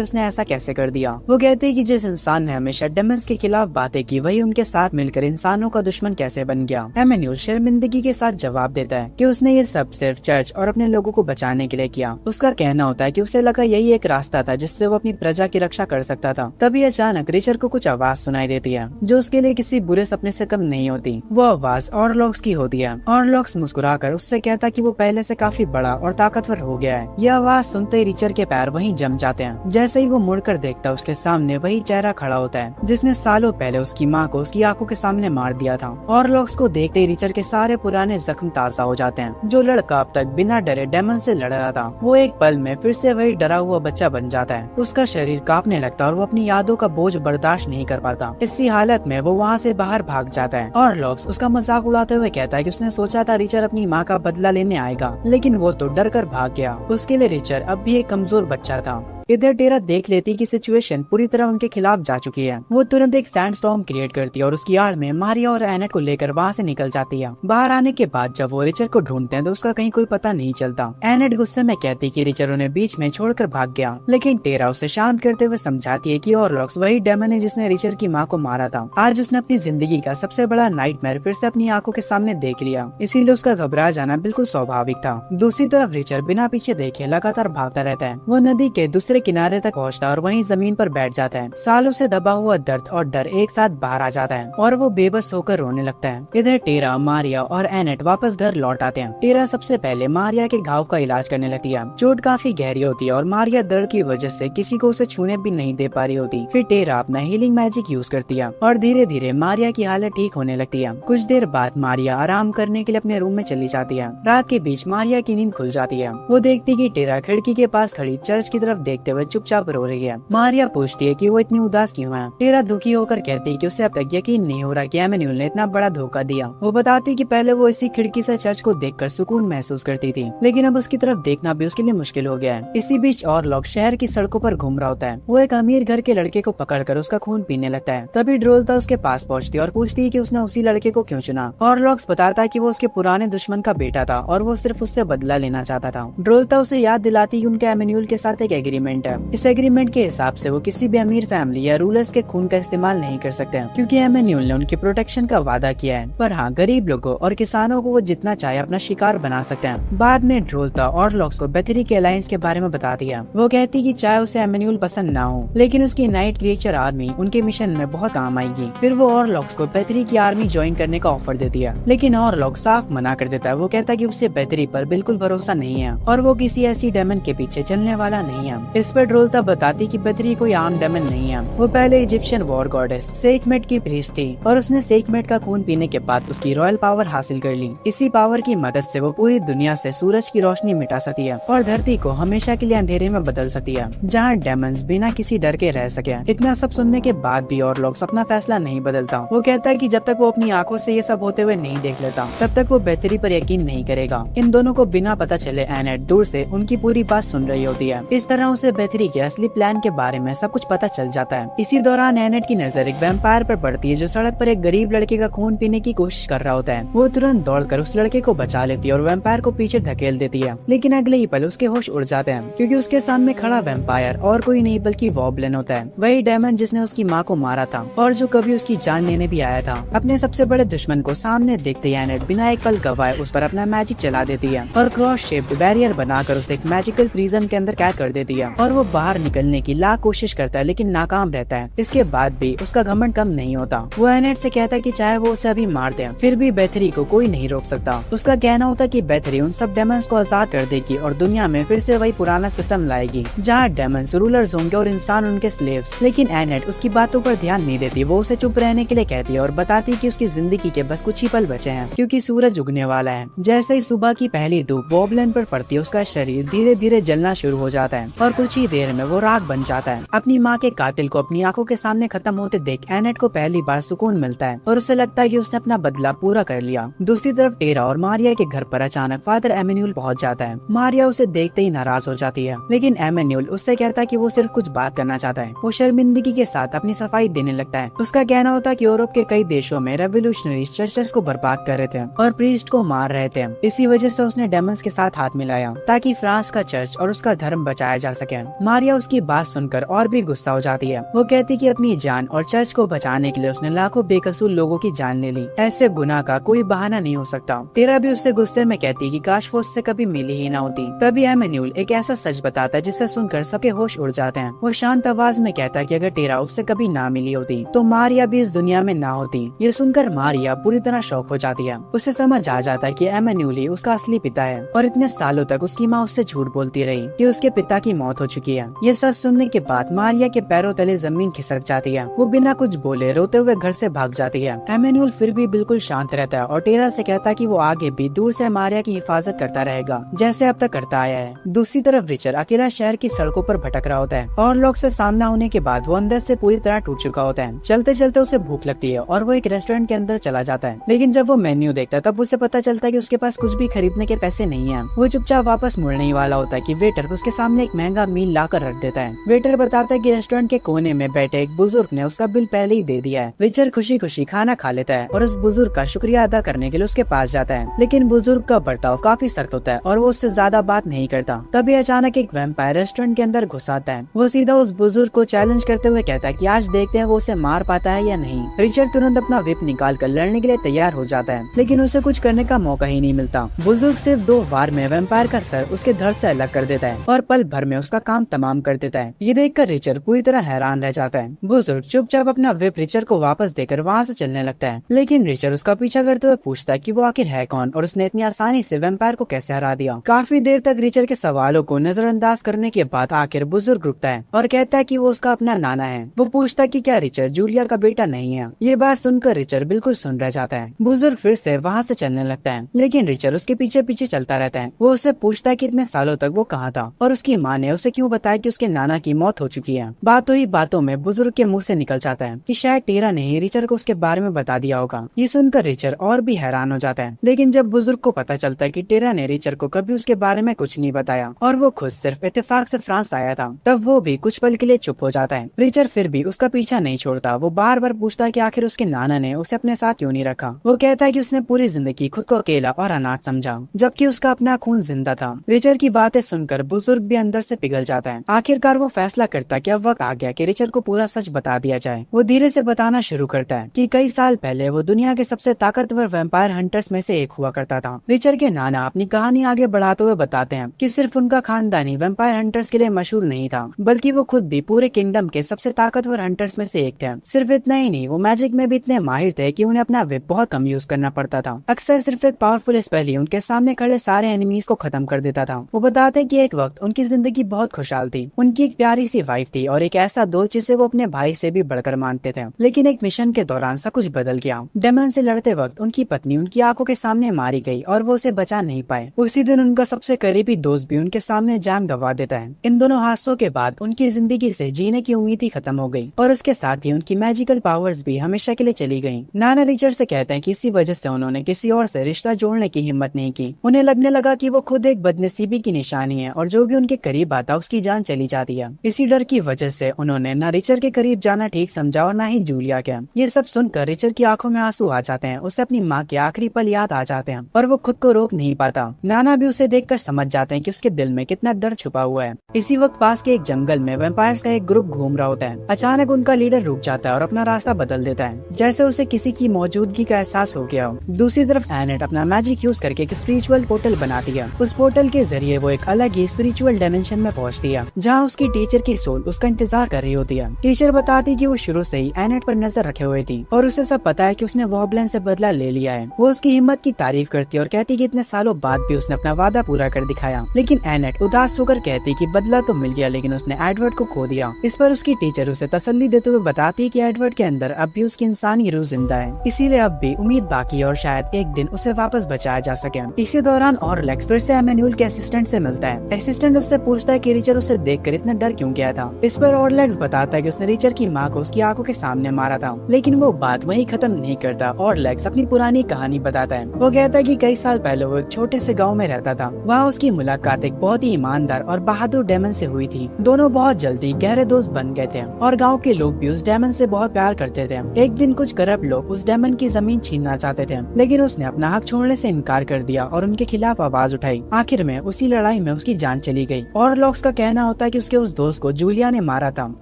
उसने ऐसा कैसे कर दिया। वो कहते हैं कि जिस इंसान ने हमेशा डेमन्स के खिलाफ बातें की, वही उनके साथ मिलकर इंसानों का दुश्मन कैसे बन गया। एमेन्यूल शर्मिंदगी के साथ जवाब देता है कि उसने ये सब सिर्फ चर्च और अपने लोगों को बचाने के लिए किया। उसका कहना होता है कि उसे लगा यही एक रास्ता था जिससे वो अपनी प्रजा की रक्षा कर सकता था। तभी अचानक रिचर को कुछ आवाज सुनाई देती है जो उसके लिए किसी बुरे सपने से कम नहीं होती। वो आवाज ऑरलॉक्स की होती है। ऑरलॉक्स मुस्कुराकर उससे कहता कि वो पहले से काफी बड़ा और ताकतवर हो गया है। यह आवाज सुनते ही रिचर के पैर वहीं जम जाते हैं। जैसे ही वो मुड़कर देखता है, उसके सामने वही चेहरा खड़ा होता है जिसने सालों पहले उसकी माँ को उसकी आंखों के सामने मार दिया था। ऑरलॉक्स को देखते ही रिचर के सारे पुराने जख्म ताजा हो जाते हैं। जो लड़का अब तक बिना डरे डेमन से लड़ रहा था, वो एक पल में फिर से वही डरा हुआ बच्चा बन जाता है। उसका शरीर कांपने लगता है और वो अपनी यादों का बोझ बर्दाश्त नहीं कर पाता। इसी हालत में वो वहाँ से बाहर भाग जाता है। ऑरलॉक्स उसका मजाक उड़ाते हुए कहता है कि उसने सोचा था रिचर अपनी माँ का बदला लेने आएगा, लेकिन वो तो डर कर भाग गया। उसके लिए रिचर अब भी एक कमजोर बच्चा था। इधर टेरा देख लेती कि सिचुएशन पूरी तरह उनके खिलाफ जा चुकी है। वो तुरंत एक सैंडस्टॉर्म क्रिएट करती है और उसकी आड़ में मारिया और एनेट को लेकर वहाँ से निकल जाती है। बाहर आने के बाद जब वो रिचर को ढूंढते हैं तो उसका कहीं कोई पता नहीं चलता। एनेट गुस्से में कहती कि रिचर उन्हें बीच में छोड़कर भाग गया, लेकिन टेरा उसे शांत करते हुए समझाती है कि ऑरलॉक्स वही डेमन है जिसने रिचर की माँ को मारा था। आज उसने अपनी जिंदगी का सबसे बड़ा नाइटमेयर फिर से अपनी आंखों के सामने देख लिया, इसीलिए उसका घबरा जाना बिल्कुल स्वाभाविक था। दूसरी तरफ रिचर बिना पीछे देखे लगातार भागता रहता है। वो नदी के दूसरे किनारे तक और वहीं जमीन पर बैठ जाता है। सालों से दबा हुआ दर्द और डर एक साथ बाहर आ जाता है और वो बेबस होकर रोने लगता है। इधर टेरा, मारिया और एनेट वापस घर लौट आते हैं। टेरा सबसे पहले मारिया के घाव का इलाज करने लगती है। चोट काफी गहरी होती है और मारिया दर्द की वजह से किसी को उसे छूने भी नहीं दे पा रही होती। फिर टेरा अपना हीलिंग मैजिक यूज करती है और धीरे धीरे मारिया की हालत ठीक होने लगती है। कुछ देर बाद मारिया आराम करने के लिए अपने रूम में चली जाती है। रात के बीच मारिया की नींद खुल जाती है। वो देखती कि टेरा खिड़की के पास खड़ी चर्च की तरफ देखते हुए चुपचाप रो रही है। मारिया पूछती है कि वो इतनी उदास क्यों है। टेरा दुखी होकर कहती है कि उसे अब तक यकीन नहीं हो रहा कि एमेन्यूल ने इतना बड़ा धोखा दिया। वो बताती कि पहले वो इसी खिड़की से चर्च को देखकर सुकून महसूस करती थी, लेकिन अब उसकी तरफ देखना भी उसके लिए मुश्किल हो गया है। इसी बीच ऑरलॉक्स शहर की सड़कों पर घूम रहा होता है। वो एक अमीर घर के लड़के को पकड़कर उसका खून पीने लगता है। तभी ड्रोल्ता उसके पास पहुंचती है और पूछती है कि उसने उसी लड़के को क्यों चुना। ऑरलॉक्स बताता है कि वो उसके पुराने दुश्मन का बेटा था और वो सिर्फ उससे बदला लेना चाहता था। ड्रोल्ता उसे याद दिलाती कि उनके एमेन्यूल के साथ एक एग्रीमेंट है। इस एग्रीमेंट के हिसाब से वो किसी भी अमीर फैमिली या रूलर्स के खून का इस्तेमाल नहीं कर सकते हैं, क्योंकि एमेन्यूल ने उनके प्रोटेक्शन का वादा किया है। पर हाँ, गरीब लोगों और किसानों को वो जितना चाहे अपना शिकार बना सकते हैं। बाद में ड्रोल्ता ऑरलॉक्स को बेथरी के अलायंस के बारे में बता दिया। वो कहती कि चाहे उसे एमेन्यूल पसंद ना हो, लेकिन उसकी नाइट क्रिएचर आर्मी उनके मिशन में बहुत काम आएगी। फिर वो ऑरलॉक्स को बेथरी की आर्मी ज्वाइन करने का ऑफर देती है, लेकिन ऑरलॉक्स साफ मना कर देता है। वो कहता है कि उसे बेथरी पर बिल्कुल भरोसा नहीं है और वो किसी ऐसी डेमन के पीछे चलने वाला नहीं है। इस पर ड्रोल्ता बताती कि बेथरी कोई आम डेमन नहीं है। वो पहले इजिप्शियन वॉर गॉडेस सेखमेट की प्रीस्ट थी और उसने सेखमेट का खून पीने के बाद उसकी रॉयल पावर हासिल कर ली। इसी पावर की मदद से वो पूरी दुनिया से सूरज की रोशनी मिटा सकती है और धरती को हमेशा के लिए अंधेरे में बदल सकती है, जहाँ डेमन्स बिना किसी डर के रह सके। इतना सब सुनने के बाद भी ऑरलॉक्स अपना फैसला नहीं बदलता। वो कहता है कि जब तक वो अपनी आंखों से ये सब होते हुए नहीं देख लेता, तब तक वो बेहतरी पर यकीन नहीं करेगा। इन दोनों को बिना पता चले एनेट दूर से उनकी पूरी बात सुन रही होती है। इस तरह उसे बेहतरी के असली प्लान के बारे में सब कुछ पता चल जाता है। इसी दौरान एनेट की नजर एक वैम्पायर पर पड़ती है जो सड़क पर एक गरीब लड़के का खून पीने की कोशिश कर रहा होता है। वो तुरंत दौड़कर उस लड़के को बचा लेती है और वैम्पायर को पीछे धकेल देती है, लेकिन अगले ही पल उसके होश उड़ जाते हैं, क्योंकि उसके सामने खड़ा वैम्पायर और कोई नहीं बल्कि वॉब्लिन होता है, वही डेमन जिसने उसकी माँ को मारा था और जो कभी उसकी जान लेने भी आया था। अपने सबसे बड़े दुश्मन को सामने देखते ही एनेट बिना एक पल गवाए उस पर अपना मैजिक चला देती है और क्रॉस शेप्ड बैरियर बनाकर उसे एक मैजिकल प्रिजन के अंदर कैद कर देती है और वो बाहर निकलने की लाख कोशिश करता है, लेकिन नाकाम रहता है। इसके बाद भी उसका घमंड कम नहीं होता। वो एनेट से कहता है कि चाहे वो उसे अभी मार दे, फिर भी बेथरी को कोई नहीं रोक सकता। उसका कहना होता है कि बेथरी उन सब डेमन्स को आजाद कर देगी और दुनिया में फिर से वही पुराना सिस्टम लाएगी, जहाँ डेमन्स रूलर्स होंगे और इंसान उनके स्लेव्स। लेकिन एनेट उसकी बातों पर ध्यान नहीं देती। वो उसे चुप रहने के लिए कहती है और बताती कि उसकी जिंदगी के बस कुछ ही पल बचे हैं, क्योंकि सूरज उगने वाला है। जैसे ही सुबह की पहली धूप वॉब्लिन पर पड़ती है, उसका शरीर धीरे धीरे जलना शुरू हो जाता है और कुछ कुछ ही देर में वो राख बन जाता है। अपनी माँ के कातिल को अपनी आंखों के सामने खत्म होते देख एनेट को पहली बार सुकून मिलता है और उसे लगता है कि उसने अपना बदला पूरा कर लिया। दूसरी तरफ टेरा और मारिया के घर पर अचानक फादर एमेन्यूल पहुंच जाता है। मारिया उसे देखते ही नाराज हो जाती है, लेकिन एमेन्यूल उससे कहता है कि वो सिर्फ कुछ बात करना चाहता है। वो शर्मिंदगी के साथ अपनी सफाई देने लगता है। उसका कहना होता है कि यूरोप के कई देशों में रेवोल्यूशनरी चर्चेस को बर्बाद कर रहे थे और प्रीस्ट को मार रहे थे। इसी वजह से उसने डेमंस के साथ हाथ मिलाया ताकि फ्रांस का चर्च और उसका धर्म बचाया जा सके। मारिया उसकी बात सुनकर और भी गुस्सा हो जाती है। वो कहती कि अपनी जान और चर्च को बचाने के लिए उसने लाखों बेकसूर लोगों की जान ले ली। ऐसे गुनाह का कोई बहाना नहीं हो सकता। टेरा भी उससे गुस्से में कहती कि काश वो उससे कभी मिली ही ना होती। तभी एमेन्यूल एक ऐसा सच बताता है जिसे सुनकर सबके होश उड़ जाते हैं। वो शांत आवाज में कहता है कि अगर टेरा उससे कभी ना मिली होती तो मारिया भी इस दुनिया में ना होती। ये सुनकर मारिया पूरी तरह शॉक हो जाती है। उसे समझ आ जाता है कि एमेन्यूल ही उसका असली पिता है और इतने सालों तक उसकी माँ उससे झूठ बोलती रही कि उसके पिता की मौत हो चुकी है। ये सच सुनने के बाद मारिया के पैरों तले जमीन खिसक जाती है। वो बिना कुछ बोले रोते हुए घर से भाग जाती है। एमेन्यूल फिर भी बिल्कुल शांत रहता है और टेरा से कहता है कि वो आगे भी दूर से मारिया की हिफाजत करता रहेगा जैसे अब तक करता आया है। दूसरी तरफ रिचर्ड अकेला शहर की सड़कों पर भटक रहा होता है और लोग से सामना होने के बाद वो अंदर से पूरी तरह टूट चुका होता है। चलते चलते उसे भूख लगती है और वो एक रेस्टोरेंट के अंदर चला जाता है, लेकिन जब वो मेन्यू देखता है तब उसे पता चलता है कि उसके पास कुछ भी खरीदने के पैसे नहीं है। वो चुपचाप वापस मुड़ने ही वाला होता है कि वेटर उसके सामने एक महंगा मील लाकर रख देता है। वेटर बताता है कि रेस्टोरेंट के कोने में बैठे एक बुजुर्ग ने उसका बिल पहले ही दे दिया है। रिचर्ड खुशी खुशी खाना खा लेता है और उस बुजुर्ग का शुक्रिया अदा करने के लिए उसके पास जाता है, लेकिन बुजुर्ग का बर्ताव काफी सख्त होता है और वो उससे ज्यादा बात नहीं करता। तभी अचानक एक वैम्पायर रेस्टोरेंट के अंदर घुस आता है। वो सीधा उस बुजुर्ग को चैलेंज करते हुए कहता है कि आज देखते हैं वो उसे मार पाता है या नहीं। रिचर्ड तुरंत अपना विप निकाल कर लड़ने के लिए तैयार हो जाता है, लेकिन उसे कुछ करने का मौका ही नहीं मिलता। बुजुर्ग सिर्फ 2 बार में वैम्पायर का सर उसके धड़ से अलग कर देता है और पल भर में उसका काम तमाम कर देता है। ये देखकर रिचर्ड पूरी तरह हैरान रह जाता है। बुजुर्ग चुपचाप अपना विप रिचर्ड को वापस देकर वहाँ से चलने लगता है, लेकिन रिचर्ड उसका पीछा करते हुए पूछता है कि वो आखिर है कौन और उसने इतनी आसानी से वैम्पायर को कैसे हरा दिया। काफी देर तक रिचर्ड के सवालों को नजरअंदाज करने के बाद आखिर बुजुर्ग रुकता है और कहता है कि वो उसका अपना नाना है। वो पूछता है कि क्या रिचर्ड जूलिया का बेटा नहीं है। ये बात सुनकर रिचर्ड बिल्कुल सुन रह जाता है। बुजुर्ग फिर से वहाँ से चलने लगता है, लेकिन रिचर्ड उसके पीछे पीछे चलता रहता है। वो उससे पूछता है कि इतने सालों तक वो कहाँ था और उसकी माँ ने उसे क्यों बताया कि उसके नाना की मौत हो चुकी है। बातों ही बातों में बुजुर्ग के मुंह से निकल जाता है कि शायद टेरा ने ही रिचर्ड को उसके बारे में बता दिया होगा। ये सुनकर रिचर्ड और भी हैरान हो जाता है, लेकिन जब बुजुर्ग को पता चलता है कि टेरा ने रिचर्ड को कभी उसके बारे में कुछ नहीं बताया और वो खुद सिर्फ इत्तेफाक से फ्रांस आया था, तब वो भी कुछ पल के लिए चुप हो जाता है। रिचर्ड फिर भी उसका पीछा नहीं छोड़ता। वो बार बार पूछता है कि आखिर उसके नाना ने उसे अपने साथ क्यों नहीं रखा। वो कहता है कि उसने पूरी जिंदगी खुद को अकेला और अनाथ समझा, जबकि उसका अपना खून जिंदा था। रिचर्ड की बातें सुनकर बुजुर्ग भी अंदर से पिघल जाता है। आखिरकार वो फैसला करता है कि अब वक्त आ गया कि रिचर्ड को पूरा सच बता दिया जाए। वो धीरे से बताना शुरू करता है कि कई साल पहले वो दुनिया के सबसे ताकतवर वैम्पायर हंटर्स में से एक हुआ करता था। रिचर्ड के नाना अपनी कहानी आगे बढ़ाते हुए बताते हैं कि सिर्फ उनका खानदानी वैम्पायर हंटर्स के लिए मशहूर नहीं था, बल्कि वो खुद भी पूरे किंगडम के सबसे ताकतवर हंटर्स में से एक थे। सिर्फ इतना ही नहीं, वो मैजिक में भी इतने माहिर थे कि उन्हें अपना विप बहुत कम यूज करना पड़ता था। अक्सर सिर्फ एक पावरफुल स्पेल ही उनके सामने खड़े सारे एनिमीज को खत्म कर देता था। वो बताते हैं कि एक वक्त उनकी जिंदगी बहुत खुशहाल थी। उनकी एक प्यारी सी वाइफ थी और एक ऐसा दोस्त जिसे वो अपने भाई से भी बढ़कर मानते थे। लेकिन एक मिशन के दौरान सब कुछ बदल गया। डेमन से लड़ते वक्त उनकी पत्नी उनकी आंखों के सामने मारी गई और वो उसे बचा नहीं पाए। उसी दिन उनका सबसे करीबी दोस्त भी उनके सामने जान गंवा देता है। इन दोनों हादसों के बाद उनकी जिंदगी से जीने की उम्मीद ही खत्म हो गई और उसके साथ ही उनकी मैजिकल पावर्स भी हमेशा के लिए चली गयी। नाना रिचर्ड से कहते हैं कि इसी वजह से उन्होंने किसी और से रिश्ता जोड़ने की हिम्मत नहीं की। उन्हें लगने लगा कि वो खुद एक बदनसीबी की निशानी है और जो भी उनके करीब आता उसकी जान चली जाती है। इसी डर की वजह से उन्होंने न रिचर्ड के करीब जाना ठीक समझा और न ही जूलिया के। ये सब सुनकर रिचर्ड की आंखों में आंसू आ जाते हैं। उसे अपनी माँ के आखिरी पल याद आ जाते हैं और वो खुद को रोक नहीं पाता। नाना भी उसे देखकर समझ जाते हैं कि उसके दिल में कितना दर्द छुपा हुआ है। इसी वक्त पास के एक जंगल में वैम्पायर्स का एक ग्रुप घूम रहा होता है। अचानक उनका लीडर रुक जाता है और अपना रास्ता बदल देता है, जैसे उसे किसी की मौजूदगी का एहसास हो गया हो। दूसरी तरफ एनेट अपना मैजिक यूज करके एक स्पिरिचुअल पोर्टल बनाती है। उस पोर्टल के जरिए वो एक अलग ही स्पिरिचुअल डायमेंशन में पहुंचती है, जहाँ उसकी टीचर की सोल उसका इंतजार कर रही होती है। टीचर बताती कि वो शुरू से ही एनेट पर नजर रखे हुए थी और उसे सब पता है कि उसने वॉबलैंड से बदला ले लिया है। वो उसकी हिम्मत की तारीफ करती है और कहती कि इतने सालों बाद भी उसने अपना वादा पूरा कर दिखाया। लेकिन एनेट उदास होकर कहती कि बदला तो मिल गया, लेकिन उसने एडवर्ड को खो दिया। इस पर उसकी टीचर उसे तसल्ली देते हुए बताती है कि एडवर्ड के अंदर अब भी उसकी इंसानी रूह जिंदा है, इसीलिए अब भी उम्मीद बाकी है और शायद एक दिन उसे वापस बचाया जा सके। इसी दौरान ऑरलेक्स फिर से एमेन्यूल के असिस्टेंट से मिलता है। असिस्टेंट उससे पूछता है कि रिचर उसे देखकर इतना डर क्यों गया था। इस पर ऑरलैक्स बताता है कि उसने रिचर की माँ को उसकी आंखों के सामने मारा था, लेकिन वो बात वहीं खत्म नहीं करता। ऑरलैक्स अपनी पुरानी कहानी बताता है। वो कहता है कि कई साल पहले वो एक छोटे से गाँव में रहता था। वहाँ उसकी मुलाकात एक बहुत ही ईमानदार और बहादुर डेमन से हुई थी। दोनों बहुत जल्दी गहरे दोस्त बन गए थे और गाँव के लोग भी उस डेमन से बहुत प्यार करते थे। एक दिन कुछ करप्ट लोग उस डेमन की जमीन छीनना चाहते थे, लेकिन उसने अपना हक छोड़ने से इनकार कर दिया और उनके खिलाफ आवाज उठाई। आखिर में उसी लड़ाई में उसकी जान चली गई। ऑरलॉक्स का कहना होता है कि उसके उस दोस्त को जूलिया ने मारा था,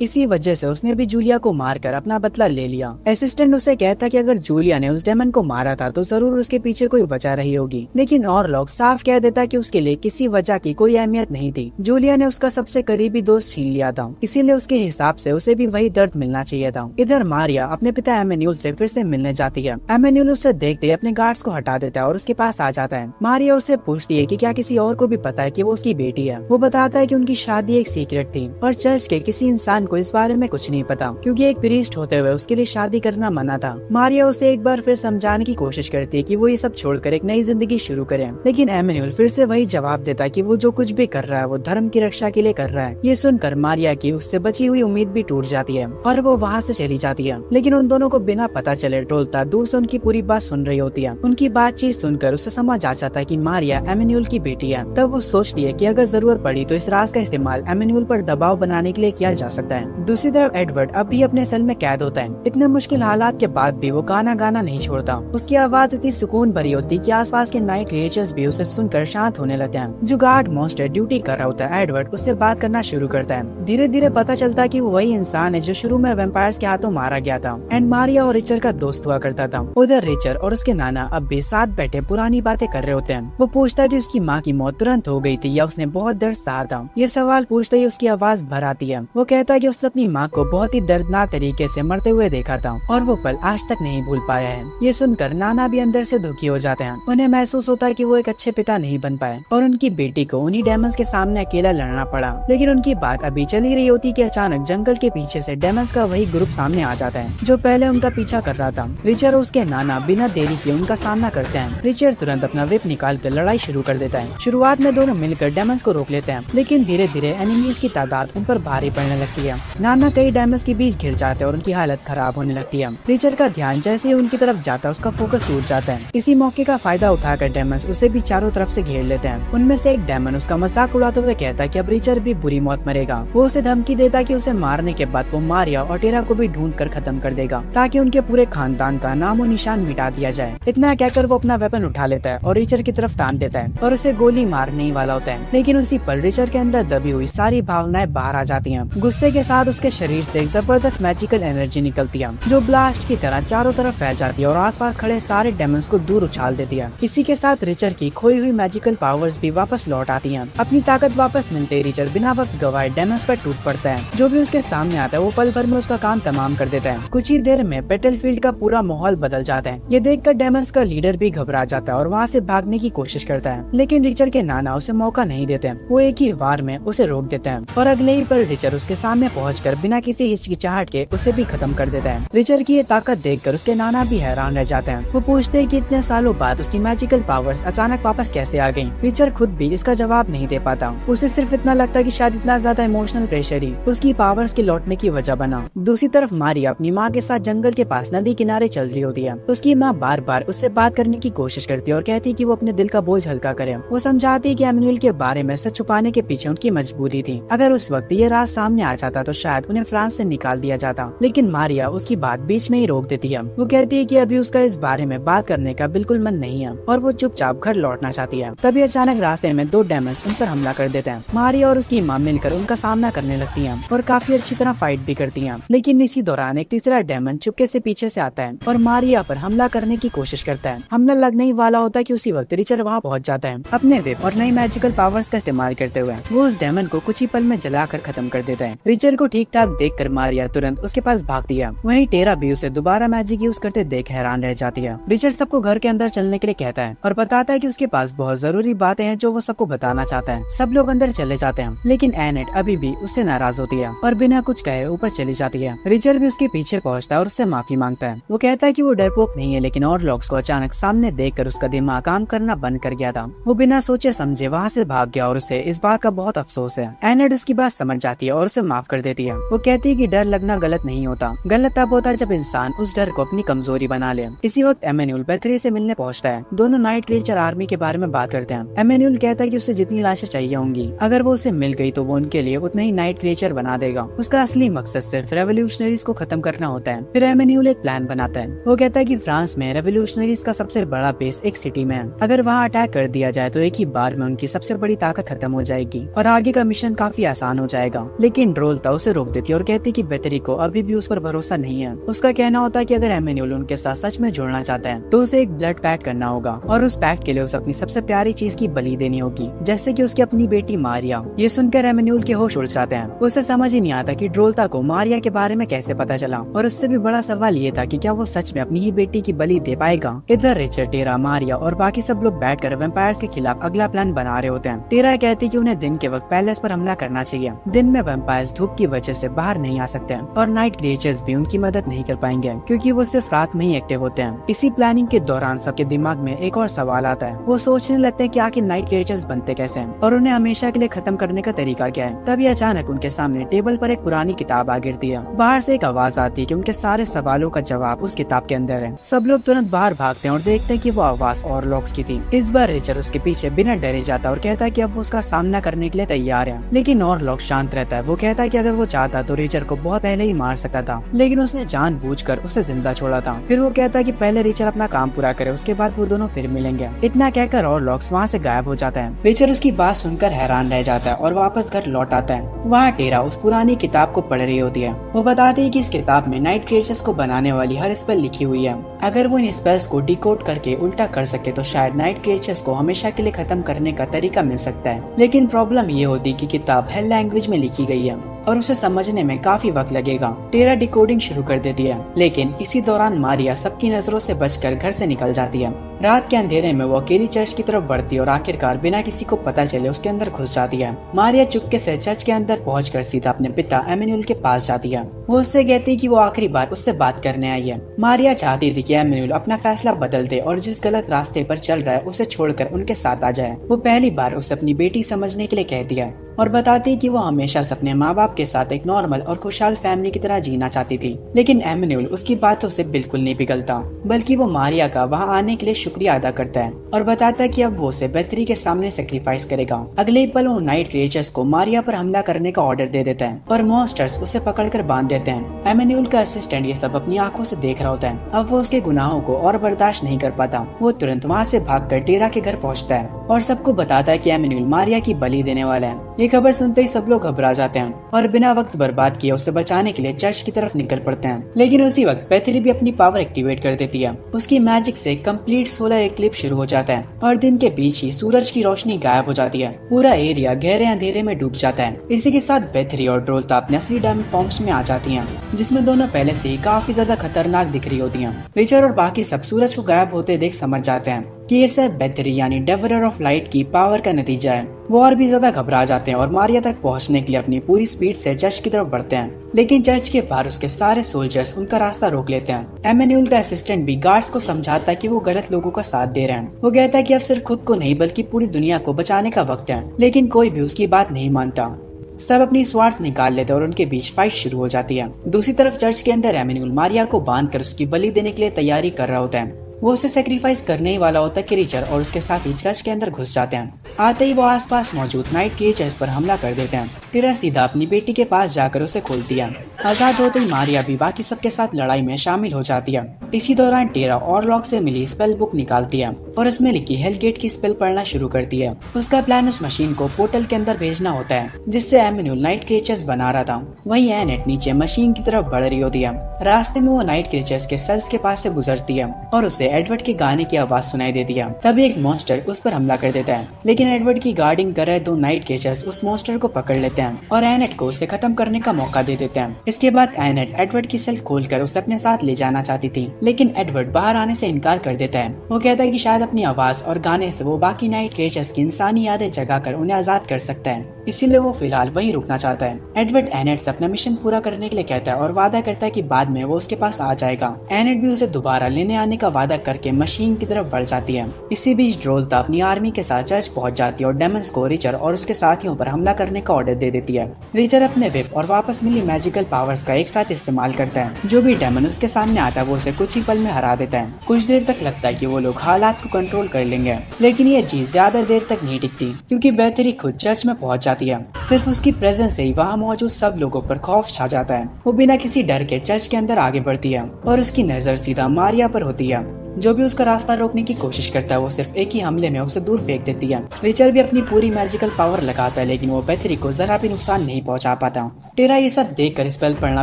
इसी वजह से उसने भी जूलिया को मारकर अपना बदला ले लिया। असिस्टेंट उसे कहता कि अगर जूलिया ने उस डेमन को मारा था तो जरूर उसके पीछे कोई वजह रही होगी, लेकिन ऑरलॉक्स साफ कह देता कि उसके लिए किसी वजह की कोई अहमियत नहीं थी। जूलिया ने उसका सबसे करीबी दोस्त छीन लिया था, इसीलिए उसके हिसाब से उसे भी वही दर्द मिलना चाहिए था। इधर मारिया अपने पिता एमेन्यूल से फिर से मिलने जाती है। एमेन्यूल उसे देखते ही अपने गार्ड्स को हटा देता है और उसके पास आ जाता है। मारिया उससे पूछती है कि क्या किसी और को भी पता है कि वो उसकी बेटी है। वो बताता है कि उनकी शादी एक सीक्रेट थी और चर्च के किसी इंसान को इस बारे में कुछ नहीं पता, क्योंकि एक प्रीस्ट होते हुए उसके लिए शादी करना मना था। मारिया उसे एक बार फिर समझाने की कोशिश करती है कि वो ये सब छोड़कर एक नई जिंदगी शुरू करे, लेकिन एमेन्यूल फिर से वही जवाब देता है कि वो जो कुछ भी कर रहा है वो धर्म की रक्षा के लिए कर रहा है। ये सुनकर मारिया की उससे बची हुई उम्मीद भी टूट जाती है और वो वहाँ से चली जाती है, लेकिन उन दोनों को बिना पता चले टोलता दूर से उनकी पूरी बात सुन रही होती है। उनकी बातचीत सुनकर उसे समझ आ जाता है कि मारिया एमेन्यूल की बेटी है। तब वो सोचती है कि अगर जरूरत पड़ी तो इस राज का इस्तेमाल एमेन्यूल पर दबाव बनाने के लिए किया जा सकता है। दूसरी तरफ एडवर्ड अब भी अपने सेल में कैद होता है। इतने मुश्किल हालात के बाद भी वो गाना गाना नहीं छोड़ता। उसकी आवाज इतनी सुकून भरी होती कि आसपास के नाइट क्रिएचर्स भी उसे सुनकर शांत होने लगते हैं। जो गार्ड मॉन्स्टर ड्यूटी कर रहा होता है, एडवर्ड उससे बात करना शुरू करता है। धीरे धीरे पता चलता है कि वो वही इंसान है जो शुरू में वैम्पायर्स के हाथों मारा गया था एंड मारिया और रिचर का दोस्त हुआ करता था। उधर रिचर और उसके नाना अब भी साथ बैठे पुरानी बातें कर रहे होते हैं। वो पूछता है कि उसकी माँ की मौत तुरंत हो गई थी या उसने बहुत दर्द सहा था। ये सवाल पूछते ही उसकी आवाज भर आती है। वो कहता है कि उसने अपनी माँ को बहुत ही दर्दनाक तरीके से मरते हुए देखा था और वो पल आज तक नहीं भूल पाया है। ये सुनकर नाना भी अंदर से दुखी हो जाते हैं। उन्हें महसूस होता है कि वो एक अच्छे पिता नहीं बन पाए और उनकी बेटी को उन्हीं डेमंस के सामने अकेला लड़ना पड़ा। लेकिन उनकी बात अभी चल ही रही होती कि अचानक जंगल के पीछे से डेमंस का वही ग्रुप सामने आ जाता है जो पहले उनका पीछा कर रहा था। रिचर और उसके नाना बिना देरी के उनका सामना करते हैं। रिचर तुरंत अपना विप निकाल कर लड़ाई शुरू कर देता है। शुरुआत में दोनों मिलकर डेमंस को रोक लेते हैं, लेकिन धीरे धीरे एनिमीज की तादाद उन पर भारी पड़ने लगती है। नाना कई डेमंस के बीच घिर जाते हैं और उनकी हालत खराब होने लगती है। रिचर का ध्यान जैसे ही उनकी तरफ जाता है उसका फोकस टूट जाता है। इसी मौके का फायदा उठाकर डेमंस उसे भी चारों तरफ से घेर लेते हैं। उनमें से एक डेमन उसका मजाक उड़ाते हुए कहता है कि अब रिचर भी बुरी मौत मरेगा। वो उसे धमकी देता है कि उसे मारने के बाद वो मारिया और टेरा को भी ढूंढ कर खत्म कर देगा ताकि उनके पूरे खानदान का नामो निशान मिटा दिया जाए। इतना कहकर वो अपना वेपन उठा लेता है और रिचर की तरफ तान देता है और उसे गोली मारने ही वाला होता है, लेकिन उसी पर रिचर के अंदर दबी हुई सारी भावनाएं बाहर आ जाती हैं। गुस्से के साथ उसके शरीर से एक जबरदस्त मैजिकल एनर्जी निकलती है जो ब्लास्ट की तरह चारों तरफ फैल जाती है और आसपास खड़े सारे डेमंस को दूर उछाल देती है। इसी के साथ रिचर की खोई हुई मैजिकल पावर्स भी वापस लौट आती हैं। अपनी ताकत वापस मिलते ही रिचर बिना वक्त गवाए डेमंस पर टूट पड़ता है। जो भी उसके सामने आता है वो पल भर में उसका काम तमाम कर देता है। कुछ ही देर में बैटलफील्ड का पूरा माहौल बदल जाता है। ये देखकर डेमंस का लीडर भी घबरा जाता है और वहाँ से भागने की कोशिश करता है, लेकिन रिचर के नाना उसे मौका नहीं देते। वो एक ही वार में उसे रोक देते हैं और अगले ही पल रिचर उसके सामने पहुंचकर बिना किसी हिचकिचाहट के उसे भी खत्म कर देता है। रिचर की ये ताकत देखकर उसके नाना भी हैरान रह जाते हैं। वो पूछते हैं कि इतने सालों बाद उसकी मैजिकल पावर्स अचानक वापस कैसे आ गईं। रिचर खुद भी इसका जवाब नहीं दे पाता। उसे सिर्फ इतना लगता है कि शायद इतना ज्यादा इमोशनल प्रेशर ही उसकी पावर्स के लौटने की वजह बना। दूसरी तरफ मारिया अपनी माँ के साथ जंगल के पास नदी किनारे चल रही होती है। उसकी माँ बार बार उससे बात करने की कोशिश करती है और कहती है कि वो अपने दिल का बोझ हल्का करे। वो समझाती है कि एमेन्यूल के बारे में सच छुपाने के पीछे उनकी मजबूरी थी। अगर उस वक्त ये राज सामने आ जाता तो शायद उन्हें फ्रांस से निकाल दिया जाता, लेकिन मारिया उसकी बात बीच में ही रोक देती है। वो कहती है कि अभी उसका इस बारे में बात करने का बिल्कुल मन नहीं है और वो चुपचाप घर लौटना चाहती है। तभी अचानक रास्ते में दो डेमंस उन पर हमला कर देते हैं। मारिया और उसकी माँ मिलकर उनका सामना करने लगती हैं और काफी अच्छी तरह फाइट भी करती हैं। लेकिन इसी दौरान एक तीसरा डेमन चुपके से पीछे से आता है और मारिया पर हमला करने की कोशिश करता है। हमला लगने ही वाला होता है कि उसी वक्त रिचर वहाँ पहुँच जाता है। अपने विप और नई मैजिकल पावर्स का इस्तेमाल करते हुए वो उस डेमन को कुछ ही पल में जलाकर खत्म कर देता है। रिचर को ठीक ठाक देख कर मारिया तुरंत उसके पास भागती है। वहीं टेरा भी उसे दोबारा मैजिक यूज करते देख हैरान रह जाती है। रिचर सबको घर के अंदर चलने के लिए कहता है और बताता है कि उसके पास बहुत जरूरी बातें हैं जो वो सबको बताना चाहता है। सब लोग अंदर चले जाते हैं, लेकिन एनेट अभी भी उससे नाराज होती है और बिना कुछ कहे ऊपर चली जाती है। रिचर भी उसके पीछे पहुंचता है और उससे माफी मांगता है। वो कहता है कि वो डरपोक नहीं है, लेकिन ऑरलॉक्स को अचानक सामने देखकर उसका दिमाग काम करना बंद कर गया था। वो बिना सोचे समझे वहाँ से भाग गया और उसे इस बात का बहुत अफसोस है। एनेट उसकी बात समझ जाती है और उसे माफ कर देती है। वो कहती है कि डर लगना गलत नहीं होता, गलत तब होता है जब इंसान उस डर को अपनी कमजोरी बना ले। इसी वक्त एमेन्यूल बेथरी से मिलने पहुंचता है। दोनों नाइट क्रीचर आर्मी के बारे में बात करते हैं। एमेन्यूल कहता है कि उसे जितनी लाशें चाहिए होंगी, अगर वो उसे मिल गई तो वो उनके लिए उतना ही नाइट क्रीचर बना देगा। उसका असली मकसद सिर्फ रेवोल्यूशनरीज को खत्म करना होता है। फिर एमेन्यूल एक प्लान बनाता है। वो कहता है कि फ्रांस में रेवोल्यूशनरीज का सबसे बड़ा बेस एक सिटी में है। अगर वहाँ अटैक कर दिया जाए तो एक ही बार में उनकी सबसे बड़ी ताकत खत्म हो जाएगी और आगे का मिशन काफी आसान हो जाएगा। लेकिन ड्रोल्टा उसे रोक देती है और कहती है कि बेथरी को अभी भी उस पर भरोसा नहीं है। उसका कहना होता है कि अगर एमेन्यूल उनके साथ सच में जुड़ना चाहता है तो उसे एक ब्लड पैक्ट करना होगा और उस पैक्ट के लिए उसे अपनी सबसे प्यारी चीज की बलि देनी होगी, जैसे कि उसकी अपनी बेटी मारिया। ये सुनकर एमेन्यूल के होश उड़ जाते हैं। उसे समझ ही नहीं आता कि ड्रोल्टा को मारिया के बारे में कैसे पता चला और उससे भी बड़ा सवाल ये था कि क्या वो सच में अपनी ही बेटी की बलि दे पाएगा। इधर रिचर्ड, टेरा, मारिया और बाकी सब लोग बैठकर वैम्पायर्स के खिलाफ अगला प्लान बना रहे होते हैं। टेरा कहती है कि उन्हें दिन के वक्त पैलेस पर हमला करना चाहिए। दिन में वैम्पायर्स धूप की वजह से बाहर नहीं आ सकते और नाइट क्रिएचर्स भी उनकी मदद नहीं कर पाएंगे क्योंकि वो सिर्फ रात में ही एक्टिव होते हैं। इसी प्लानिंग के दौरान सबके दिमाग में एक और सवाल आता है। वो सोचने लगते हैं कि आखिर नाइट क्रिएचर्स बनते कैसे हैं और उन्हें हमेशा के लिए खत्म करने का तरीका क्या है। तभी अचानक उनके सामने टेबल पर एक पुरानी किताब आ गिरती है। बाहर से एक आवाज आती है कि उनके सारे सवालों का जवाब उस किताब के अंदर है। सब लोग तुरंत बाहर भागते हैं और देखते हैं कि वो आवाज ऑरलॉक्स की थी। इस बार रिचर्ड उसके पीछे बिना डरे जाता है और कहता है कि अब वो उसका सामना करने के लिए तैयार है। लेकिन ऑरलॉक्स शांत रहता है। वो कहता है कि अगर वो चाहता तो रिचर्ड को बहुत पहले ही मार सकता था, लेकिन उसने जानबूझकर उसे जिंदा छोड़ा था। फिर वो कहता है कि पहले रिचर्ड अपना काम पूरा करे, उसके बाद वो दोनों फिर मिलेंगे। इतना कहकर ऑरलॉक्स वहाँ से गायब हो जाता है। रिचर्ड उसकी बात सुनकर हैरान रह जाता है और वापस घर लौट आता है। वहाँ टेरा उस पुरानी किताब को पढ़ रही होती है। वो बताती है कि इस किताब में नाइट क्रिएचर्स को बनाने वाली हर स्पेल लिखी हुई है। अगर वो इन स्पेल्स को डिकोड करके उल्टा कर सके तो शायद नाइट क्रिएचर्स को हमेशा के लिए खत्म करने का तरीका मिल सकता है। लेकिन प्रॉब्लम ये होती कि किताब हेल लैंग्वेज में लिखी गई है और उसे समझने में काफी वक्त लगेगा। टेरा डिकोडिंग शुरू कर देती है, लेकिन इसी दौरान मारिया सबकी नजरों से बचकर घर से निकल जाती है। रात के अंधेरे में वो अकेली चर्च की तरफ बढ़ती है और आखिरकार बिना किसी को पता चले उसके अंदर घुस जाती है। मारिया चुपके से चर्च के अंदर पहुंचकर सीधा अपने पिता एमेन्यूल के पास जाती है। वो उससे कहती है कि वो आखिरी बार उससे बात करने आई है। मारिया चाहती थी कि एमेन्यूल अपना फैसला बदल दे और जिस गलत रास्ते पर चल रहा है उसे छोड़कर उनके साथ आ जाए। वो पहली बार उसे अपनी बेटी समझने के लिए कहती है और बताती है कि वो हमेशा से अपने माँ बाप के साथ एक नॉर्मल और खुशहाल फैमिली की तरह जीना चाहती थी। लेकिन एमेन्यूल उसकी बातों से बिल्कुल नहीं पिघलता, बल्कि वो मारिया का वहाँ आने के लिए शुक्रिया अदा करता है और बताता है कि अब वो उसे बेथरी के सामने सेक्रीफाइस करेगा। अगले ही पल वो नाइट क्रिएचर्स को मारिया पर हमला करने का ऑर्डर दे देता है और मॉन्स्टर्स उसे पकड़कर बांध देते हैं। एमेन्यूल का असिस्टेंट ये सब अपनी आंखों से देख रहा होता है। अब वो उसके गुनाहों को और बर्दाश्त नहीं कर पाता। वो तुरंत वहाँ से भागकर टेरा के घर पहुँचता है और सबको बताता है कि एमेन्यूल मारिया की बलि देने वाला है। ये खबर सुनते ही सब लोग घबरा जाते हैं और बिना वक्त बर्बाद किए उसे बचाने के लिए चर्च की तरफ निकल पड़ते हैं। लेकिन उसी वक्त बेथरी भी अपनी पावर एक्टिवेट कर देती है। उसकी मैजिक से कंप्लीट सोलर एक्लिप्स शुरू हो जाता है और दिन के बीच ही सूरज की रोशनी गायब हो जाती है। पूरा एरिया गहरे अंधेरे में डूब जाता है। इसी के साथ बेथरी और ड्रोल्टा अपने असली डायमंड फॉर्म्स में आ जाती हैं, जिसमें दोनों पहले से ही काफी ज्यादा खतरनाक दिख रही होती हैं। रिचर्ड और बाकी सब सूरज को गायब होते देख समझ जाते हैं कि ये सब बेथरी यानी डेवलर ऑफ लाइट की पावर का नतीजा है। वो और भी ज्यादा घबरा जाते हैं और मारिया तक पहुंचने के लिए अपनी पूरी स्पीड से चर्च की तरफ बढ़ते हैं। लेकिन चर्च के बाहर उसके सारे सोल्जर्स उनका रास्ता रोक लेते हैं। एमेन्यूल का असिस्टेंट भी गार्ड्स को समझाता है कि वो गलत लोगों का साथ दे रहे हैं। वो कहता है कि अब सिर्फ खुद को नहीं बल्कि पूरी दुनिया को बचाने का वक्त है, लेकिन कोई भी उसकी बात नहीं मानता। सब अपनी स्वार्थ निकाल लेते हैं और उनके बीच फाइट शुरू हो जाती है। दूसरी तरफ चर्च के अंदर एमेन्यूल मारिया को बांधकर उसकी बलि देने के लिए तैयारी कर रहा होता है। वो उसे सेक्रीफाइस करने ही वाला होता है कि रिचर्ड और उसके साथी चर्च के अंदर घुस जाते हैं। आते ही वो आसपास मौजूद नाइट क्रिएचर्स पर हमला कर देते हैं। टेरा सीधा अपनी बेटी के पास जाकर उसे खोलती है। आजाद होते ही मारिया भी बाकी सबके साथ लड़ाई में शामिल हो जाती है। इसी दौरान टेरा ऑरलॉक से मिली स्पेल बुक निकालती है और उसमें लिखी हेलगेट की स्पेल पढ़ना शुरू करती है। उसका प्लान उस मशीन को पोर्टल के अंदर भेजना होता है जिससे एमेन्यूल नाइट क्रिएचर्स बना रहा था। वहीं एनेट नीचे मशीन की तरफ बढ़ रही होती है। रास्ते में वो नाइट क्रिएचर्स के सेल्स के पास से गुजरती है और उसे एडवर्ड के गाने की आवाज सुनाई देती है। तभी एक मॉन्स्टर उस पर हमला कर देता है, लेकिन एडवर्ड की गार्डिंग कर रहे दो नाइट क्रिएचर्स उस मॉन्स्टर को पकड़ लेते हैं और एनेट को उसे खत्म करने का मौका दे देते हैं। इसके बाद एनेट एडवर्ड की सेल खोलकर उसे अपने साथ ले जाना चाहती थी, लेकिन एडवर्ड बाहर आने से इनकार कर देता है। वो कहता है कि शायद अपनी आवाज और गाने से वो बाकी नाइट क्रिएचर्स की इंसानी यादें जगाकर उन्हें आजाद कर सकता है, इसीलिए वो फिलहाल वहीं रुकना चाहता है। एडवर्ड एनेट से अपना मिशन पूरा करने के लिए कहता है और वादा करता है कि बाद में वो उसके पास आ जाएगा। एनेट भी उसे दोबारा लेने आने का वादा अलग करके मशीन की तरफ बढ़ जाती है। इसी बीच ड्रोल्ता अपनी आर्मी के साथ चर्च पहुंच जाती है और डेमन्स को रिचर और उसके साथियों पर हमला करने का ऑर्डर दे देती है। रिचर अपने विप और वापस मिली मैजिकल पावर्स का एक साथ इस्तेमाल करता है। जो भी डेमन उसके सामने आता है वो उसे कुछ ही पल में हरा देता है। कुछ देर तक लगता है कि वो लोग हालात को कंट्रोल कर लेंगे, लेकिन ये चीज ज्यादा देर तक नहीं टिकती, क्योंकि बेथरी खुद चर्च में पहुंच जाती है। सिर्फ उसकी प्रेजेंस से ही वहाँ मौजूद सब लोगों पर खौफ छा जाता है। वो बिना किसी डर के चर्च के अंदर आगे बढ़ती है और उसकी नजर सीधा मारिया पर होती है। जो भी उसका रास्ता रोकने की कोशिश करता है वो सिर्फ एक ही हमले में उसे दूर फेंक देती है। रिचर भी अपनी पूरी मैजिकल पावर लगाता है, लेकिन वो बेथरी को जरा भी नुकसान नहीं पहुंचा पाता। टेरा ये सब देखकर स्पेल पढ़ना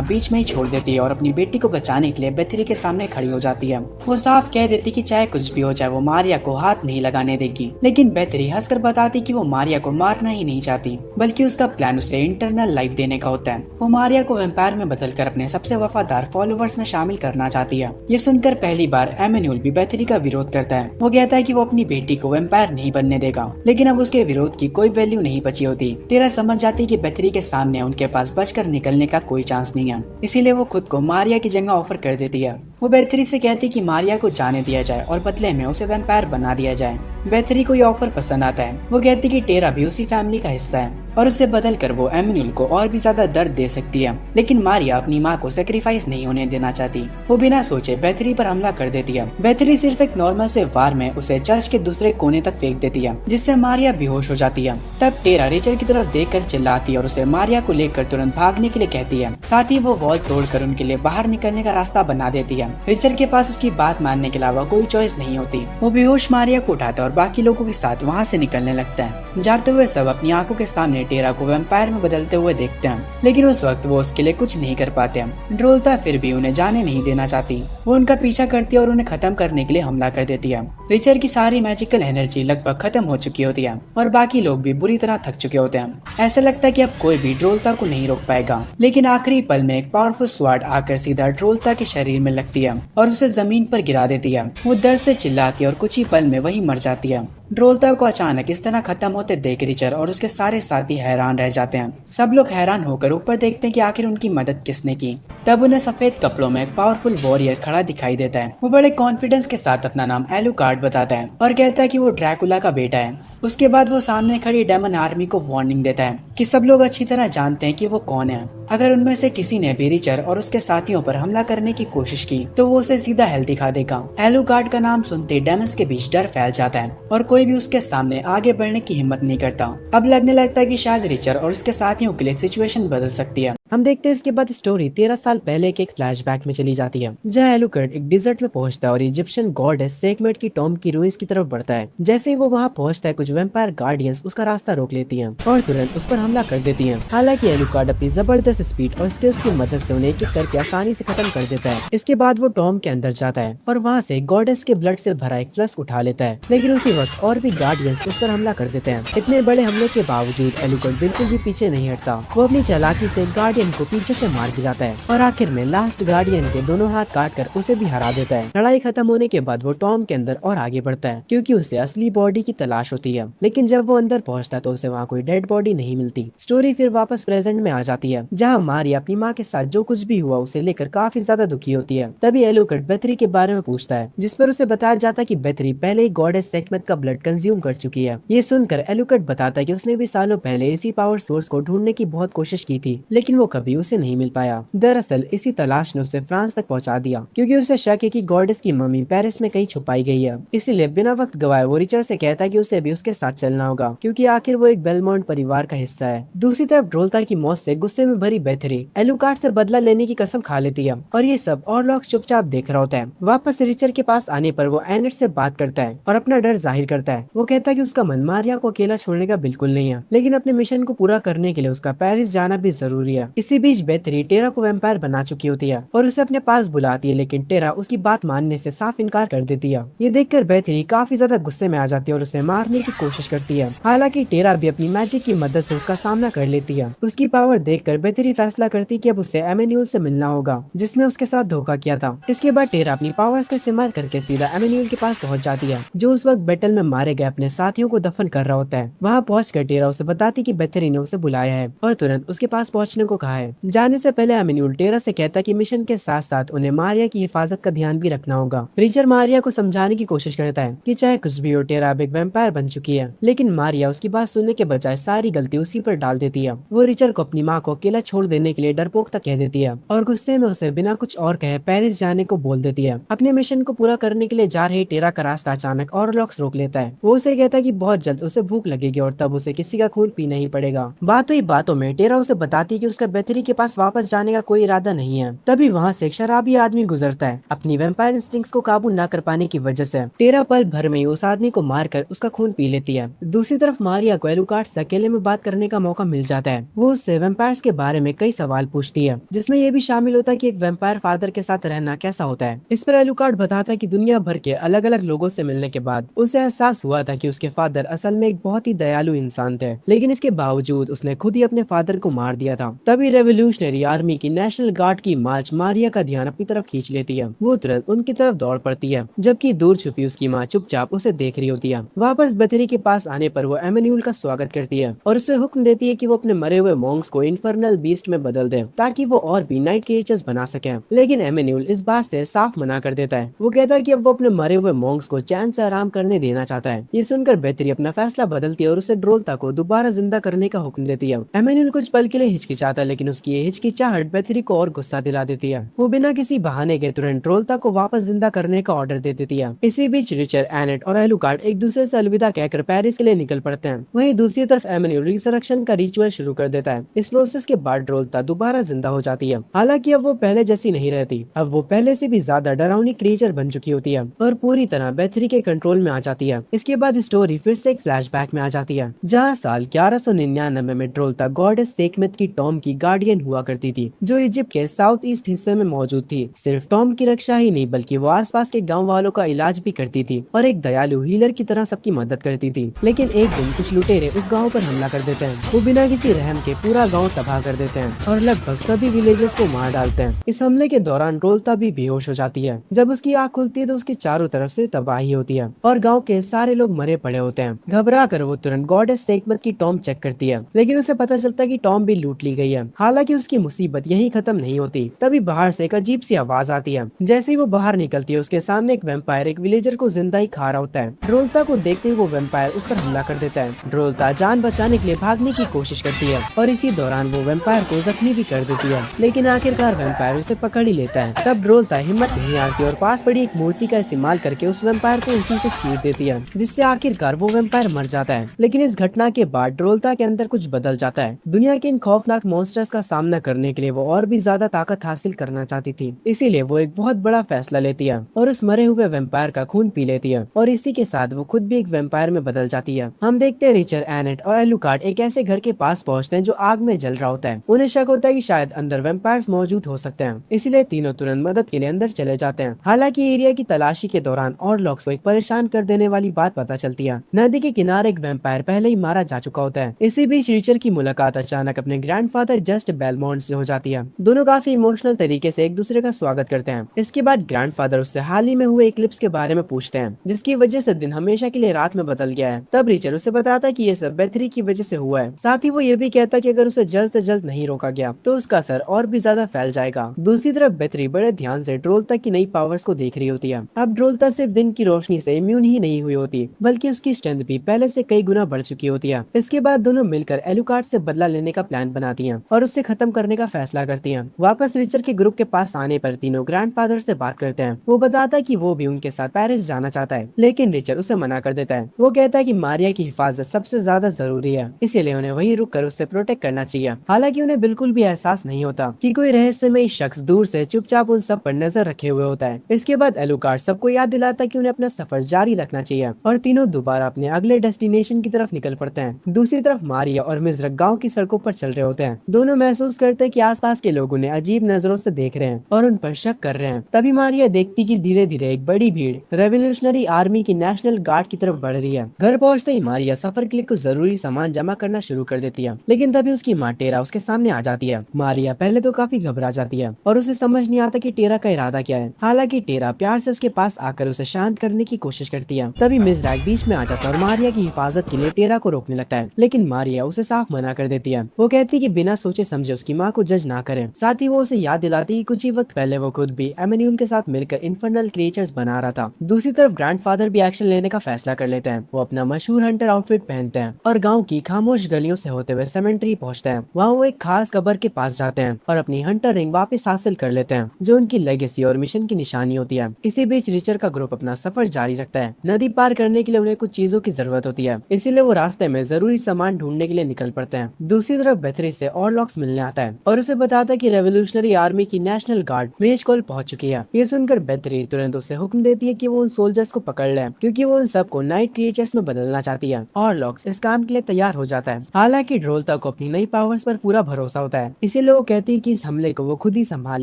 बीच में ही छोड़ देती है और अपनी बेटी को बचाने के लिए बेथरी के सामने खड़ी हो जाती है। वो साफ कह देती कि चाहे कुछ भी हो जाए वो मारिया को हाथ नहीं लगाने देगी, लेकिन बेथरी हंसकर बताती कि वो मारिया को मारना ही नहीं चाहती, बल्कि उसका प्लान उसे इंटरनल लाइफ देने का होता है। वो मारिया को वैम्पायर में बदलकर अपने सबसे वफादार फॉलोवर्स में शामिल करना चाहती है। ये सुनकर पहली बार एमेन्यूल भी बेथरी का विरोध करता है। वो कहता है कि वो अपनी बेटी को वैम्पायर नहीं बनने देगा, लेकिन अब उसके विरोध की कोई वैल्यू नहीं बची होती। टेरा समझ जाती है कि बेथरी के सामने उनके पास बचकर निकलने का कोई चांस नहीं है, इसीलिए वो खुद को मारिया की जगह ऑफर कर देती है। वो बेथरी से कहती है कि मारिया को जाने दिया जाए और बदले में उसे वैम्पायर बना दिया जाए। बेथरी को ये ऑफर पसंद आता है। वो कहती कि टेरा भी उसी फैमिली का हिस्सा है और उसे बदल कर वो एमेन्यूल को और भी ज्यादा दर्द दे सकती है, लेकिन मारिया अपनी माँ को सेक्रीफाइस नहीं होने देना चाहती। वो बिना सोचे बेथरी पर हमला कर देती है। बेथरी सिर्फ एक नॉर्मल से वार में उसे चर्च के दूसरे कोने तक फेंक देती है, जिससे मारिया बेहोश हो जाती है। तब टेरा रिचर की तरफ देखकर चिल्लाती है और उसे मारिया को लेकर तुरंत भागने के लिए कहती है। साथ ही वो वॉल तोड़कर उनके लिए बाहर निकलने का रास्ता बना देती है। रिचर के पास उसकी बात मानने के अलावा कोई चॉइस नहीं होती। वो बेहोश मारिया को उठाता है और बाकी लोगों के साथ वहाँ से निकलने लगता है। जाते हुए सब अपनी आंखों के सामने टेरा को वैम्पायर में बदलते हुए देखते हैं, लेकिन उस वक्त वो उसके लिए कुछ नहीं कर पाते हैं। ड्रोल्ता फिर भी उन्हें जाने नहीं देना चाहती। वो उनका पीछा करती है और उन्हें खत्म करने के लिए हमला कर देती है। रिचर की सारी मैजिकल एनर्जी लगभग खत्म हो चुकी होती है और बाकी लोग भी बुरी तरह थक चुके होते हैं। ऐसा लगता है कि अब कोई भी ड्रोल्ता को नहीं रोक पाएगा, लेकिन आखिरी पल में एक पावरफुल स्वार्ड आकर सीधा ड्रोल्ता के शरीर में लगती है और उसे जमीन पर गिरा देती है। वो दर्द से चिल्लाती है और कुछ ही पल में वही मर जाती है। ड्रोल्ता को अचानक इस तरह खत्म होते देख रिचर और उसके सारे साथी हैरान रह जाते हैं। सब लोग हैरान होकर ऊपर देखते हैं कि आखिर उनकी मदद किसने की। तब उन्हें सफेद कपड़ों में एक पावरफुल वॉरियर खड़ा दिखाई देता है। वो बड़े कॉन्फिडेंस के साथ अपना नाम एलुकार्ड बताता है और कहता है कि वो ड्रैकुला का बेटा है। उसके बाद वो सामने खड़ी डेमन आर्मी को वार्निंग देता है कि सब लोग अच्छी तरह जानते हैं कि वो कौन है। अगर उनमें से किसी ने भी रिचर और उसके साथियों पर हमला करने की कोशिश की तो वो उसे सीधा हेल दिखा देगा। एलुकार्ड का नाम सुनते डेमन्स के बीच डर फैल जाता है और कोई भी उसके सामने आगे बढ़ने की हिम्मत नहीं करता। अब लगने लगता है कि शायद रिचर और उसके साथियों के लिए सिचुएशन बदल सकती है। हम देखते हैं इसके बाद स्टोरी 13 साल पहले के एक फ्लैशबैक में चली जाती है, जहाँ एलुकार्ड एक डिजर्ट में पहुंचता है और इजिप्शियन गॉडेस सेकमेट की टॉम की रूइंस की तरफ बढ़ता है। जैसे ही वो वहाँ पहुंचता है कुछ वैम्पायर गार्डियंस उसका रास्ता रोक लेती हैं और तुरंत उस पर हमला कर देती हैं। हालांकि एलुकार्ड अपनी जबरदस्त स्पीड और स्किल्स की मदद से उन्हें एक-एक करके आसानी से खत्म कर देता है। इसके बाद वो टॉम के अंदर जाता है और वहाँ से गॉडेस के ब्लड से भरा एक फ्लस्क उठा लेता है, लेकिन उसी वक्त और भी गार्डियंस उस पर हमला कर देते हैं। इतने बड़े हमले के बावजूद एलुकार्ड बिल्कुल भी पीछे नहीं हटता। वो अपनी चालाकी से गार्डियन को पीछे से मार गिराता है और आखिर में लास्ट गार्डियन के दोनों हाथ काट कर उसे भी हरा देता है। लड़ाई खत्म होने के बाद वो टॉम के अंदर और आगे बढ़ता है, क्योंकि उसे असली बॉडी की तलाश होती है। लेकिन जब वो अंदर पहुंचता है तो उसे वहाँ कोई डेड बॉडी नहीं मिलती। स्टोरी फिर वापस प्रेजेंट में आ जाती है, जहाँ मारिया अपनी माँ के साथ जो कुछ भी हुआ उसे लेकर काफी ज्यादा दुखी होती है। तभी एलुकार्ड बेथरी के बारे में पूछता है, जिस पर उसे बताया जाता है कि बेथरी पहले ही गॉडेस सेकमेट का ब्लड कंज्यूम कर चुकी है। ये सुनकर एलुकार्ड बताता है कि उसने भी सालों पहले इसी पावर सोर्स को ढूंढने की बहुत कोशिश की थी, लेकिन वो कभी उसे नहीं मिल पाया। दरअसल इसी तलाश ने उसे फ्रांस तक पहुंचा दिया, क्योंकि उसे शक है कि गॉडेस की मम्मी पेरिस में कहीं छुपाई गई है। इसीलिए बिना वक्त गवाए वो रिचर से कहता है कि उसे भी उसके साथ चलना होगा, क्योंकि आखिर वो एक बेलमोंट परिवार का हिस्सा है। दूसरी तरफ ड्रोल्ता की मौत से गुस्से में भरी बेथरी एलुकार्ड से बदला लेने की कसम खा लेती है और ये सब और लोग चुपचाप देख रहा होता है। वापस रिचर के पास आने पर वो एनेट से बात करता है और अपना डर जाहिर करता है। वो कहता है कि उसका मन मारिया को अकेला छोड़ने का बिल्कुल नहीं है, लेकिन अपने मिशन को पूरा करने के लिए उसका पेरिस जाना भी जरूरी है। इसी बीच बेथरी टेरा को वैम्पायर बना चुकी होती है और उसे अपने पास बुलाती है, लेकिन टेरा उसकी बात मानने से साफ इनकार कर देती है। ये देखकर बेथरी काफी ज्यादा गुस्से में आ जाती है और उसे मारने की कोशिश करती है। हालांकि टेरा भी अपनी मैजिक की मदद से उसका सामना कर लेती है। उसकी पावर देखकर बेथरी फैसला करती है कि अब उसे एमेन्यूल से मिलना होगा, जिसने उसके साथ धोखा किया था। इसके बाद टेरा अपनी पावर्स का इस्तेमाल करके सीधा एमेन्यूल के पास पहुंच जाती है, जो उस वक्त बैटल में मारे गए अपने साथियों को दफन कर रहा होता है। वहाँ पहुंचकर टेरा उसे बताती कि बेथरी ने उसे बुलाया है और तुरंत उसके पास पहुंचने को कहा है। जाने से पहले एमिन्यूल टेरा से कहता है कि मिशन के साथ साथ उन्हें मारिया की हिफाजत का ध्यान भी रखना होगा। रिचर मारिया को समझाने की कोशिश करता है कि चाहे कुछ भी हो, टेरा अब एक वैम्पायर बन चुकी है, लेकिन मारिया उसकी बात सुनने के बजाय सारी गलती उसी पर डाल देती है। वो रिचर को अपनी माँ को अकेला छोड़ देने के लिए डरपोक तक कह देती है और गुस्से में उसे बिना कुछ और कहे पेरिस जाने को बोल देती है। अपने मिशन को पूरा करने के लिए जा रही टेरा का रास्ता अचानक ऑरलॉक्स रोक लेता है। वो उसे कहता है कि बहुत जल्द उसे भूख लगेगी और तब उसे किसी का खून पीना ही पड़ेगा। बातों ही बातों में टेरा उसे बताती है कि उसका बेथरी के पास वापस जाने का कोई इरादा नहीं है। तभी वहाँ से एक शराबी आदमी गुजरता है। अपनी वैम्पायर इंस्टिंक्ट्स को काबू न कर पाने की वजह से टेरा पल भर में उस आदमी को मारकर उसका खून पी लेती है। दूसरी तरफ मारिया को एलुकार्ड से अकेले में बात करने का मौका मिल जाता है। वो उससे वैम्पायर्स के बारे में कई सवाल पूछती है, जिसमें ये भी शामिल होता है कि एक वैम्पायर फादर के साथ रहना कैसा होता है। इस पर एलुकार्ड बताता है कि दुनिया भर के अलग अलग लोगों से मिलने के बाद उसे एहसास हुआ था कि उसके फादर असल में एक बहुत ही दयालु इंसान थे, लेकिन इसके बावजूद उसने खुद ही अपने फादर को मार दिया था। तभी रेवोल्यूशनरी आर्मी की नेशनल गार्ड की मार्च मारिया का ध्यान अपनी तरफ खींच लेती है। वो तुरंत उनकी तरफ दौड़ पड़ती है, जबकि दूर छुपी उसकी माँ चुपचाप उसे देख रही होती है। वापस बेथरी के पास आने पर वो एमेन्यूल का स्वागत करती है और उसे हुक्म देती है कि वो अपने मरे हुए मॉन्क्स को इन्फर्नल बीस्ट में बदल दे ताकि वो और भी नाइट क्रिएचर्स बना सके। लेकिन एमेन्यूल इस बात से साफ मना कर देता है। वो कहता है कि अब वो अपने मरे हुए मॉन्क्स को चैन से आराम करने देना चाहता है। ये सुनकर बेथरी अपना फैसला बदलती है और उसे ड्रोल्ता को दोबारा जिंदा करने का हुक्म देती है। एमेन्यूल कुछ पल के लिए हिचकिचाता है, लेकिन उसकी ये हिचकिचाहट बेथरी को और गुस्सा दिला देती है। वो बिना किसी बहाने के तुरंत ड्रोल्ता को वापस जिंदा करने का ऑर्डर दे देती है। इसी बीच रिचर, एनेट और एलुकार्ड एक दूसरे से अलविदा कहकर पेरिस के लिए निकल पड़ते हैं। वहीं दूसरी तरफ एमेन्यूल रिसरेक्शन का रिचुअल शुरू कर देता है। इस प्रोसेस के बाद ड्रोल्ता दोबारा जिंदा हो जाती है। हालांकि अब वो पहले जैसी नहीं रहती। अब वो पहले से भी ज्यादा डरावनी क्रिएचर बन चुकी होती है और पूरी तरह बेथरी के कंट्रोल में आ जाती है। इसके बाद स्टोरी फिर से एक फ्लैशबैक में आ जाती है, जहाँ साल 1199 में ड्रोल्ता गॉडेस सेकमेत की टॉम की गार्डियन हुआ करती थी, जो इजिप्ट के साउथ ईस्ट हिस्से में मौजूद थी। सिर्फ टॉम की रक्षा ही नहीं, बल्कि वो आसपास के गांव वालों का इलाज भी करती थी और एक दयालु हीलर की तरह सबकी मदद करती थी। लेकिन एक दिन कुछ लुटेरे उस गांव पर हमला कर देते हैं। वो बिना किसी रहम के पूरा गांव तबाह कर देते हैं और लगभग सभी विलेजर्स को मार डालते हैं। इस हमले के दौरान ड्रोल्ता भी बेहोश हो जाती है। जब उसकी आँख खुलती है तो उसकी चारों तरफ से तबाही होती है और गाँव के सारे लोग मरे पड़े होते हैं। घबरा कर वो तुरंत गॉडेस सेकमत की टॉम चेक करती है, लेकिन उसे पता चलता है कि टॉम भी लूट ली गई है। हालांकि उसकी मुसीबत यहीं खत्म नहीं होती। तभी बाहर से एक अजीब सी आवाज आती है। जैसे ही वो बाहर निकलती है, उसके सामने एक वैम्पायर एक विलेजर को जिंदा ही खा रहा होता है। ड्रोल्ता को देखते ही वो वैम्पायर उस पर हमला कर देता है। ड्रोल्ता जान बचाने के लिए भागने की कोशिश करती है और इसी दौरान वो वैम्पायर को जख्मी भी कर देती है, लेकिन आखिरकार वैम्पायर उसे पकड़ ही लेता है। तब ड्रोल्ता हिम्मत नहीं हारती और पास पड़ी एक मूर्ति का इस्तेमाल करके उस वैम्पायर को उसी से चीर देती है, जिससे आखिरकार वो वैम्पायर मर जाता है। लेकिन इस घटना के बाद ड्रोल्ता के अंदर कुछ बदल जाता है। दुनिया के इन खौफनाक मॉन्स्टर्स का सामना करने के लिए वो और भी ज्यादा ताकत हासिल करना चाहती थी। इसीलिए वो एक बहुत बड़ा फैसला लेती है और उस मरे हुए वैम्पायर का खून पी लेती है और इसी के साथ वो खुद भी एक वैम्पायर में बदल जाती है। हम देखते हैं रिचर, एनेट और एलुकार्ड एक ऐसे घर के पास पहुंचते हैं जो आग में जल रहा होता है। उन्हें शक होता है कि शायद अंदर वैम्पायर्स मौजूद हो सकते हैं, इसलिए तीनों तुरंत मदद के लिए अंदर चले जाते हैं। हालांकि एरिया की तलाशी के दौरान ऑरलॉक्स को एक परेशान कर देने वाली बात पता चलती है। नदी के किनारे एक वैम्पायर पहले ही मारा जा चुका होता है। इसी बीच रिचर की मुलाकात अचानक अपने ग्रैंडफादर जस्ट बेलमोंट से हो जाती है। दोनों काफी इमोशनल तरीके से एक दूसरे का स्वागत करते हैं। इसके बाद ग्रैंडफादर उससे हाल ही में हुए इक्लिप्स के बारे में पूछते हैं, जिसकी वजह से दिन हमेशा के लिए रात में बदल गया है। तब रिचर उसे बताता है कि ये सब बेथरी की वजह से हुआ है। साथ ही वो ये भी कहता है कि अगर उसे जल्द से जल्द नहीं रोका गया तो उसका असर और भी ज्यादा फैल जाएगा। दूसरी तरफ बेथरी बड़े ध्यान से ड्रोल्ता की नई पावर्स को देख रही होती है। अब ड्रोल्ता सिर्फ दिन की रोशनी से इम्यून ही नहीं हुई होती, बल्कि उसकी स्ट्रेंथ भी पहले से कई गुना बढ़ चुकी होती है। इसके बाद दोनों मिलकर एलुकार्ड से बदला लेने का प्लान बनाती हैं और उससे खत्म करने का फैसला करती हैं। वापस रिचर के ग्रुप के पास आने पर तीनों ग्रैंडफादर से बात करते हैं। वो बताता है कि वो भी उनके साथ पेरिस जाना चाहता है, लेकिन रिचर उसे मना कर देता है। वो कहता है कि मारिया की हिफाजत सबसे ज्यादा जरूरी है, इसीलिए उन्हें वहीं रुककर उससे प्रोटेक्ट करना चाहिए। हालांकि उन्हें बिल्कुल भी एहसास नहीं होता कि कोई रहस्यमयी शख्स दूर से चुपचाप उन सब पर नजर रखे हुए होता है। इसके बाद एलुकार्ड सबको याद दिलाता है कि उन्हें अपना सफर जारी रखना चाहिए और तीनों दोबारा अपने अगले डेस्टिनेशन की तरफ निकल पड़ते हैं। दूसरी तरफ मारिया और मिज़रक गांव की सड़कों पर चल रहे होते हैं। दोनों महसूस करते हैं कि आसपास के लोग उन्हें अजीब नजरों से देख रहे हैं और उन पर शक कर रहे हैं। तभी मारिया देखती कि धीरे धीरे एक बड़ी भीड़ रेवोल्यूशनरी आर्मी की नेशनल गार्ड की तरफ बढ़ रही है। घर पहुंचते ही मारिया सफर के लिए कुछ जरूरी सामान जमा करना शुरू कर देती है, लेकिन तभी उसकी माँ टेरा उसके सामने आ जाती है। मारिया पहले तो काफी घबरा जाती है और उसे समझ नहीं आता कि टेरा का इरादा क्या है। हालांकि टेरा प्यार से उसके पास आकर उसे शांत करने की कोशिश करती है। तभी मिज़रक बीच में आ जाता है और मारिया की हिफाजत के लिए टेरा को रोकने लगता है, लेकिन मारिया उसे साफ मना कर देती है। वो कहती है कि बिना सोचे सोचे समझे उसकी माँ को जज ना करें। साथ ही वो उसे याद दिलाती कि कुछ ही वक्त पहले वो खुद भी एमेन्यूल के साथ मिलकर इन्फर्नल क्रिएचर्स बना रहा था। दूसरी तरफ ग्रैंडफादर भी एक्शन लेने का फैसला कर लेते हैं। वो अपना मशहूर हंटर आउटफिट पहनते हैं और गाँव की खामोश गलियों से होते हुए सेमेंट्री पहुँचते हैं। वहाँ वो एक खास कब्र के पास जाते हैं और अपनी हंटर रिंग वापस हासिल कर लेते हैं, जो उनकी लेगेसी और मिशन की निशानी होती है। इसी बीच रिचर का ग्रुप अपना सफर जारी रखता है। नदी पार करने के लिए उन्हें कुछ चीजों की जरूरत होती है, इसीलिए वो रास्ते में जरूरी सामान ढूंढने के लिए निकल पड़ते हैं। दूसरी तरफ बेथरी से ऑरलॉक्स मिलने आता है और उसे बताता है कि रेवोल्यूशनरी आर्मी की नेशनल गार्ड मेजकोल पहुंच चुकी है। ये सुनकर बेथरी तुरंत उसे हुक्म देती है कि वो उन सोल्जर्स को पकड़ ले, क्योंकि वो उन सबको नाइट क्रिएचर्स में बदलना चाहती है। ऑरलॉक्स इस काम के लिए तैयार हो जाता है। हालांकि ड्रोल्ता को अपनी नई पावर्स पर पूरा भरोसा होता है, इसीलिए वो कहती है कि इस हमले को वो खुद ही संभाल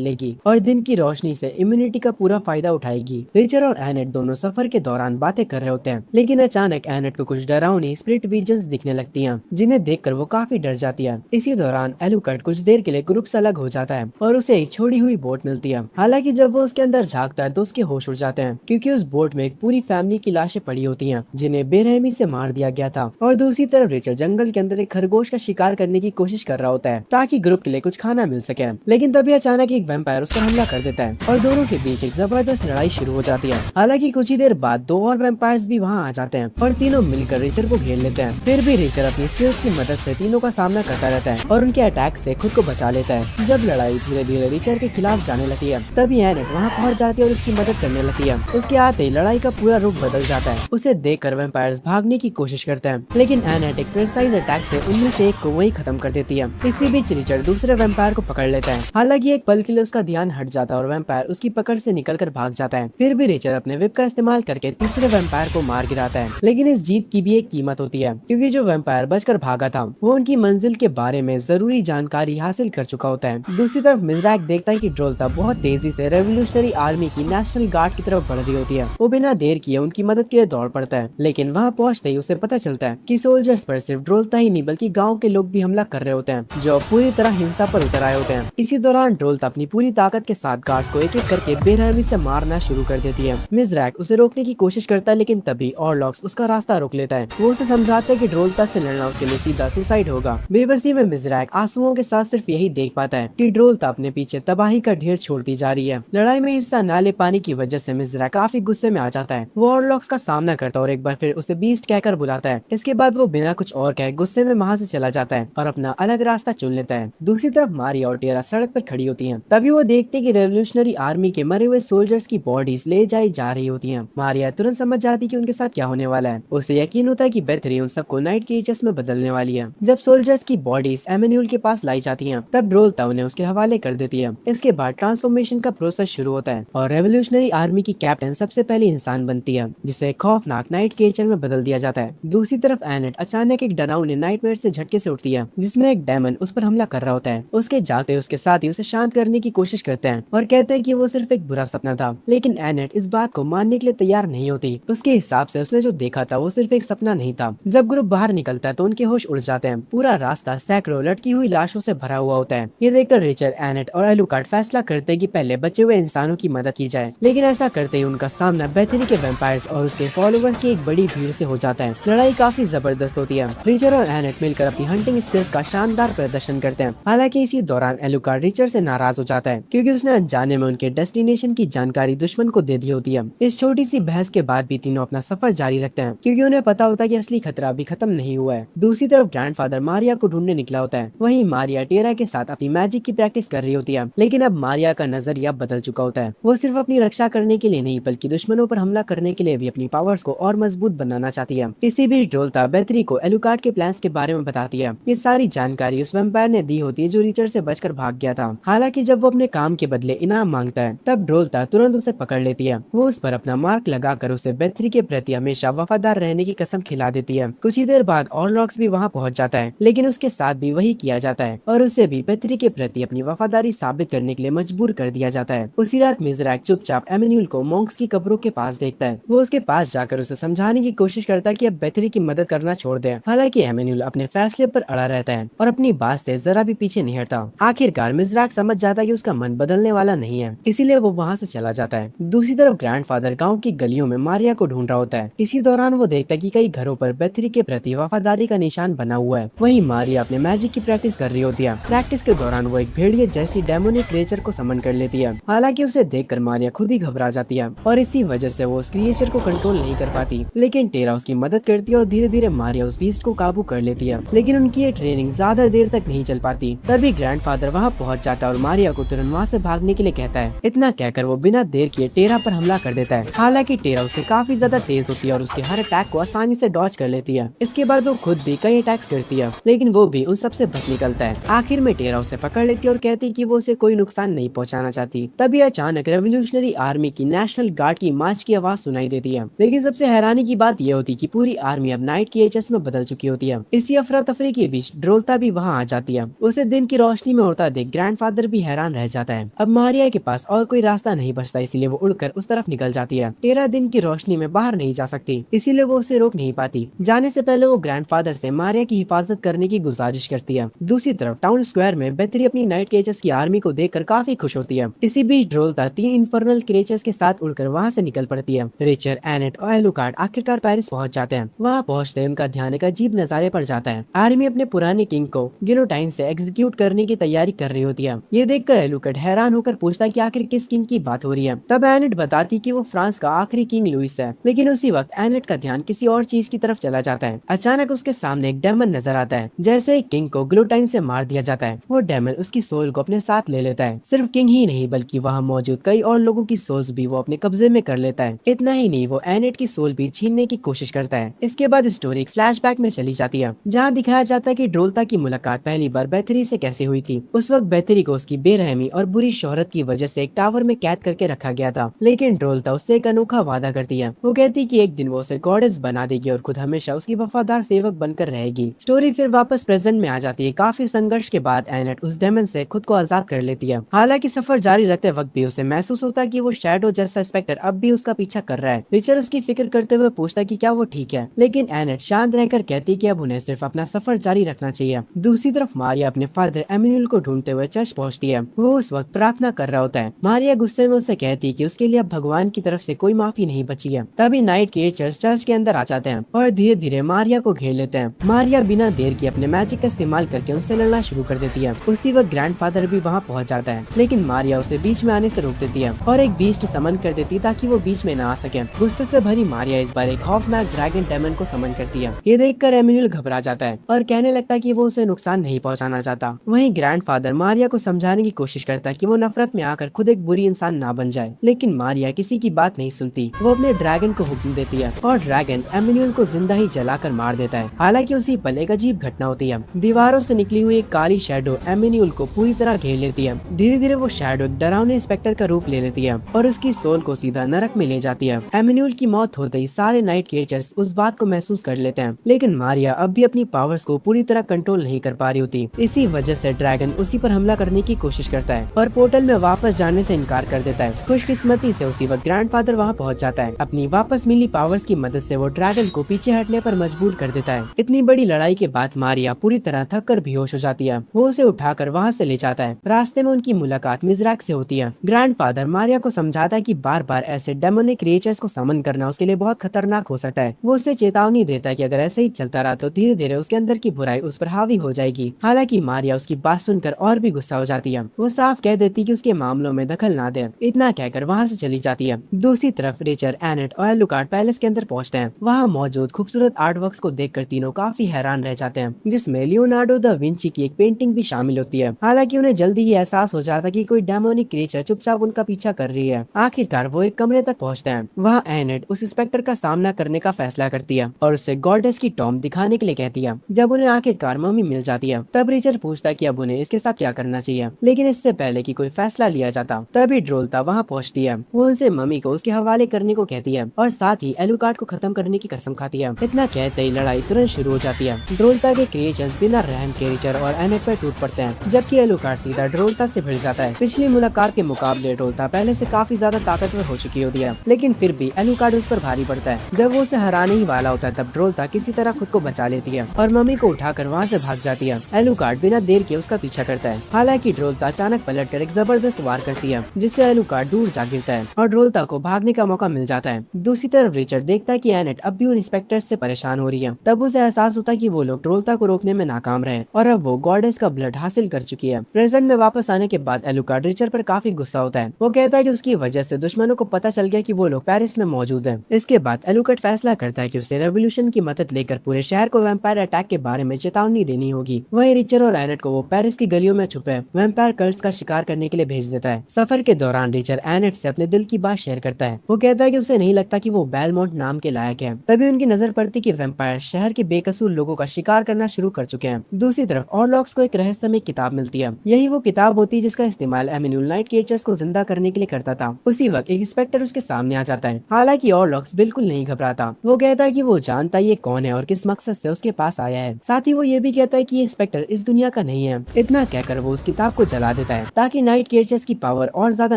लेगी और दिन की रोशनी से इम्यूनिटी का पूरा फायदा उठाएगी। रिचर और एनेट दोनों सफर के दौरान बातें कर रहे होते हैं, लेकिन अचानक एनेट को कुछ डरावनी स्प्लिट विजन्स दिखने लगती हैं, जिन्हें देखकर वो काफी डर जाती है। इसी दौरान एलुकार्ड कुछ देर के लिए ग्रुप से अलग हो जाता है और उसे एक छोड़ी हुई बोट मिलती है। हालांकि जब वो उसके अंदर झांकता है तो उसके होश उड़ जाते हैं, क्योंकि उस बोट में एक पूरी फैमिली की लाशें पड़ी होती हैं, जिन्हें बेरहमी से मार दिया गया था। और दूसरी तरफ रिचर जंगल के अंदर एक खरगोश का शिकार करने की कोशिश कर रहा होता है, ताकि ग्रुप के लिए कुछ खाना मिल सके। लेकिन तभी अचानक एक वैम्पायर उस पर हमला कर देता है और दोनों के बीच एक जबरदस्त लड़ाई शुरू हो जाती है। हालांकि कुछ ही देर बाद दो और वैम्पायर्स भी वहां आ जाते हैं और तीनों मिलकर रिचर को घेर लेते हैं। फिर भी रिचर अपनी स्किल्स की मदद से तीनों का सामना करता रहता है और उनके अटैक से खुद को बचा लेता है। जब लड़ाई धीरे धीरे रिचर के खिलाफ जाने लगती है, तभी एनेट वहां पहुंच जाती है और उसकी मदद करने लगती है। उसके आते ही लड़ाई का पूरा रूप बदल जाता है। उसे देखकर वैम्पायर्स भागने की कोशिश करते हैं, लेकिन एनेट एक प्रिसाइज अटैक से उनमें से एक को वही खत्म कर देती है। इसी बीच रिचर दूसरे वैम्पायर को पकड़ लेता है। हालांकि एक पल के लिए उसका ध्यान हट जाता है और वैम्पायर उसकी पकड़ से निकलकर भाग जाता है। फिर भी रिचर अपने विप का इस्तेमाल करके तीसरे वैम्पायर को मार गिराता है। लेकिन इस जीत की भी एक कीमत होती है, क्योंकि जो वैम्पायर बचकर भागा था वो उनकी मंजिल के बारे में जरूरी जानकारी हासिल कर चुका होता है। दूसरी तरफ मिज़राक देखता है कि ड्रोल्ता बहुत तेजी से रेवोल्यूशनरी आर्मी की नेशनल गार्ड की तरफ बढ़ रही होती है। वो बिना देर किए उनकी मदद के लिए दौड़ पड़ता है, लेकिन वहाँ पहुँचते ही उसे पता चलता है कि सोल्जर्स पर सिर्फ ड्रोल्ता ही नहीं बल्कि गाँव के लोग भी हमला कर रहे होते हैं, जो पूरी तरह हिंसा पर उतर आए होते हैं। इसी दौरान ड्रोल्ता अपनी पूरी ताकत के साथ गार्ड्स को एक एक करके बेरहमी से मारना शुरू कर देती है। मिज़राक उसे रोकने की कोशिश करता है, लेकिन तभी ऑरलॉक्स उसका रास्ता रोक लेता है। वो उसे समझाता है कि ड्रोल्ता से लड़ना उसके लिए सीधा सुसाइड होगा। बेबसी में मिज़राक आंसुओं के साथ सिर्फ यही देख पाता है कि ड्रोल्ता अपने पीछे तबाही का ढेर छोड़ती जा रही है। लड़ाई में हिस्सा न ले पाने की वजह से मिज़राक काफी गुस्से में आ जाता है। वो ऑरलॉक्स का सामना करता है और एक बार फिर उसे बीस्ट कहकर बुलाता है। इसके बाद वो बिना कुछ और कहे गुस्से में वहाँ से चला जाता है और अपना अलग रास्ता चुन लेता है। दूसरी तरफ मारिया और टेरा सड़क पर खड़ी होती हैं। तभी वो देखते हैं कि रेवोल्यूशनरी आर्मी के मरे हुए सोल्जर्स की बॉडीज ले जाई जा रही होती हैं। मारिया तुरंत समझ जाती है कि उनके साथ क्या होने वाला है। उसे यकीन होता है कि बेथरी उन सबको नाइट क्रीचर्स में बदलने वाली है। जब सोल्जर्स की बॉडीज एमेन्यूल के पास लाई जाती हैं, तब ड्रोल्ता उन्हें उसके हवाले कर देती है। इसके बाद ट्रांसफॉर्मेशन का प्रोसेस शुरू होता है और रेवोल्यूशनरी आर्मी की कैप्टन सबसे पहले इंसान बनती है, जिसे खौफनाक नाइट क्रीचर में बदल दिया जाता है। दूसरी तरफ एनेट अचानक एक डरावने नाइटमेयर से झटके से उठती है, जिसमें एक डेमन उस पर हमला कर रहा होता है। उसके जाते उसके साथी उसे शांत करने की कोशिश करते हैं और कहते हैं कि वो सिर्फ एक बुरा सपना था, लेकिन एनेट इस बात को मानने के लिए तैयार नहीं होती। उसके हिसाब से उसने जो देखा था वो सिर्फ एक सपना नहीं था। जब ग्रुप बाहर निकलता है तो उनके होश उड़ जाते हैं। पूरा रास्ता सैकड़ों लटकी हुई लाशों से भरा हुआ होता है। ये देखकर रिचर, एनेट और एलुकार्ड फैसला करते हैं कि पहले बचे हुए इंसानों की मदद की जाए, लेकिन ऐसा करते ही उनका सामना बेथरी के वैम्पायर्स और उसके फॉलोअर्स की एक बड़ी भीड़ से हो जाता है। लड़ाई काफी जबरदस्त होती है। रिचर और एनेट मिलकर अपनी हंटिंग स्किल्स का शानदार प्रदर्शन करते हैं। हालांकि इसी दौरान एलुकार्ड रिचर से नाराज हो जाता है, क्योंकि उसने अनजाने में उनके डेस्टिनेशन की जानकारी दुश्मन को दे दी होती है। इस छोटी सी बहस के बाद भी तीनों अपना सफर जारी रखते हैं, क्योंकि उन्हें पता होता है कि असली खतरा अभी खत्म नहीं हुआ है। दूसरी तरफ ग्रैंडफादर मारिया को ढूंढने निकला होता है। वहीं मारिया टेरा के साथ अपनी मैजिक की प्रैक्टिस कर रही होती है, लेकिन अब मारिया का नजरिया बदल चुका होता है। वो सिर्फ अपनी रक्षा करने के लिए नहीं बल्कि दुश्मनों पर हमला करने के लिए भी अपनी पावर्स को और मजबूत बनाना चाहती है। इसी बीच ड्रोल्ता बेथरी को एलुकार्ड के प्लान्स के बारे में बताती है। ये सारी जानकारी उस वैम्पायर ने दी होती है जो रिचर से बचकर भाग गया था। हालांकि जब वो अपने काम के बदले इनाम मांगता है, तब ड्रोल्ता तुरंत उसे पकड़ लेती है। वो उस पर अपना मार्क लगाकर उसे बेथरी के प्रति हमेशा वफादार रहने की कसम खिला देती है। कुछ ही देर बाद ऑरलॉक्स भी वहाँ पहुँच जाता है, लेकिन उसके साथ भी वही किया जाता है और उसे भी बेथरी के प्रति अपनी वफादारी साबित करने के लिए मजबूर कर दिया जाता है। उसी रात मिज़राक चुपचाप एमेन्यूल को मॉन्क्स की कब्रों के पास देखता है। वो उसके पास जाकर उसे समझाने की कोशिश करता है कि अब बेथरी की मदद करना छोड़ दे। हालांकि एमेन्यूल अपने फैसले पर अड़ा रहता है और अपनी बात से जरा भी पीछे नहीं हटता। आखिरकार मिज़राक समझ जाता है कि उसका मन बदलने वाला नहीं है, इसीलिए वो वहाँ से चला जाता है। दूसरी तरफ ग्रैंडफादर गाँव की गलियों में मारिया को ढूंढ रहा होता है। इसी दौरान वो देखता है कि कई घरों पर बेथरी के प्रति वफादारी का निशान बना हुआ है। वहीं मारिया अपने मैजिक की प्रैक्टिस कर रही होती है। प्रैक्टिस के दौरान वो एक भेड़िए जैसी डेमोनिक क्रिएचर को समन कर लेती है। हालांकि उसे देखकर मारिया खुद ही घबरा जाती है और इसी वजह से वो उस क्रिएचर को कंट्रोल नहीं कर पाती। लेकिन टेरा उसकी मदद करती है और धीरे धीरे मारिया उस बीस्ट को काबू कर लेती है। लेकिन उनकी ये ट्रेनिंग ज्यादा देर तक नहीं चल पाती। तभी ग्रैंडफादर वहाँ पहुँच जाता है और मारिया को तुरंत वहाँ से भागने के लिए कहता है। इतना कहकर वो बिना देर किए टेरा पर हमला कर देता है। हालांकि टेरा उससे काफी ज्यादा तेज होती है और उसके हर अटैक को आसानी से डॉज कर लेती है। इसके बाद वो खुद भी कई अटैक्स करती है, लेकिन वो भी उन सबसे बच निकलता है। आखिर में टेरा उसे पकड़ लेती है और कहती है कि वो उसे कोई नुकसान नहीं पहुंचाना चाहती। तभी अचानक रेवोल्यूशनरी आर्मी की नेशनल गार्ड की मार्च की आवाज सुनाई देती है। लेकिन सबसे हैरानी की बात यह होती है कि पूरी आर्मी अब नाइट की एचएस में बदल चुकी होती है। इसी अफरा तफरी के बीच ड्रोल्ता भी वहाँ आ जाती है। उसे दिन की रोशनी में उड़ता देख ग्रैंडफादर भी हैरान रह जाता है। अब मारिया के पास और कोई रास्ता नहीं बचता, इसीलिए वो उड़कर उस तरफ निकल जाती है। टेरा दिन की रोशनी में बाहर नहीं जा सकती, इसीलिए वो उसे रोक नहीं पाती। जाने से पहले वो ग्रैंडफादर से मारिया की हिफाजत करने की गुजारिश करती है। दूसरी तरफ टाउन स्क्वायर में बेथरी अपनी नाइट केचेस की आर्मी को देखकर काफी खुश होती है। इसी बीच ड्रोल्ता 3 इन्फर्नल क्रिएचर्स के साथ उड़कर वहाँ से निकल पड़ती है। रिचर, एनेट और एलुकार्ड आखिरकार पेरिस पहुंच जाते हैं। वहाँ पहुंचते उनका ध्यान एक अजीब नजारे पर जाता है। आर्मी अपने पुराने किंग को गिलोटाइन से एग्जीक्यूट करने की तैयारी कर रही होती है। ये देखकर एलुकार्ड हैरान होकर पूछता है कि आखिर किस किंग की बात हो रही है। तब एनेट बताती कि वो फ्रांस का आखिरी किंग लुइस है। लेकिन उसी वक्त एनेट का ध्यान किसी और चीज की तरफ चला जाता है। अचानक उसके सामने एक डेमन नजर आता है। जैसे ही किंग को ग्लूटाइन से मार दिया जाता है, वो डेमन उसकी सोल को अपने साथ ले लेता है। सिर्फ किंग ही नहीं बल्कि वहाँ मौजूद कई और लोगों की सोल्स भी वो अपने कब्जे में कर लेता है। इतना ही नहीं, वो एनेट की सोल भी छीनने की कोशिश करता है। इसके बाद स्टोरी एक फ्लैशबैक में चली जाती है, जहाँ दिखाया जाता है कि ड्रोल्ता की मुलाकात पहली बार बेथरी से कैसे हुई थी। उस वक्त बेथरी को उसकी बेरहमी और बुरी शोहरत की वजह से एक टावर में कैद करके रखा गया था। लेकिन ड्रोल्ता उससे एक अनोखा वादा करती है। वो कहती कि एक दिन वो उसे गॉडेस बना देगी और खुद हमेशा उसकी वफादार सेवक बनकर रहेगी। स्टोरी फिर वापस प्रेजेंट में आ जाती है। काफी संघर्ष के बाद एनेट उस डेमन से खुद को आजाद कर लेती है। हालांकि सफर जारी रखते वक्त भी उसे महसूस होता है कि वो शैडो जैसा स्पेक्टर अब भी उसका पीछा कर रहा है। रिचर उसकी फिक्र करते हुए पूछता है कि क्या वो ठीक है, लेकिन एनेट शांत रहकर कहती कि अब उन्हें सिर्फ अपना सफर जारी रखना चाहिए। दूसरी तरफ मारिया अपने फादर एमिनुअल को ढूंढते हुए चर्च पहुंचती है। वो उस वक्त प्रार्थना कर रहा होता है। मारिया गुस्से में उससे कहती है कि उसके लिए अब भगवान की तरफ से कोई माफी नहीं बची है। तभी नाइट के चर्च के अंदर आ जाते हैं और धीरे धीरे मारिया को घेर लेते हैं। मारिया बिना देर के अपने मैजिक का इस्तेमाल करके उनसे लड़ना शुरू कर देती है। उसी वक्त ग्रैंडफादर भी वहाँ पहुँच जाता है, लेकिन मारिया उसे बीच में आने से रोक देती है और एक बीस्ट समन कर देती है ताकि वो बीच में न आ सके। गुस्से से भरी मारिया इस बार एक खौफनाक ड्रैगन डेमन को समन करती है। ये देखकर एमिनुअल घबरा जाता है और कहने लगता है कि वो उसे नुकसान नहीं पहुंचाना चाहता। वहीं ग्रैंडफादर मारिया को समझाने की कोशिश करता है कि वो नफरत में आकर खुद एक बुरी इंसान ना बन जाए, लेकिन मारिया किसी की बात नहीं सुनती। वो अपने ड्रैगन को हुक्म देती है और ड्रैगन एमिनुअल को जिंदा ही जलाकर मार देता है। हालांकि उसी पल एक अजीब घटना होती है। दीवारों से निकली हुई एक काली शैडो एमिनुअल को पूरी तरह घेर लेती है। धीरे धीरे वो शैडो एक डरावने इंस्पेक्टर का रूप ले लेती है और उसकी सोल को सीधा नरक में ले जाती है। एमिनुअल की मौत होते ही सारे नाइट क्रिएचर्स उस बात को महसूस कर लेते हैं, लेकिन मारिया अब भी अपनी पावर्स को पूरी तरह कंट्रोल नहीं कर पा रही होती। इसी वजह से ड्रैगन उसी पर हमला करने की कोशिश करता है और पोर्टल में वापस जाने से इनकार कर देता है। खुशकिस्मती से उसी वक्त ग्रैंडफादर वहाँ पहुँच जाता है। अपनी वापस मिली पावर्स की मदद से वो ड्रैगन को पीछे हटने पर मजबूर कर देता है। इतनी बड़ी लड़ाई के बाद मारिया पूरी तरह थक कर बेहोश हो जाती है। वो उसे उठाकर वहाँ से ले जाता है। रास्ते में उनकी मुलाकात मिजरैक से होती है। ग्रैंडफादर मारिया को समझाता है कि बार बार ऐसे डेमोनिक क्रिएचर्स को समन करना उसके लिए बहुत खतरनाक हो सकता है। वो उसे चेतावनी देता है कि अगर ऐसे ही चलता रहा तो धीरे धीरे उसके अंदर की बुराई उस पर हावी हो जाएगी। हालांकि मारिया उसकी बात सुनकर और भी गुस्सा हो जाती है। वो साफ कह देती कि उसके मामलों में दखल ना दे। इतना कहकर वहाँ से चली जाती है। दूसरी तरफ रिचर, एनेट और एलुकार्ड पैलेस के अंदर पहुँचते हैं। वहाँ मौजूद खूबसूरत आर्टवर्क्स को देखकर तीनों काफी हैरान रह जाते हैं, जिसमें लियोनार्डो दा विंची की एक पेंटिंग भी शामिल होती है। हालांकि उन्हें जल्दी ही एहसास हो जाता है कि कोई डेमोनिक क्रिएचर चुपचाप उनका पीछा कर रही है। आखिरकार वो एक कमरे तक पहुँचते हैं। वहाँ एनेट उस इंस्पेक्टर का सामना करने का फैसला करती है और उससे गॉडेस की टॉम दिखाने के लिए कहती है। जब उन्हें आखिरकार मम्मी मिल जाती है, तब रिचर पूछता है कि अब उन्हें इसके साथ क्या करना चाहिए, लेकिन इससे पहले कि कोई फैसला लिया जाता तभी ड्रोल्ता वहाँ पहुँचती है। वो उनसे मम्मी को उसके हवाले करने को कहती है और साथ ही एलुकार्ड को खत्म करने की कसम खाती है। इतना कहते ही लड़ाई तुरंत शुरू हो जाती है। ड्रोल्ता के क्रिएचर्स बिना रहम के रिचर और एनेट पर टूट पड़ते हैं, जबकि एलुकार्ड सीधा ड्रोल्ता से भिड़ जाता है। पिछली मुलाकात के मुकाबले ड्रोल्ता पहले से काफी ज्यादा ताकतवर हो चुकी होती है, लेकिन फिर भी एलुकार्ड उस पर भारी पड़ता है। जब वो उसे हराने ही वाला होता है, तब ड्रोल्ता किसी तरह खुद को बचा लेती है और मम्मी को उठाकर वहाँ से भाग जाती है। एलुकार्ड बिना देर के उसका पीछा करता है। हालांकि ड्रोल्ता अचानक पलटकर एक जबरदस्त वार करती है, जिससे एलुकार्ड दूर जा गिरता है और ड्रोल्ता को भागने का मौका मिल जाता है। दूसरी तरफ रिचर्ड देखता है कि एनेट अब भी उन इंस्पेक्टर्स से परेशान हो रही है। तब उसे एहसास होता है कि वो लोग ड्रोल्ता को रोकने में नाकाम रहे और अब वो गॉडेस का ब्लड हासिल कर चुकी है। प्रेजेंट में वापस आने के बाद एलुकार्ड रिचर पर काफी गुस्सा होता है। वो कहता है कि उसकी वजह से दुश्मनों को पता चल गया कि वो लोग पेरिस में मौजूद हैं। इसके बाद एलुकार्ड फैसला करता है कि उसे रेवोल्यूशन की मदद लेकर पूरे शहर को वैम्पायर अटैक के बारे में चेतावनी देनी होगी। वही रिचर और एनेट को वो पेरिस की गलियों में छुपे वैम्पायर कल्ट्स का शिकार करने के लिए भेज देता है। सफर के दौरान रिचर एनेट से अपने दिल की बात शेयर करता है। वो कहता है कि उसे नहीं लगता कि वो बेलमोंट नाम के लायक है। तभी उनकी नजर पड़ती कि वैम्पायर शहर के बेकसूर लोगों का शिकार करना शुरू कर चुके हैं। दूसरी तरफ ऑरलॉक्स को एक रहस्यमय किताब मिलती है। यही वो किताब होती है जिसका इस्तेमाल एमिन्यूल नाइट क्रिएचर्स को जिंदा करने के लिए करता था। उसी वक्त एक इंस्पेक्टर उसके सामने आ जाता है। हालांकि ऑरलॉक्स बिल्कुल नहीं घबराता। वो कहता है कि वो जानता है ये कौन है और किस मकसद से उसके पास आया है। साथ ही वो ये भी कहता है कि ये इंस्पेक्टर इस दुनिया का नहीं है। इतना कहकर वो उस किताब को जला देता है ताकि नाइट क्रिएचर्स की पावर और ज्यादा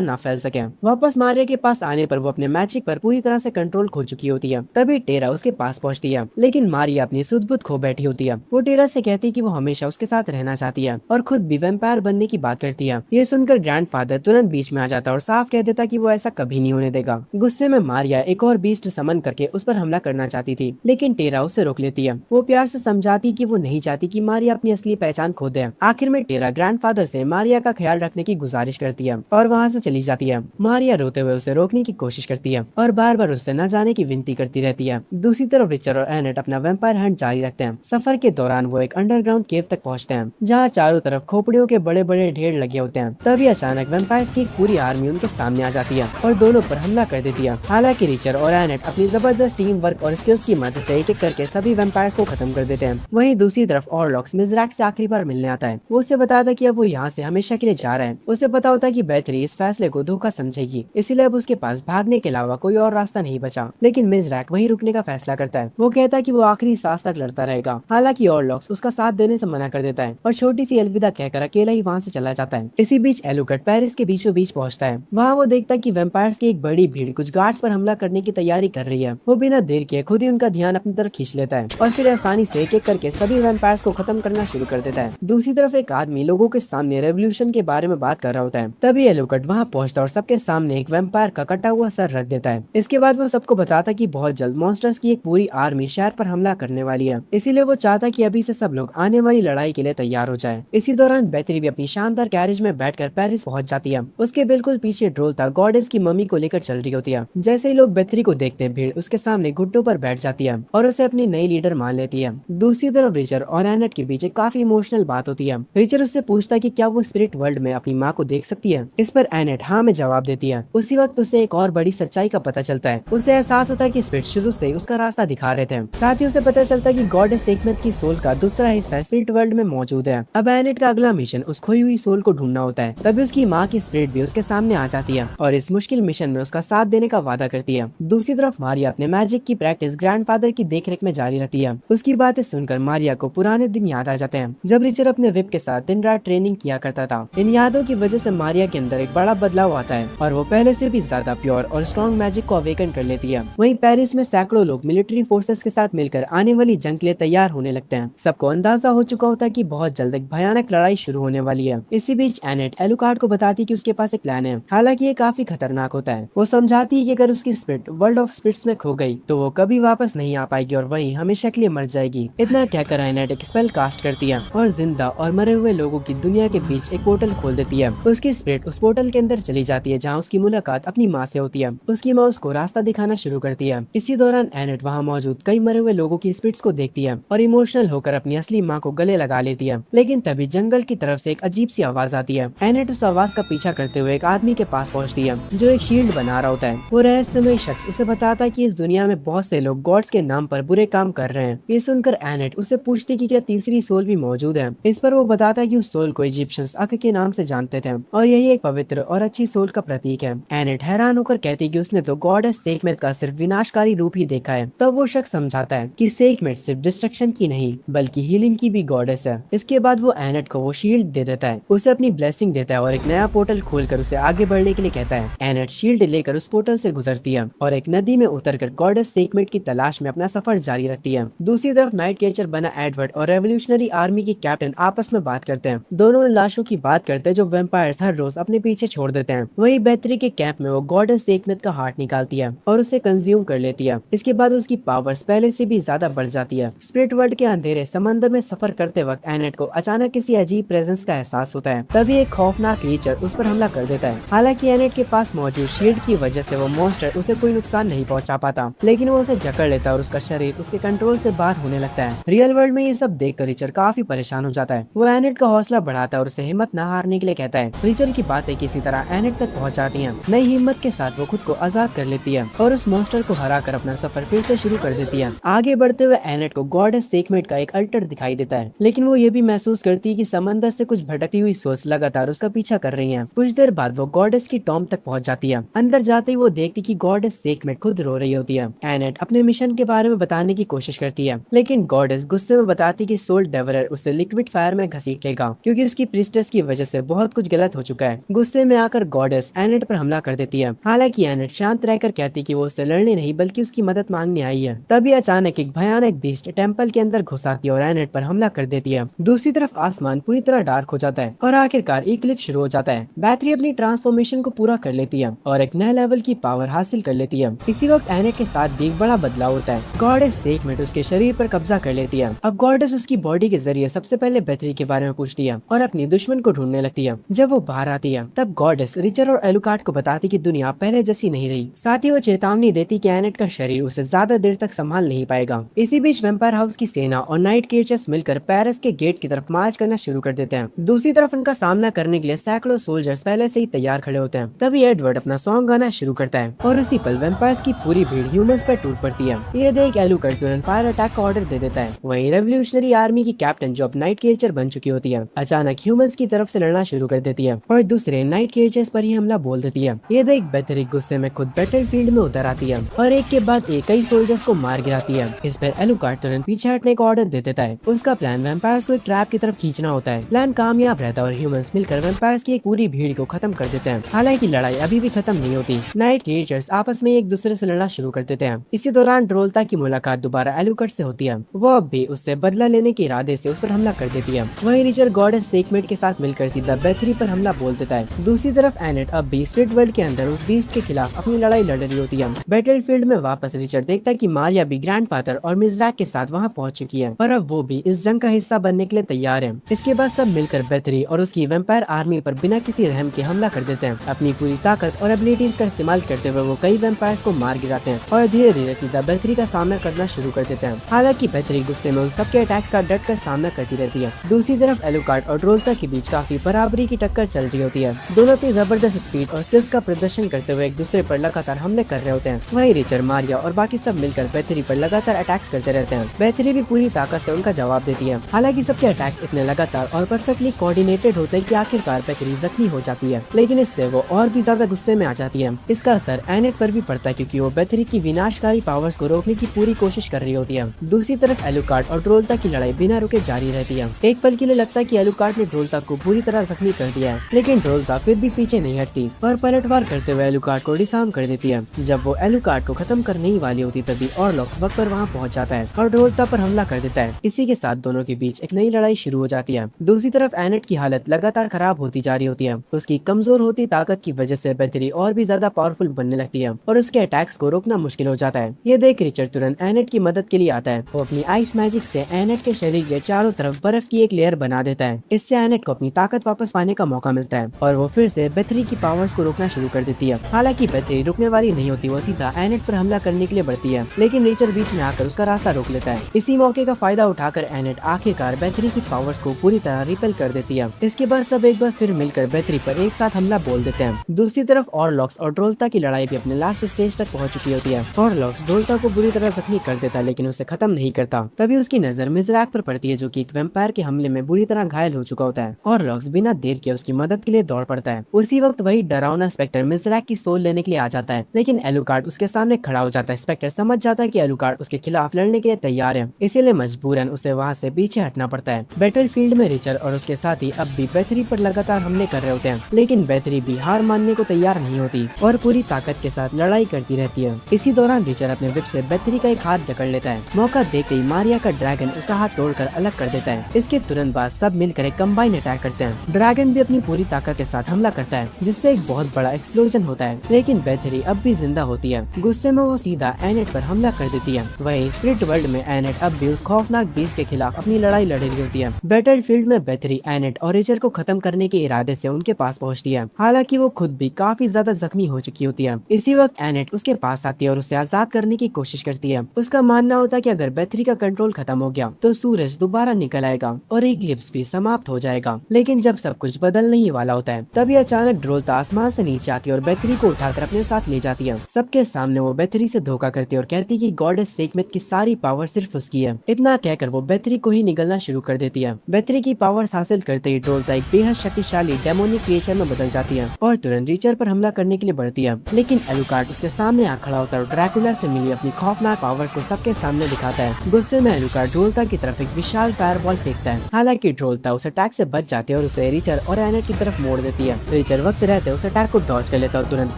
ना फैल सके। वापस मारिया के पास आने पर वो अपने मैजिक पर पूरी तरह से कंट्रोल खो चुकी होती है। तभी टेरा उसके पास पहुंचती है, लेकिन मारिया अपनी सुध-बुध खो बैठी होती है। वो टेरा से कहती है कि वो हमेशा उसके साथ रहना चाहती है और खुद भी वैम्पायर बनने की बात करती है। ये सुनकर ग्रैंडफादर तुरंत बीच में आ जाता है और साफ कह देता कि वो ऐसा कभी नहीं होने देगा। गुस्से में मारिया एक और बीस्ट समन करके उस पर हमला करना चाहती थी, लेकिन टेरा उसे रोक लेती है। वो प्यार से समझाती कि वो नहीं चाहती कि मारिया अपनी असली पहचान खो दे। आखिर में टेरा ग्रैंडफादर से मारिया का ख्याल रखने की गुजारिश करती है और वहाँ से चली जाती है। मारिया रोते हुए उसे रोकने की कोशिश करती है और बार बार उससे न जाने की विनती करती रहती है। दूसरी तरफ रिचर और एनेट अपना वैम्पायर हंट जारी रखते हैं। सफर के दौरान वो एक अंडरग्राउंड केव तक पहुंचते हैं जहाँ चारों तरफ खोपड़ियों के बड़े बड़े ढेर लगे होते हैं। तभी अचानक वैम्पायर्स की एक पूरी आर्मी उनके सामने आ जाती है और दोनों पर हमला कर देती है। हालांकि रिचर और एनेट अपनी जबरदस्त टीम वर्क और स्किल्स की मदद से एक एक करके सभी वैम्पायर्स को खत्म कर देते हैं। वहीं दूसरी तरफ ऑरलॉक्स मिज़राक से आखिरी बार मिलने आता है। वो उसे बताता कि अब वो यहाँ से हमेशा के लिए जा रहा है। उसे पता होता है कि बेथरी इस फैसले को धोखा समझेगी, इसीलिए अब उसके पास भागने के अलावा कोई और रास्ता नहीं बचा। लेकिन मिज़राक वहीं रुकने का फैसला करता है। वो कहता है कि वो आखिरी सांस तक लड़ता रहेगा। हालांकि ऑरलॉक्स उसका साथ देने से मना कर देता है और छोटी सी अलविदा कहकर अकेला ही वहाँ से चला जाता है। इसी बीच एलुकार्ड पेरिस के बीचों बीच पहुंचता है। वहाँ वो देखता है कि वैम्पायर्स की एक बड़ी भीड़ कुछ गार्ड्स पर हमला करने की तैयारी कर रही है। वो बिना देर किए खुद ही उनका ध्यान अपनी तरफ खींच लेता है और फिर आसानी से एक एक करके सभी वैम्पायर्स को खत्म करना शुरू कर देता है। दूसरी तरफ एक आदमी लोगों के सामने रेवोल्यूशन के बारे में बात कर रहा होता है। तभी एलुकार्ड वहाँ पहुंचता और सबके सामने एक वैम्पायर का कटा हुआ सर रख देता है। इसके बाद वो सबको बताता कि बहुत जल्द मॉन्स्टर्स की एक पूरी आर्मी शहर पर हमला करने वाली है, इसीलिए वो चाहता कि अभी से सब लोग आने वाली लड़ाई के लिए तैयार हो जाए। इसी दौरान बेथरी भी अपनी शानदार कैरेज में बैठकर पेरिस पहुंच जाती है। उसके बिल्कुल पीछे ड्रोल्टा गॉडेस की मम्मी को लेकर चल रही होती है। जैसे ही लोग बेथरी को देखते हैं, भीड़ उसके सामने घुटनों पर बैठ जाती है और उसे अपनी नई लीडर मान लेती है। दूसरी तरफ रिचर और एनेट के बीच एक काफी इमोशनल बात होती है। रिचर उससे पूछता है कि क्या वो स्पिरिट वर्ल्ड में अपनी माँ को देख सकती है। इस पर एनेट हाँ में जवाब देती है। उसी वक्त उसे एक और बड़ी सच्चाई का पता चलता है। उसे एहसास होता है कि स्पिरिट शुरू से उसका रास्ता दिखा रहे थे। साथ ही उसे पता चलता है कि गॉडेस सेगमेंट की सोल का दूसरा हिस्सा स्पिरिट वर्ल्ड में मौजूद है। अब एनेट का अगला मिशन उस खोई हुई सोल को ढूंढना होता है। तभी उसकी माँ की स्पिरिट भी उसके सामने आ जाती है और इस मुश्किल मिशन में उसका साथ देने का वादा करती है। दूसरी तरफ मारिया अपने मैजिक की प्रैक्टिस ग्रैंडफादर की देखरेख में जारी रखती है। उसकी बातें सुनकर मारिया को पुराने दिन याद आ जाते हैं जब रिचर अपने विप के साथ दिन रात ट्रेनिंग किया करता था। इन यादों की वजह से मारिया के अंदर एक बड़ा बदलाव आता है और वो पहले से भी ज्यादा प्योर और स्ट्रॉन्ग मैजिक को अवेकन कर लेती है। वहीं पेरिस में सैकड़ों लोग मिलिट्री फोर्सेस के साथ मिलकर आने वाली जंग के लिए तैयार होने लगते हैं। सबको अंदाजा हो चुका होता है कि बहुत जल्द एक भयानक लड़ाई शुरू होने वाली है। इसी बीच एनेट एलुकार्ड को बताती है कि उसके पास एक प्लान है। हालांकि ये काफी खतरनाक होता है। वो समझाती है कि अगर उसकी स्पिरिट वर्ल्ड ऑफ स्पिरिट्स में खो गई तो वो कभी वापस नहीं आ पाएगी और वहीं हमेशा के लिए मर जाएगी। इतना कहकर एनेट एक स्पेल कास्ट करती है और जिंदा और मरे हुए लोगों की दुनिया के बीच एक पोर्टल खोल देती है। उसकी स्पिरिट उस पोर्टल के अंदर चली जाती है जहाँ उसकी मुलाकात अपनी माँ से होती है। उसकी माँ उसको रास्ता दिखाना शुरू करती है। इसी दौरान एनेट वहाँ मौजूद कई मरे हुए लोगों की स्पिरिट्स को देखती है और इमोशनल होकर अपनी असली माँ को गले लगा लेती है। लेकिन तभी जंगल की तरफ से एक अजीब सी आवाज आती है। एनेट उस आवाज का पीछा करते हुए एक आदमी के पास पहुँचती है जो एक शील्ड बना रहा होता है। वो रहस्यमय शख्स उसे बताता है कि इस दुनिया में बहुत से लोग गॉड्स के नाम पर बुरे काम कर रहे हैं। ये सुनकर एनेट उससे पूछती कि क्या तीसरी सोल भी मौजूद है। इस पर वो बताता है कि उस सोल को इजिप्शियंस अक के नाम से जानते थे और यही एक पवित्र और अच्छी सोल का प्रतीक है। एनेट हैरान होकर कहती कि उसने तो गॉडेस सेखमेट का सिर्फ विनाशकारी रूप ही देखा है। तब वो शख्स समझाता है कि सेखमेट सिर्फ डिस्ट्रक्शन की नहीं बल्कि हीलिंग की भी गॉडेस है। इसके बाद वो एनेट को वो शील्ड दे देता है, उसे अपनी ब्लेसिंग देता है और एक नया पोर्टल खोलकर उसे आगे बढ़ने के लिए कहता है। एनेट शील्ड लेकर उस पोर्टल से गुजरती है और एक नदी में उतरकर गॉडेस सेखमेट की तलाश में अपना सफर जारी रखती है। दूसरी तरफ नाइट कैचर बना एडवर्ड और रेवोल्यूशनरी आर्मी के कैप्टन आपस में बात करते हैं। दोनों लाशों की बात करते हैं जो वैम्पायर्स हर रोज अपने पीछे छोड़ देते हैं। वही बेथरी के कैंप में वो गॉडेस सेखमेट का हार्ट निकालती है और उसे कंज्यूम कर लेती है। इसके बाद उसकी पावर्स पहले से भी ज्यादा बढ़ जाती है। स्पिरिट वर्ल्ड के अंधेरे समंदर में सफर करते वक्त एनेट को अचानक किसी अजीब प्रेजेंस का एहसास होता है। तभी एक खौफनाक क्रीचर उस पर हमला कर देता है। हालांकि एनेट के पास मौजूद शील्ड की वजह से वो मॉन्स्टर उसे कोई नुकसान नहीं पहुंचा पाता, लेकिन वो उसे जकड़ लेता है और उसका शरीर उसके कंट्रोल से बाहर होने लगता है। रियल वर्ल्ड में ये सब देखकर रिचर काफी परेशान हो जाता है। वो एनेट का हौसला बढ़ाता है और उसे हिम्मत न हारने के लिए कहता है। रिचर की बातें किसी तरह एनेट तक पहुँच जाती है। नई हिम्मत के साथ वो खुद को आजाद कर लेती है और उस मॉन्स्टर को हराकर अपना सफर फिर से शुरू कर देती है। आगे बढ़ते हुए एनेट को गॉडेस सेकमेट का एक अल्टर दिखाई देता है, लेकिन वो ये भी महसूस करती है कि समंदर से कुछ भटकती हुई सोच लगातार उसका पीछा कर रही है। कुछ देर बाद वो गॉडेस की टॉम तक पहुंच जाती है। अंदर जाते ही वो देखती कि गॉडेस सेकमेट खुद रो रही होती है। एनेट अपने मिशन के बारे में बताने की कोशिश करती है, लेकिन गॉडेस गुस्से में बताती कि सोल डेवलर उसे लिक्विड फायर में घसीट लेगा, क्योंकि उसकी प्रिस्टेस की वजह से बहुत कुछ गलत हो चुका है। गुस्से में आकर गॉडेस एनेट पर हमला कर देती है। हालांकि एनेट शांत रहकर कहती कि वो उससे लड़ने नहीं बल्कि उसकी मदद मांगने आई है। तभी अचानक एक भयानक बीस्ट टेम्पल के अंदर घुस आती है और एनेट पर हमला कर देती है। दूसरी तरफ आसमान पूरी तरह डार्क हो जाता है और आखिरकार इक्लिप्स शुरू हो जाता है। बैटरी अपनी ट्रांसफॉर्मेशन को पूरा कर लेती है और एक नए लेवल की पावर हासिल कर लेती है। इसी वक्त एनेट के साथ भी एक बड़ा बदलाव होता है। गॉडेस सेकमेट उसके शरीर पर कब्जा कर लेती है। अब गॉडेस उसकी बॉडी के जरिए सबसे पहले बैटरी के बारे में पूछती है और अपनी दुश्मन को ढूंढने लगती है। जब वो बाहर आती है तब गॉडेस रिचर और एलुकार्ड को बताती कि दुनिया पहले जैसी नहीं रही। साथ ही वो चेतावनी देती कि एनेट का शरीर उसे ज्यादा देर तक संभाल नहीं पाएगा। इसी बीच वेम्पायर हाउस की सेना और नाइट क्रीचर्स मिलकर पेरिस के गेट की तरफ मार्च करना शुरू कर देते हैं। दूसरी तरफ उनका सामना करने के लिए सैकड़ों सोल्जर्स पहले से ही तैयार खड़े होते हैं। तभी एडवर्ड अपना सॉन्ग गाना शुरू करता है और उसी पल वेम्पायर्स की पूरी भीड़ ह्यूमंस पर टूट पड़ती है। ये देख एलुकार्ड तुरंत फायर अटैक का ऑर्डर दे देता है। वहीं रेवोल्यूशनरी आर्मी की कैप्टन जो अब नाइट क्रीचर बन चुकी होती है अचानक ह्यूमंस की तरफ से लड़ना शुरू कर देती है और दूसरे नाइट क्रीचर्स पर ही हमला बोल देती है। ये देख बेथरी गुस्से में खुद बैटलफील्ड में उतर आती है और एक के बाद एक कई सोल्जर्स को मार गिराती है। इस पर एलुकार्ड तुरंत पीछे हटने का ऑर्डर दे देता है। उसका प्लान वैम्पायर्स को एक ट्रैप की तरफ खींचना होता है। प्लान कामयाब रहता है और ह्यूमंस मिलकर वैम्पायर्स की एक पूरी भीड़ को खत्म कर देते हैं। हालांकि लड़ाई अभी भी खत्म नहीं होती। नाइट क्रीचर्स आपस में एक दूसरे से लड़ना शुरू कर देते हैं। इसी दौरान ड्रोल्ता की मुलाकात दोबारा एलुकार्ड से होती है। वो अब भी उससे बदला लेने के इरादे से उस पर हमला कर देती है। वहीं रिचर गॉडेस सेकमेट के साथ मिलकर सीधा बेथरी पर हमला बोल देता है। दूसरी तरफ एनेट अब भी स्पिरिट वर्ल्ड के अंदर उस बीस्ट के खिलाफ अपनी लड़ाई लड़ रही होती है। बैटलफील्ड में वापस रिचर देखता है कि मारिया भी ग्रैंडफादर और मिज़राक के साथ वहां पहुंच चुकी है और अब वो भी इस जंग का हिस्सा बनने के लिए तैयार है। इसके बाद सब मिलकर बेथरी और उसकी वैम्पायर आर्मी पर बिना किसी रहम के हमला कर देते हैं। अपनी पूरी ताकत और एबिलिटीज का इस्तेमाल करते हुए वो कई वैम्पायर्स को मार गिराते हैं और धीरे धीरे सीधा बेथरी का सामना करना शुरू कर देते हैं। हालांकि बेथरी गुस्से में उन सबके अटैक्स का डट कर सामना करती रहती है। दूसरी तरफ एलुकार्ड और ड्रोल्ता के बीच काफी बराबरी की टक्कर चल रही होती है। दोनों अपनी जबरदस्त स्पीड और स्किल्स का प्रदर्शन करते हुए एक दूसरे पर लगातार हमले कर रहे होते हैं। वहीं रिचर, मारिया और बाकी सब मिलकर बेथरी पर लगातार अटैक्स करते रहते हैं। बेथरी भी पूरी ताकत से उनका जवाब देती है। हालांकि सबके अटैक्स इतने लगातार और परफेक्टली कोऑर्डिनेटेड होते हैं कि आखिरकार बेथरी जख्मी हो जाती है, लेकिन इससे वो और भी ज्यादा गुस्से में आ जाती है। इसका असर एनेट पर भी पड़ता है क्योंकि वो बेथरी की विनाशकारी पावर्स को रोकने की पूरी कोशिश कर रही होती है। दूसरी तरफ एलुकार्ड और ड्रोल्ता की लड़ाई बिना रुके जारी रहती है। एक पल के लिए लगता है कि एलुकार्ड ने ड्रोल्ता को पूरी तरह जख्मी कर दिया है, लेकिन ड्रोल्ता फिर भी पीछे नहीं हटती और पलटवार करते हुए एलुकार्ड को डिसआर्म कर देती है। जब वो एलुकार्ड को खत्म करने ही वाली होती तभी ऑरलॉक्स वक्त पर वहाँ पहुँच जाता है और ड्रोल्ता पर हमला कर देता है। इसी के साथ दोनों के बीच एक नई लड़ाई शुरू हो जाती है। दूसरी तरफ एनेट की हालत लगातार खराब होती जा रही होती है। उसकी कमजोर होती ताकत की वजह से बेथरी और भी ज्यादा पावरफुल बनने लगती है और उसके अटैक्स को रोकना मुश्किल हो जाता है। ये देख रिचर तुरंत एनेट की मदद के लिए आता है। वो अपनी आइस मैजिक से एनेट के शरीर के चारों तरफ बर्फ की एक लेयर बना देता है। इससे एनेट को अपनी ताकत वापस पाने का मौका मिलता है और वो फिर से बेथरी की पावर्स को रोकना शुरू कर देती है। हालांकि बेथरी रुकने वाली नहीं होती, वो सीधा एनेट पर हमला करने के लिए बढ़ती है, लेकिन रिचर बीच में आकर उसका रास्ता रोक लेता है। इसी मौके का फायदा उठाकर एनेट आखिरकार बेथरी की पावर्स को पूरी तरह रिपेल कर देती है। इसके बाद सब एक बार फिर मिलकर बेथरी पर एक साथ हमला बोल देते हैं। दूसरी तरफ ऑरलॉक्स और ड्रोल्ता की लड़ाई भी अपने लास्ट स्टेज तक पहुंच चुकी होती है। ऑरलॉक्स ड्रोल्ता को बुरी तरह जख्मी कर देता है, लेकिन उसे खत्म नहीं करता। तभी उसकी नजर मिज़राक पर पड़ती है, जो कि एक वैम्पायर के हमले में बुरी तरह घायल हो चुका होता है। ऑरलॉक्स बिना देर के उसकी मदद के लिए दौड़ पड़ता है। उसी वक्त वही डरावना स्पेक्टर मिज़राक की सोल लेने के लिए आ जाता है, लेकिन एलुकार्ड उसके सामने खड़ा हो जाता है। स्पेक्टर समझ जाता है कि एलुकार्ड उसके खिलाफ लड़ने के लिए तैयार है, इसीलिए मजबूरन उसे वहाँ से पीछे हटना पड़ता है। बैटलफील्ड में रिचर और उसके साथी अब भी बेथरी पर लगातार हमले कर रहे होते हैं, लेकिन बेथरी भी हार मानने को तैयार नहीं होती और पूरी ताकत के साथ लड़ाई करती रहती है। इसी दौरान रिचर अपने विप से बेथरी का एक हाथ जकड़ लेता है। मौका देखते ही मारिया का ड्रैगन उसका हाथ तोड़कर अलग कर देता है। इसके तुरंत बाद सब मिलकर एक कंबाइन अटैक करते हैं। ड्रैगन भी अपनी पूरी ताकत के साथ हमला करता है, जिससे एक बहुत बड़ा एक्सप्लोजन होता है, लेकिन बेथरी अब भी जिंदा होती है। गुस्से में वो सीधा एनेट पर हमला कर देती है। वही स्पिरिट वर्ल्ड में एनेट अब भी उस खौफनाक बीस्ट के खिलाफ अपनी लड़ाई लड़ रही होती है। बैटलफील्ड में बेथरी एनेट और रिचर को खत्म करने के इरादे से उनके पास पहुंचती है। हालांकि वो खुद भी काफी ज्यादा जख्मी हो चुकी होती है। इसी वक्त एनेट उसके पास आती है और उसे आजाद करने की कोशिश करती है। उसका मानना होता है कि अगर बेथरी का कंट्रोल खत्म हो गया तो सूरज दोबारा निकल आएगा और इक्लिप्स भी समाप्त हो जाएगा। लेकिन जब सब कुछ बदलने ही वाला होता है तभी अचानक ड्रोल्ता आसमान से नीचे आती है और बेथरी को उठाकर अपने साथ ले जाती है। सबके सामने वो बेथरी से धोखा करती है और कहती है कि गॉडेस सेकमेट की सारी पावर सिर्फ उसकी है। इतना कहकर वो बेथरी को ही निगलना शुरू कर देती है। बेथरी की पावर्स हासिल करते ही ड्रोल्ता एक बेहद शक्तिशाली डेमोनिक क्रिएचर में बदल जाती है और तुरंत रीचर पर हमला करने के लिए बढ़ती है। लेकिन एलुकार्ड उसके सामने आ खड़ा होता है और ड्रैकुला से मिली अपनी खौफनाक पावर्स को सबके सामने दिखाता है। गुस्से में एलुकार्ड ड्रोल्ता की तरफ एक विशाल फायरबॉल फेंकता है। हालांकि ड्रोल्ता उस अटैक से बच जाती है और उसे रीचर और एनेट की तरफ मोड़ देती है। रीचर वक्त रहते उस अटैक को डॉज कर लेता है और तुरंत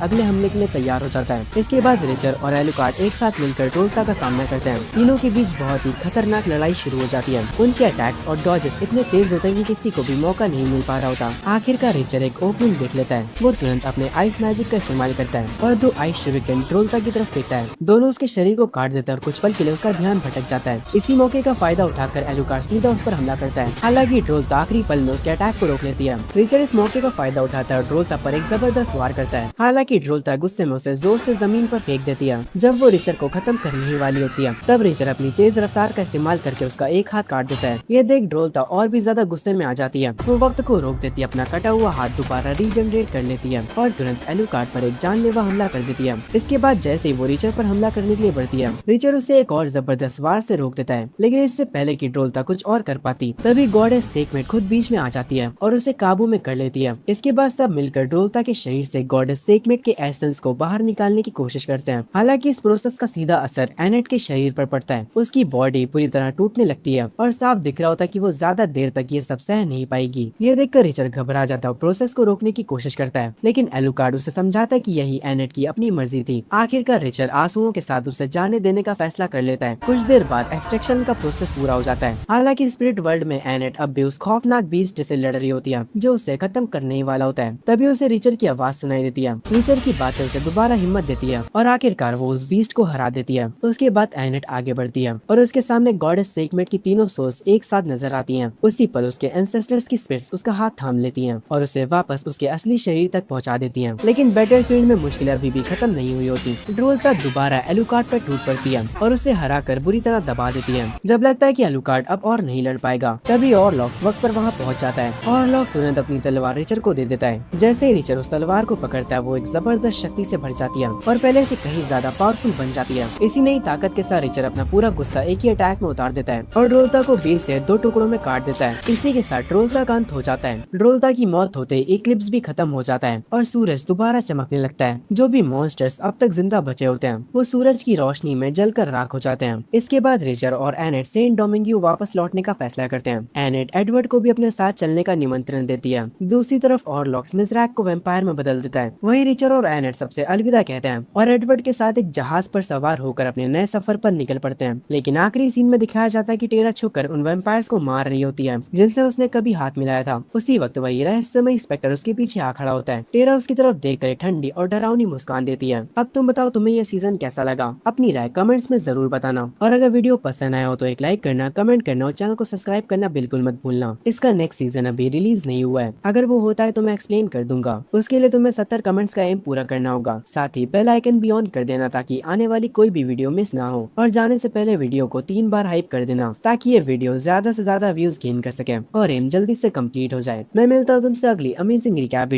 अगले हमले के लिए तैयार हो जाता है। इसके बाद रीचर और एलुकार्ड एक साथ मिलकर ड्रोल्ता का सामना करते हैं। तीनों के बीच बहुत ही खतरनाक लड़ाई शुरू हो जाती है। उनके अटैक्स और डॉजेस इतने तेज होते हैं कि किसी को भी मौका नहीं मिल पा रहा होता। आखिरकार रीचर एक ओपनिंग देख लेता है। वो तुरंत अपने आइस मैजिक का इस्तेमाल करता है और 2 आइस शूरिकेन ड्रोल्ता की तरफ फेंकता है। दोनों उसके शरीर को काट देता है और कुछ पल के लिए उसका ध्यान भटक जाता है। इसी मौके का फायदा उठाकर एलुकार्ड सीधा उस पर हमला करता है। हालांकि ड्रोल्ता आखिरी पल में उसके अटैक को रोक लेती है। रीचर इस मौके का फायदा उठाता है और ड्रोल्ता पर एक जबरदस्त वार करता है। हालांकि ड्रोल्ता गुस्से में उसे जोर से जमीन पर फेंक देती है। जब वो रीचर को खत्म करने ही वाली होती है तब रीचर अपनी तेज रफ्तार का इस्तेमाल करके उसका एक हाथ काट देता है। ये देख ड्रोल्ता और भी ज्यादा गुस्से में आ जाती है। वो वक्त को रोक देती है, अपना कटा हुआ हाथ दोबारा रीजनरेट कर लेती है और तुरंत एलुकार्ड पर एक जानलेवा हमला कर देती है। इसके बाद जैसे ही वो रीचर पर हमला करने के लिए बढ़ती है रीचर उसे एक और जबरदस्त वार से रोक देता है। लेकिन इससे पहले कि ड्रोल्ता कुछ और कर पाती तभी गॉडेस सेकमेट खुद बीच में आ जाती है और उसे काबू में कर लेती है। इसके बाद सब मिलकर ड्रोल्ता के शरीर से गॉडेस सेकमेट के एसेंस को बाहर निकालने की कोशिश करते हैं। हालांकि इस प्रोसेस का सीधा असर एनेट के शरीर पर पड़ता है। उसकी बॉडी पूरी तरह टूटने लगती है और साफ दिख रहा होता है कि वो ज्यादा देर तक ये सब सह नहीं पाएगी। ये देखकर रिचर घबरा जाता है और प्रोसेस को रोकने की कोशिश करता है। लेकिन एलुकार्ड उसे समझाता है कि यही एनेट की अपनी मर्जी थी। आखिरकार रिचर आंसुओं के साथ उसे जाने देने का फैसला कर लेता है। कुछ देर बाद एक्सट्रैक्शन का प्रोसेस पूरा हो जाता है। हालांकि स्पिरिट वर्ल्ड में एनेट अब भी उस खौफनाक बीस्ट से लड़ रही होती है जो उसे खत्म करने ही वाला होता है। तभी उसे रिचर की आवाज सुनाई देती है। रिचर की बातें उसे दोबारा हिम्मत देती है और आखिरकार वो उस बीस्ट को हरा देती है। उसके बाद एनेट आगे बढ़ती है और उसके सामने गॉडेस सेकमेट की तीनों सोल्स एक साथ नजर आती हैं। उसी पल उसके एंसेस्टर्स की स्पिरिट्स उसका हाथ थाम लेती हैं और उसे वापस उसके असली शरीर तक पहुंचा देती हैं। लेकिन बैटलफील्ड में मुश्किलें अभी भी खत्म नहीं हुई होती। ड्रोल्ता दोबारा एलुकार्ड पर टूट पड़ती है और उसे हराकर बुरी तरह दबा देती है। जब लगता है कि एलुकार्ड अब और नहीं लड़ पाएगा तभी ऑरलॉक्स वक्त पर वहां पहुंच जाता है। ऑरलॉक्स तुरंत अपनी तलवार रिचर को दे देता है। जैसे ही रिचर उस तलवार को पकड़ता है वो एक जबरदस्त शक्ति से भर जाती है और पहले से कहीं ज्यादा पावरफुल बन जाती है। इसी नई ताकत के साथ रिचर अपना पूरा गुस्सा एक ही अटैक में उतार देता है और ड्रोल्ता को बीच से 2 टुकड़ों में काट देता है। इसी के साथ ड्रोल्ता का अंत हो जाता है। ड्रोल्ता की मौत होते ही इक्लिप्स भी खत्म हो जाता है और सूरज दोबारा चमकने लगता है। जो भी मॉन्स्टर्स अब तक जिंदा बचे होते हैं वो सूरज की रोशनी में जलकर राख हो जाते हैं। इसके बाद रिचर और एनेट सेंट डोमिंगियो वापस लौटने का फैसला करते हैं। एनेट एडवर्ड को भी अपने साथ चलने का निमंत्रण देती है। दूसरी तरफ ऑरलॉक्स मिज़राक को वैम्पायर में बदल देता है। वहीं रिचर और एनेट सबसे अलविदा कहते हैं और एडवर्ड के साथ एक जहाज पर सवार होकर अपने नए सफर पर निकल पड़ते हैं। लेकिन आखिरी सीन में दिखाया जाता है कि टेरा छुपकर उन वैम्पायर्स को मार रही होती है जिनसे उसने कभी हाथ मिलाया था। उसी वक्त वही रहस्यमय स्पेक्टर उसके पीछे आ खड़ा होता है। टेरा उसकी तरफ देखकर ठंडी और डरावनी मुस्कान देती है। अब तुम बताओ तुम्हें यह सीजन कैसा लगा? अपनी राय कमेंट्स में जरूर बताना और अगर वीडियो पसंद आया हो तो एक लाइक करना, कमेंट करना और चैनल को सब्सक्राइब करना बिल्कुल मत भूलना। इसका नेक्स्ट सीजन अभी रिलीज नहीं हुआ है। अगर वो होता है तो मैं एक्सप्लेन कर दूंगा। उसके लिए तुम्हें 70 कमेंट्स का एम पूरा करना होगा। साथ ही बेल आइकन भी ऑन कर देना ताकि आने वाली कोई भी वीडियो मिस ना हो। और जाने से पहले वीडियो को 3 बार हाइप कर देना ताकि ये वीडियो ज्यादा से ज्यादा व्यूज गेन कर सके और एम जल्दी से कंप्लीट हो जाए। मैं मिलता हूँ तुमसे अगली अमेजिंग रिकैप